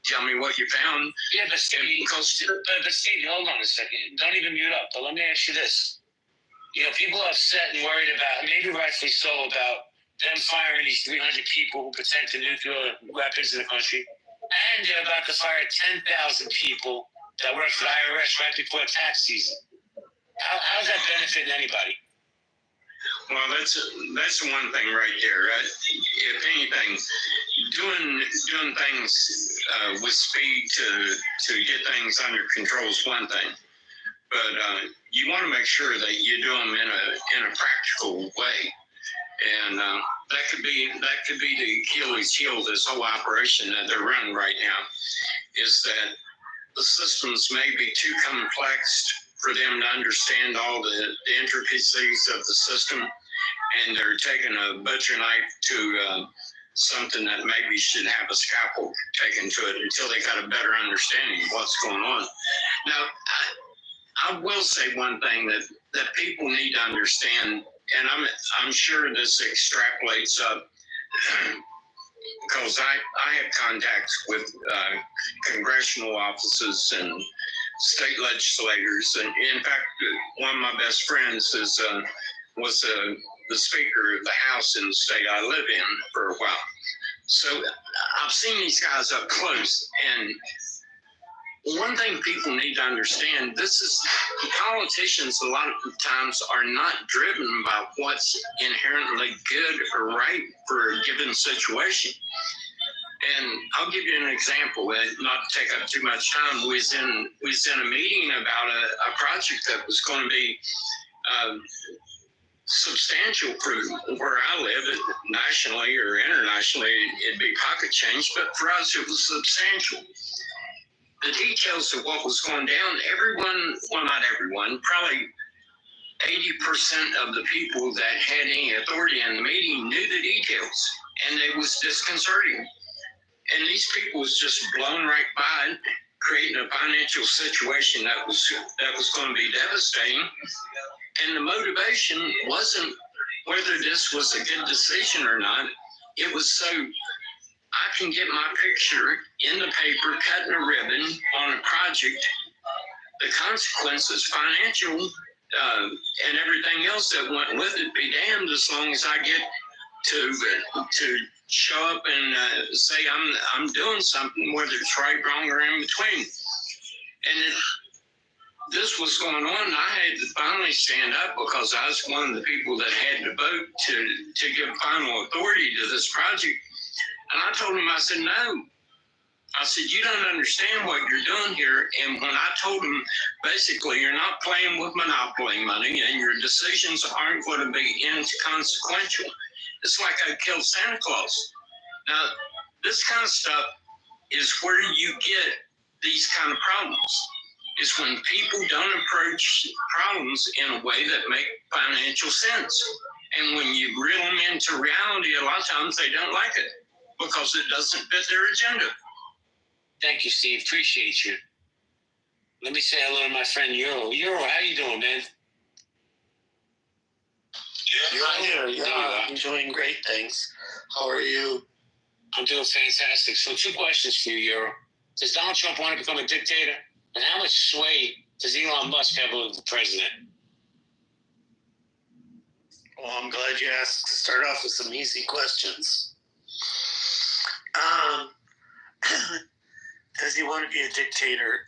tell me what you found. Yeah, but Steve, hold on a second. Don't even mute up. But let me ask you this. You know, people are upset and worried about, maybe rightfully so, about them firing these 300 people who protect the nuclear weapons in the country. And they're about to fire 10,000 people that work for the IRS right before tax season. How does that benefit anybody? Well, that's one thing right there. Right? If anything, doing things with speed to get things under control is one thing, but you want to make sure that you do them in a practical way, and that could be the Achilles heel of this whole operation that they're running right now, is that the systems may be too complex for them to understand all the intricacies of the system, and they're taking a butcher knife to something that maybe should have a scalpel taken to it until they got a better understanding of what's going on. Now, I will say one thing that people need to understand, and I'm sure this extrapolates up, because I have contacts with congressional offices and state legislators, and in fact, one of my best friends was the Speaker of the House in the state I live in for a while. So I've seen these guys up close, and one thing people need to understand, politicians a lot of times are not driven by what's inherently good or right for a given situation. And I'll give you an example, not to take up too much time. We was in a meeting about a project that was going to be substantial for where I live, nationally or internationally, it'd be pocket change, but for us it was substantial. The details of what was going down, well, not everyone, probably 80% of the people that had any authority in the meeting knew the details, and it was disconcerting. And these people was just blown right by, creating a financial situation that was going to be devastating. And the motivation wasn't whether this was a good decision or not. It was so I can get my picture in the paper, cutting a ribbon on a project. The consequences, financial and everything else that went with it, be damned, as long as I get to show up and say I'm doing something, whether it's right, wrong, or in between. And this was going on, I had to finally stand up, because I was one of the people that had to vote to give final authority to this project. And I told him, I said, no. I said, you don't understand what you're doing here. And when I told him, basically, you're not playing with monopoly money, and your decisions aren't going to be inconsequential. It's like I killed Santa Claus. Now, this kind of stuff is where you get these kind of problems, is when people don't approach problems in a way that make financial sense. And when you reel them into reality, a lot of times they don't like it because it doesn't fit their agenda. Thank you, Steve. Appreciate you. Let me say hello to my friend Euro. Euro, how you doing, man? Yeah, enjoying great things. How are you? I'm doing fantastic. So 2 questions for you, Euro. Does Donald Trump want to become a dictator? And how much sway does Elon Musk have over the president? Well, I'm glad you asked. To start off with some easy questions. Does he want to be a dictator?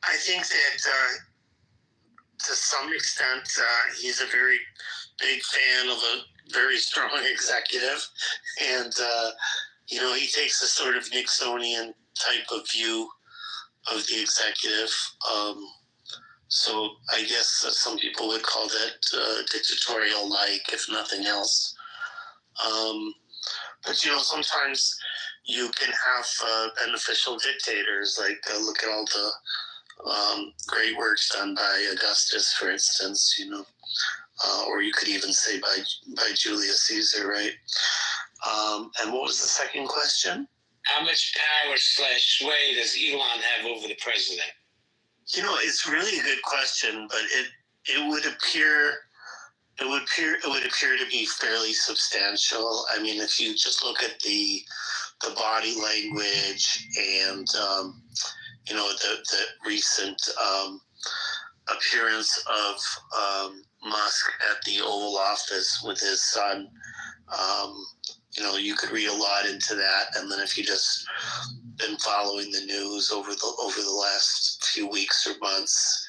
I think that to some extent, he's a very big fan of a very strong executive, and he takes a sort of Nixonian type of view of the executive. So I guess some people would call that dictatorial-like, if nothing else. But sometimes you can have beneficial dictators. Like look at all the great works done by Augustus, for instance. Or you could even say by Julius Caesar, right? And what was the second question? How much power / sway does Elon have over the president? It's really a good question, but it would appear to be fairly substantial. I mean, if you just look at the body language and the recent appearance of Musk at the Oval Office with his son, you could read a lot into that. And then if you just been following the news over the last few weeks or months,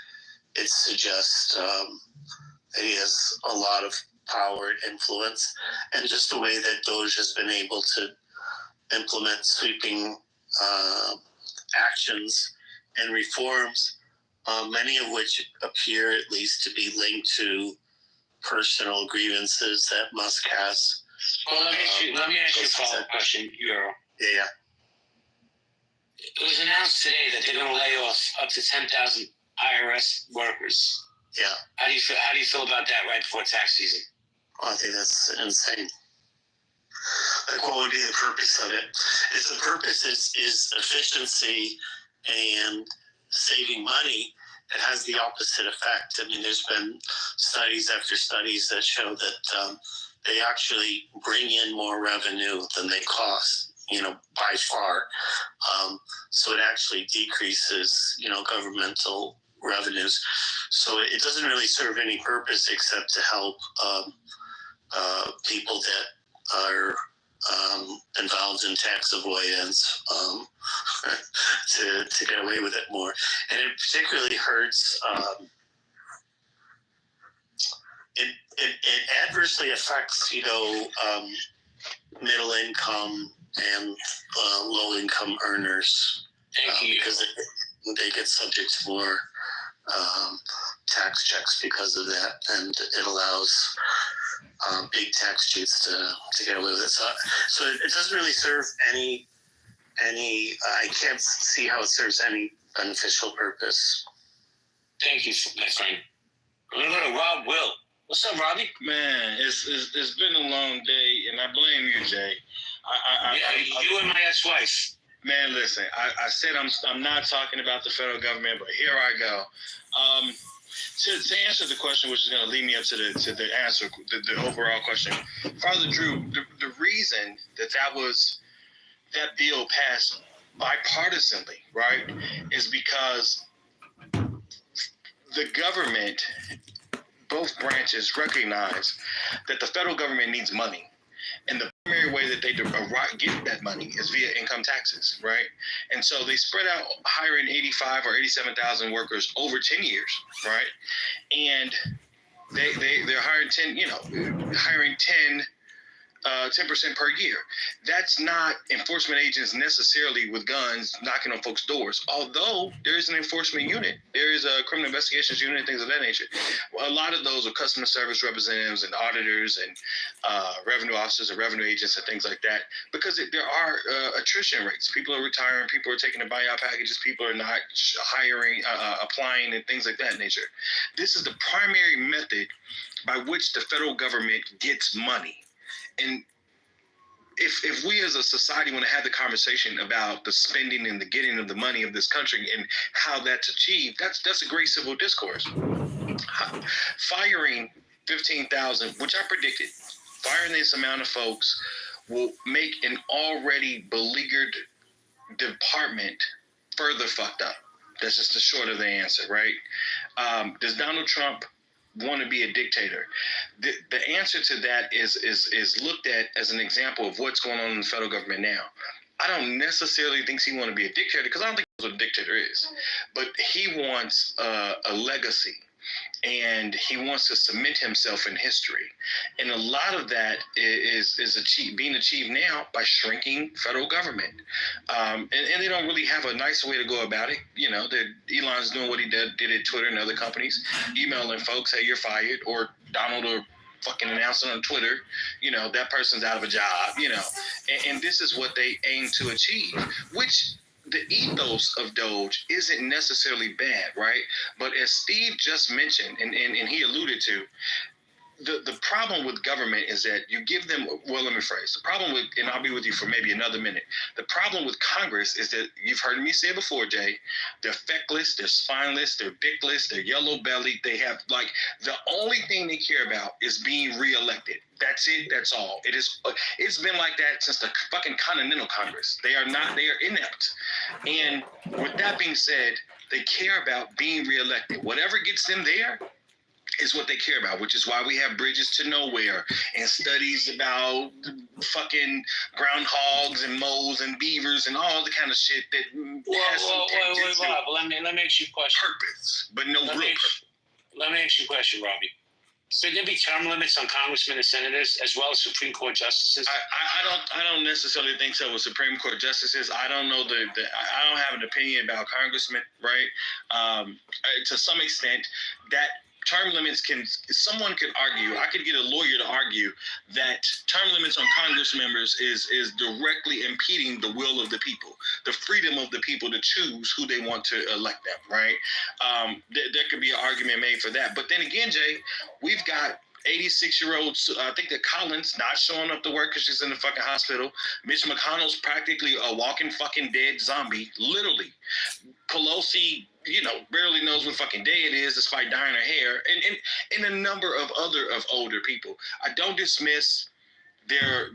it suggests that he has a lot of power and influence, and just the way that Doge has been able to implement sweeping actions and reforms, many of which appear at least to be linked to personal grievances that Musk has. Well, let me ask you a follow-up question, Euro. Yeah. It was announced today that they're going to lay off up to 10,000 IRS workers. Yeah. How do you feel about that right before tax season? I think that's insane. Like, what would be the purpose of it? If the purpose is efficiency and saving money, it has the opposite effect. I mean, there's been studies after studies that show that they actually bring in more revenue than they cost, by far. So it actually decreases, governmental revenues. So it doesn't really serve any purpose except to help people that are involved in tax avoidance to get away with it more. And it particularly hurts, it adversely affects, middle income and low income earners. Because they get subject to more tax checks because of that, and it allows big tax cheats to get away with it. So it doesn't really serve any. I can't see how it serves any beneficial purpose. Thank you, my friend. We're gonna go to Rob Will. What's up, Robbie? Man, it's been a long day, and I blame you, Jay. You and my ex-wife. Man, listen. I said I'm not talking about the federal government, but here I go. To answer the question, which is going to lead me up to the answer, the overall question, Father Drew, the reason that bill passed bipartisanly, right, is because the government, both branches, recognize that the federal government needs money. And the primary way that they get that money is via income taxes, right? And so they spread out hiring 85 or 87,000 workers over 10 years, right? And they're hiring 10% per year. That's not enforcement agents necessarily with guns knocking on folks' doors. Although there is an enforcement unit, there is a criminal investigations unit and things of that nature. Well, a lot of those are customer service representatives and auditors and revenue officers and revenue agents and things like that, because there are attrition rates. People are retiring, people are taking the buyout packages, people are not hiring, applying and things like that nature. This is the primary method by which the federal government gets money. And if we as a society want to have the conversation about the spending and the getting of the money of this country and how that's achieved, that's a great civil discourse. Firing 15,000, which I predicted, firing this amount of folks will make an already beleaguered department further fucked up. That's just the short of the answer, right? Does Donald Trump want to be a dictator? The answer to that is looked at as an example of what's going on in the federal government now. I don't necessarily think he want to be a dictator, because I don't think that's what a dictator is. But he wants a legacy. and he wants to cement himself in history. And a lot of that is being achieved now by shrinking federal government. And they don't really have a nice way to go about it. You know, Elon's doing what he did at Twitter and other companies, emailing folks, hey, you're fired, or Donald or fucking announcing on Twitter, you know, that person's out of a job, you know. And this is what they aim to achieve, which the ethos of Doge isn't necessarily bad, right? But as Steve just mentioned, and he alluded to, the problem with government is that you give them, well, let me phrase. The problem with, and I'll be with you for maybe another minute. The problem with Congress is that, you've heard me say it before, Jay, they're feckless, they're spineless, they're dickless, they're yellow-bellied. They have, like, the only thing they care about is being reelected. That's it. That's all. It's been like that since the fucking Continental Congress. They are inept. And with that being said, they care about being reelected. Whatever gets them there is what they care about, which is why we have Bridges to Nowhere and studies about fucking groundhogs and moles and beavers and all the kind of shit that has some Bob, let me ask you a question. Purpose, but no real purpose. Let me ask you a question, Robbie. Should there be term limits on congressmen and senators as well as Supreme Court justices? I don't necessarily think so with Supreme Court justices. I don't know I don't have an opinion about congressmen, right? To some extent, that term limits someone could argue, I could get a lawyer to argue that term limits on Congress members is directly impeding the will of the people, the freedom of the people to choose who they want to elect them, right? There could be an argument made for that. But then again, Jay, we've got 86-year-old, I think that Collins not showing up to work because she's in the fucking hospital. Mitch McConnell's practically a walking fucking dead zombie, literally. Pelosi, you know, barely knows what fucking day it is despite dyeing her hair, and a number of older people. I don't dismiss their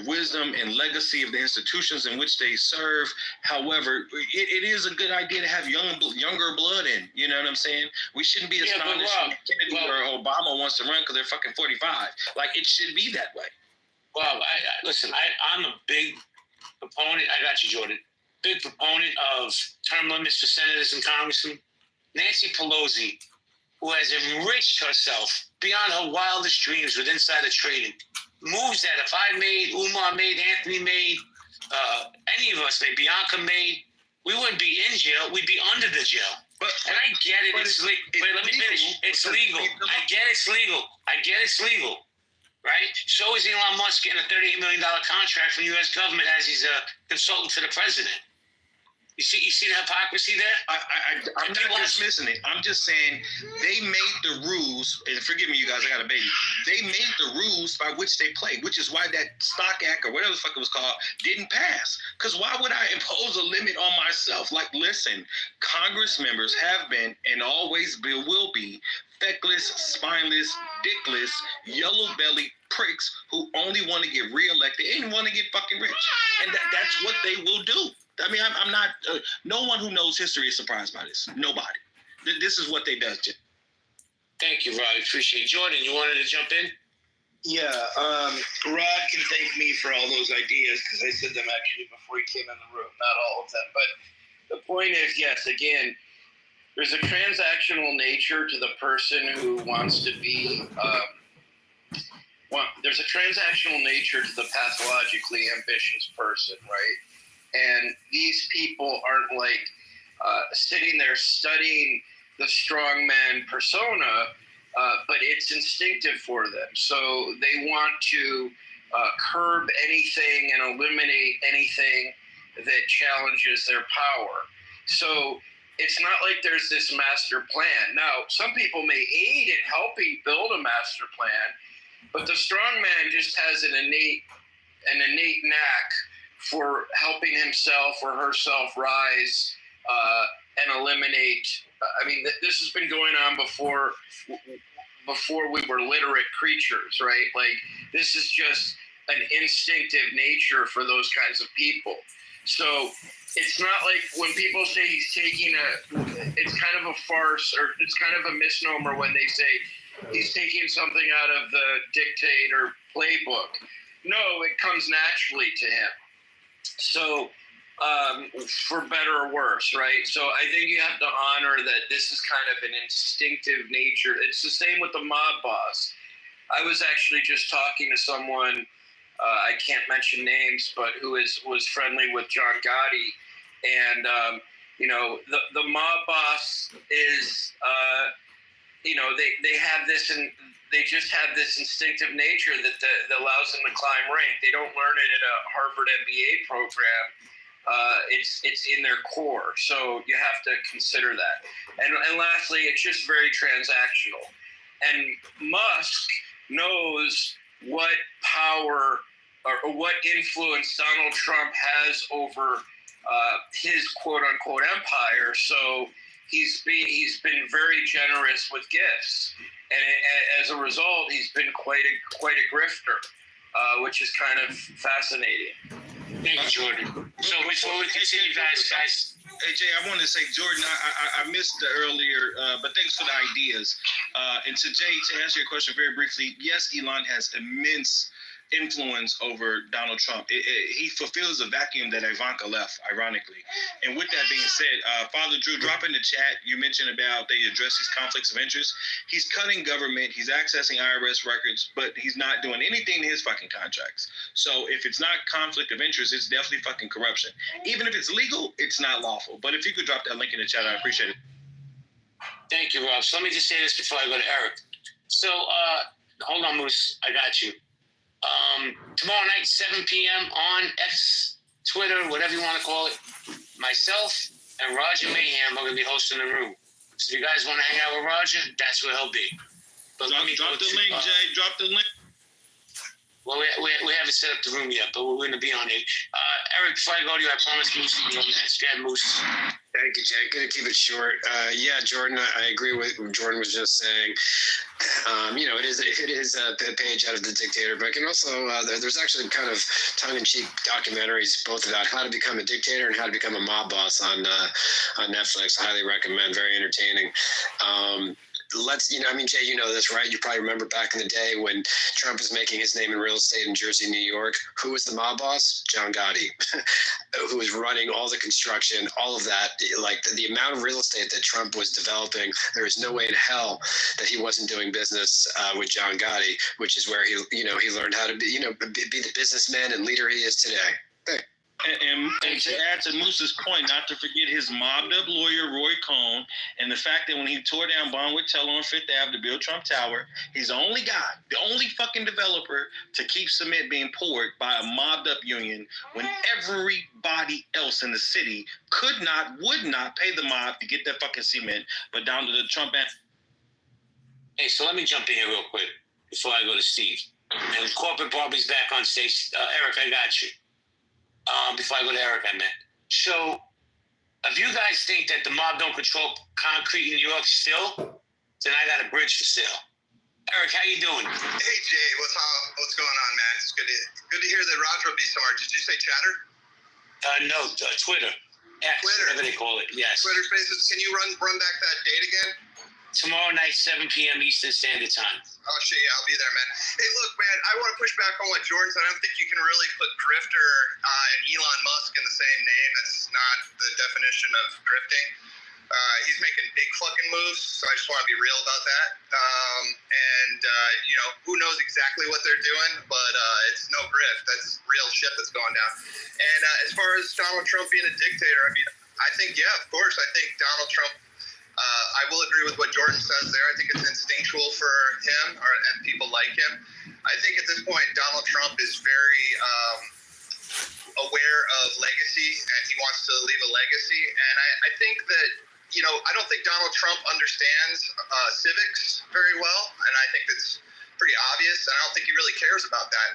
wisdom and legacy of the institutions in which they serve. However, it is a good idea to have younger blood in. You know what I'm saying? We shouldn't be astonished when Kennedy or Obama wants to run because they're fucking 45. Like, it should be that way. Well, listen, I'm a big proponent. I got you, Jordan. Big proponent of term limits for senators and congressmen. Nancy Pelosi, who has enriched herself beyond her wildest dreams with insider trading, moves that if I made, Umar made, Anthony made, any of us made, Bianca made, we wouldn't be in jail, we'd be under the jail. And I get it, it's legal. Wait, let me finish. It's legal. I get it's legal. Right? So is Elon Musk getting a $38 million contract from the U.S. government as he's a consultant to the president. You see the hypocrisy there? I'm not dismissing it. I'm just saying they made the rules, and forgive me, you guys, I got a baby. They made the rules by which they play, which is why that Stock Act or whatever the fuck it was called didn't pass. Because why would I impose a limit on myself? Like, listen, Congress members have been and always will be feckless, spineless, dickless, yellow-bellied pricks who only want to get reelected and want to get fucking rich. And that's what they will do. I mean, I'm not, no one who knows history is surprised by this. Nobody. This is what they do. Thank you, Robbie. Appreciate it. Jordan, you wanted to jump in? Yeah, Rod can thank me for all those ideas because I said them actually before he came in the room. Not all of them. But the point is, yes, again, there's a transactional nature to the person who wants to be, there's a transactional nature to the pathologically ambitious person, right? And these people aren't like sitting there studying the strongman persona, but it's instinctive for them. So they want to curb anything and eliminate anything that challenges their power. So it's not like there's this master plan. Now, some people may aid in helping build a master plan, but the strongman just has an innate knack for helping himself or herself rise and eliminate. I mean, this has been going on before we were literate creatures, right? Like, this is just an instinctive nature for those kinds of people. So it's not like when people say he's taking it's kind of a farce, or it's kind of a misnomer when they say he's taking something out of the dictator playbook. No, it comes naturally to him. So for better or worse, right? So I think you have to honor that this is kind of an instinctive nature. It's the same with the mob boss. I was actually just talking to someone, I can't mention names, but who was friendly with John Gotti. And, the mob boss is, they have this, and they just have this instinctive nature that allows them to climb rank. They don't learn it at a Harvard MBA program. It's in their core. So you have to consider that. And lastly, it's just very transactional. And Musk knows what power or what influence Donald Trump has over his quote unquote empire. So he's been very generous with gifts, and as a result, he's been quite a grifter, which is kind of fascinating. Thank you, Jordan. So before we continue, guys. Hey Jay, I wanted to say, Jordan, I missed the earlier, but thanks for the ideas. And to Jay, to answer your question very briefly, yes, Elon has immense influence over Donald Trump. He fulfills a vacuum that Ivanka left, ironically. And with that being said, Father Drew, drop in the chat. You mentioned about they address these conflicts of interest. He's cutting government. He's accessing IRS records, but he's not doing anything in his fucking contracts. So if it's not conflict of interest, it's definitely fucking corruption. Even if it's legal, it's not lawful. But if you could drop that link in the chat, I appreciate it. Thank you, Rob. So let me just say this before I go to Eric. So hold on, Moose. I got you. Tomorrow night, 7 p.m. on X, Twitter, whatever you want to call it, myself and Roger Mayhem are going to be hosting the room. So if you guys want to hang out with Roger, that's where he'll be. But drop the link, Jay. Drop the link. Well, we haven't set up the room yet, but we're going to be on it. Eric, before I go to you, I promise Moose to be on that. Go ahead, Moose. Thank you, Jay. Going to keep it short. Yeah, Jordan, I agree with what Jordan was just saying. It is a page out of the Dictator book, and also there's actually kind of tongue-in-cheek documentaries both about how to become a dictator and how to become a mob boss on Netflix. I highly recommend. Very entertaining. Jay, you know this, right? You probably remember back in the day when Trump was making his name in real estate in Jersey, New York. Who was the mob boss? John Gotti, who was running all the construction, all of that. Like the amount of real estate that Trump was developing, there is no way in hell that he wasn't doing business with John Gotti, which is where he learned how to be the businessman and leader he is today. Thanks. And to add to Moose's point, not to forget his mobbed up lawyer, Roy Cohn, and the fact that when he tore down Bonwood Teller on Fifth Ave to build Trump Tower, he's the only guy, the only fucking developer to keep cement being poured by a mobbed up union when everybody else in the city would not pay the mob to get that fucking cement, but down to the Trump. Hey, so let me jump in here real quick before I go to Steve. And Corporate Barbie's back on stage. Eric, I got you. Before I go to Eric, I meant. So, if you guys think that the mob don't control concrete in New York still, then I got a bridge for sale. Eric, how you doing? Hey Jay, what's going on, man? It's good to hear that Roger will be somewhere. Did you say Chatter? No, Twitter. X, whatever they call it. Yes. Twitter Spaces. Can you run back that date again? Tomorrow night, 7 p.m. Eastern Standard Time. Oh, shit, yeah, I'll be there, man. Hey, look, man, I want to push back on what Jordan said. I don't think you can really put grifter and Elon Musk in the same name. That's not the definition of grifting. He's making big fucking moves, so I just want to be real about that. Who knows exactly what they're doing, but it's no grift. That's real shit that's going down. And as far as Donald Trump being a dictator, I think, yeah, of course, I think Donald Trump, I will agree with what Jordan says there. I think it's instinctual for him and people like him. I think at this point, Donald Trump is very aware of legacy, and he wants to leave a legacy. And I think that, I don't think Donald Trump understands civics very well, and I think that's pretty obvious, and I don't think he really cares about that.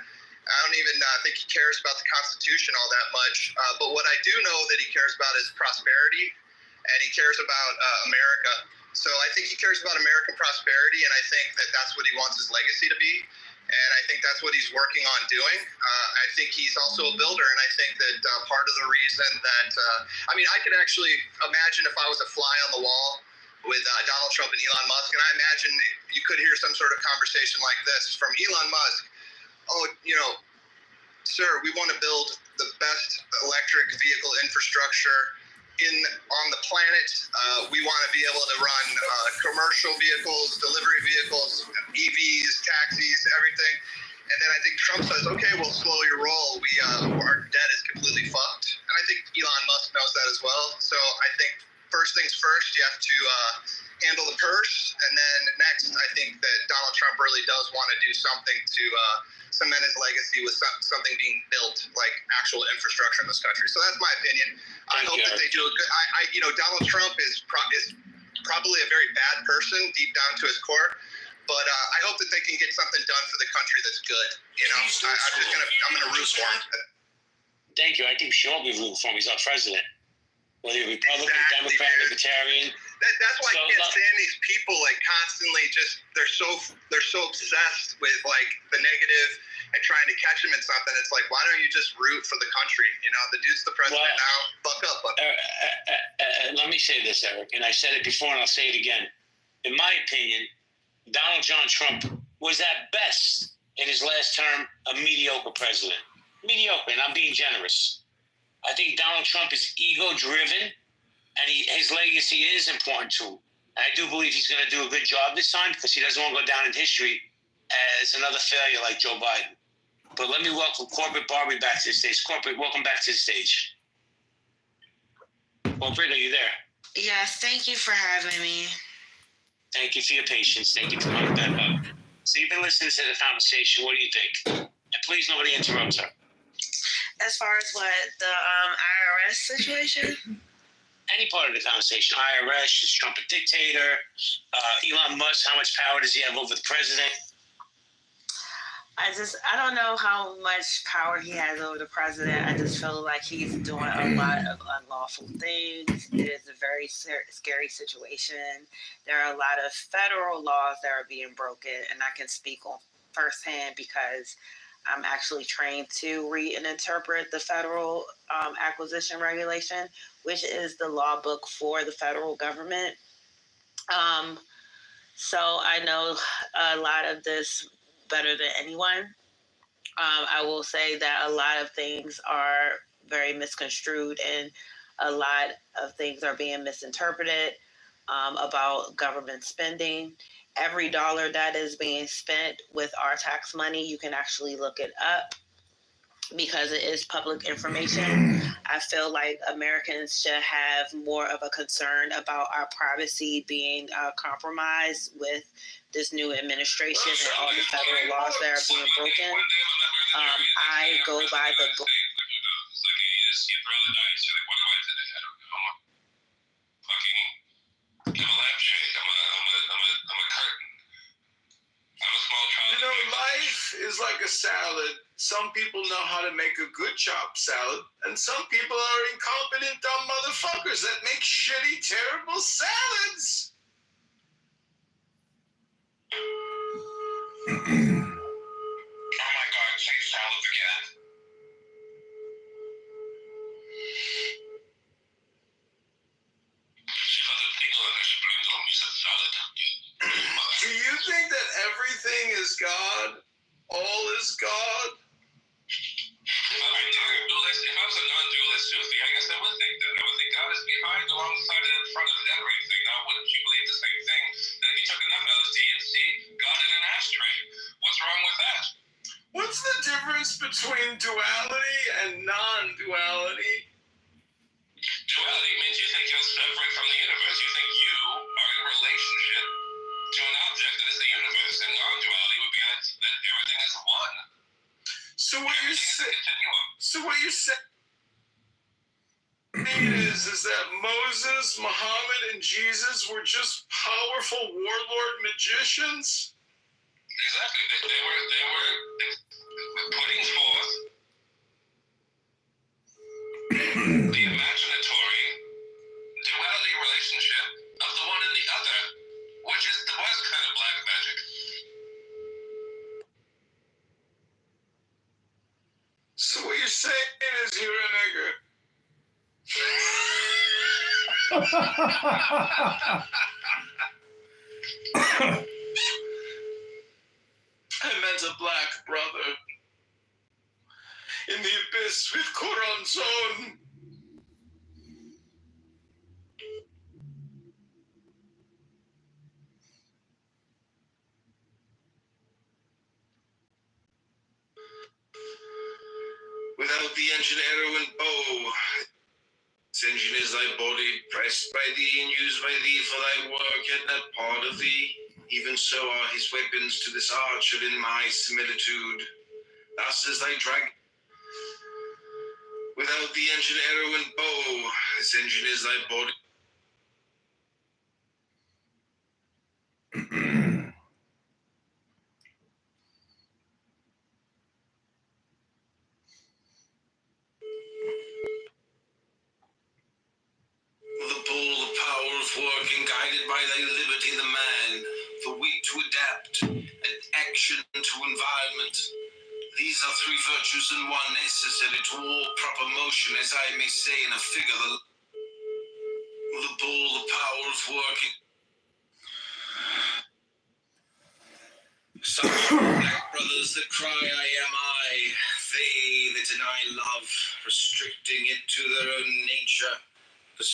I don't even think he cares about the Constitution all that much. But what I do know that he cares about is prosperity, and he cares about America. So I think he cares about American prosperity, and I think that that's what he wants his legacy to be. And I think that's what he's working on doing. I think he's also a builder, and I think that part of the reason that, I could actually imagine if I was a fly on the wall with Donald Trump and Elon Musk, and I imagine you could hear some sort of conversation like this from Elon Musk. Oh, sir, we want to build the best electric vehicle infrastructure on the planet. We want to be able to run commercial vehicles, delivery vehicles, EVs, taxis, everything. And then I think Trump says, okay, we'll slow your roll. Our debt is completely fucked. And I think Elon Musk knows that as well. So I think first things first, you have to handle the purse. And then next, I think that Donald Trump really does want to do something to cement his legacy with something being built, like actual infrastructure in this country. So that's my opinion. I hope that they do a good. Donald Trump is probably a very bad person deep down to his core. But I hope that they can get something done for the country that's good. I'm gonna root for him. Thank you. I think we should all be rooting for him. He's our president. Whether you're Republican, Democrat, Libertarian. That's why I can't stand these people constantly they're so obsessed with the negative and trying to catch him in something. It's like, why don't you just root for the country? The dude's the president now. Buck up. Let me say this, Eric, and I said it before and I'll say it again. In my opinion, Donald John Trump was at best in his last term a mediocre president. Mediocre, and I'm being generous. I think Donald Trump is ego-driven, and his legacy is important to him. And I do believe he's going to do a good job this time because he doesn't want to go down in history as another failure like Joe Biden. But let me welcome Corporate Barbie back to the stage. Corporate, welcome back to the stage. Corporate, are you there? Yes, thank you for having me. Thank you for your patience. Thank you for coming back up. So you've been listening to the conversation. What do you think? And please, nobody interrupts her. As far as what, the IRS situation? Any part of the conversation. IRS, is Trump a dictator? Elon Musk, how much power does he have over the president? I don't know how much power he has over the president. I just feel like he's doing a lot of unlawful things. It is a very scary situation. There are a lot of federal laws that are being broken, and I can speak on firsthand because I'm actually trained to read and interpret the federal acquisition regulation, which is the law book for the federal government. So I know a lot of this better than anyone. I will say that a lot of things are very misconstrued and a lot of things are being misinterpreted about government spending. Every dollar that is being spent with our tax money, you can actually look it up because it is public information. I feel like Americans should have more of a concern about our privacy being compromised with this new administration and all the federal laws that are being broken. I go by the book. Life is like a salad. Some people know how to make a good chopped salad, and some people are incompetent dumb motherfuckers that make shitty, terrible salads. Oh my God, say salads again. Do you think that everything is God? All is God? If I was a non-dualist Sufi, I guess I would think that. I would think God is behind, alongside, and in front of everything. Now, wouldn't you believe the same thing? That if you took enough LSD, you'd see God in an ashtray. What's wrong with that? What's the difference between duality and non-duality? Duality means you think you're separate from the universe. You think you are in relationship to an object that is the universe. And non-duality would be that everything is one. So what you're saying is that Moses, Muhammad, and Jesus were just powerful warlord magicians? Exactly. They were putting forth the imaginatory duality relationship of the one and the other, which was kind of black magic. So what you're saying is you're a nigger. I meant a black brother. Yes, with Corazon. Without the engine, arrow, and bow, this engine is thy body, pressed by thee and used by thee for thy work, yet not part of thee. Even so are his weapons to this archer in my similitude. Thus is thy dragon. Without the engine, arrow, and bow, this engine is thy body. The bull, the power of working, guided by thy liberty, the man, the wit to adapt, and action to environment. These are three virtues in one, necessary to all proper motion, as I may say in a figure. The bull, the power of working. Some black brothers that cry, I am I, they that deny love, restricting it to their own nature.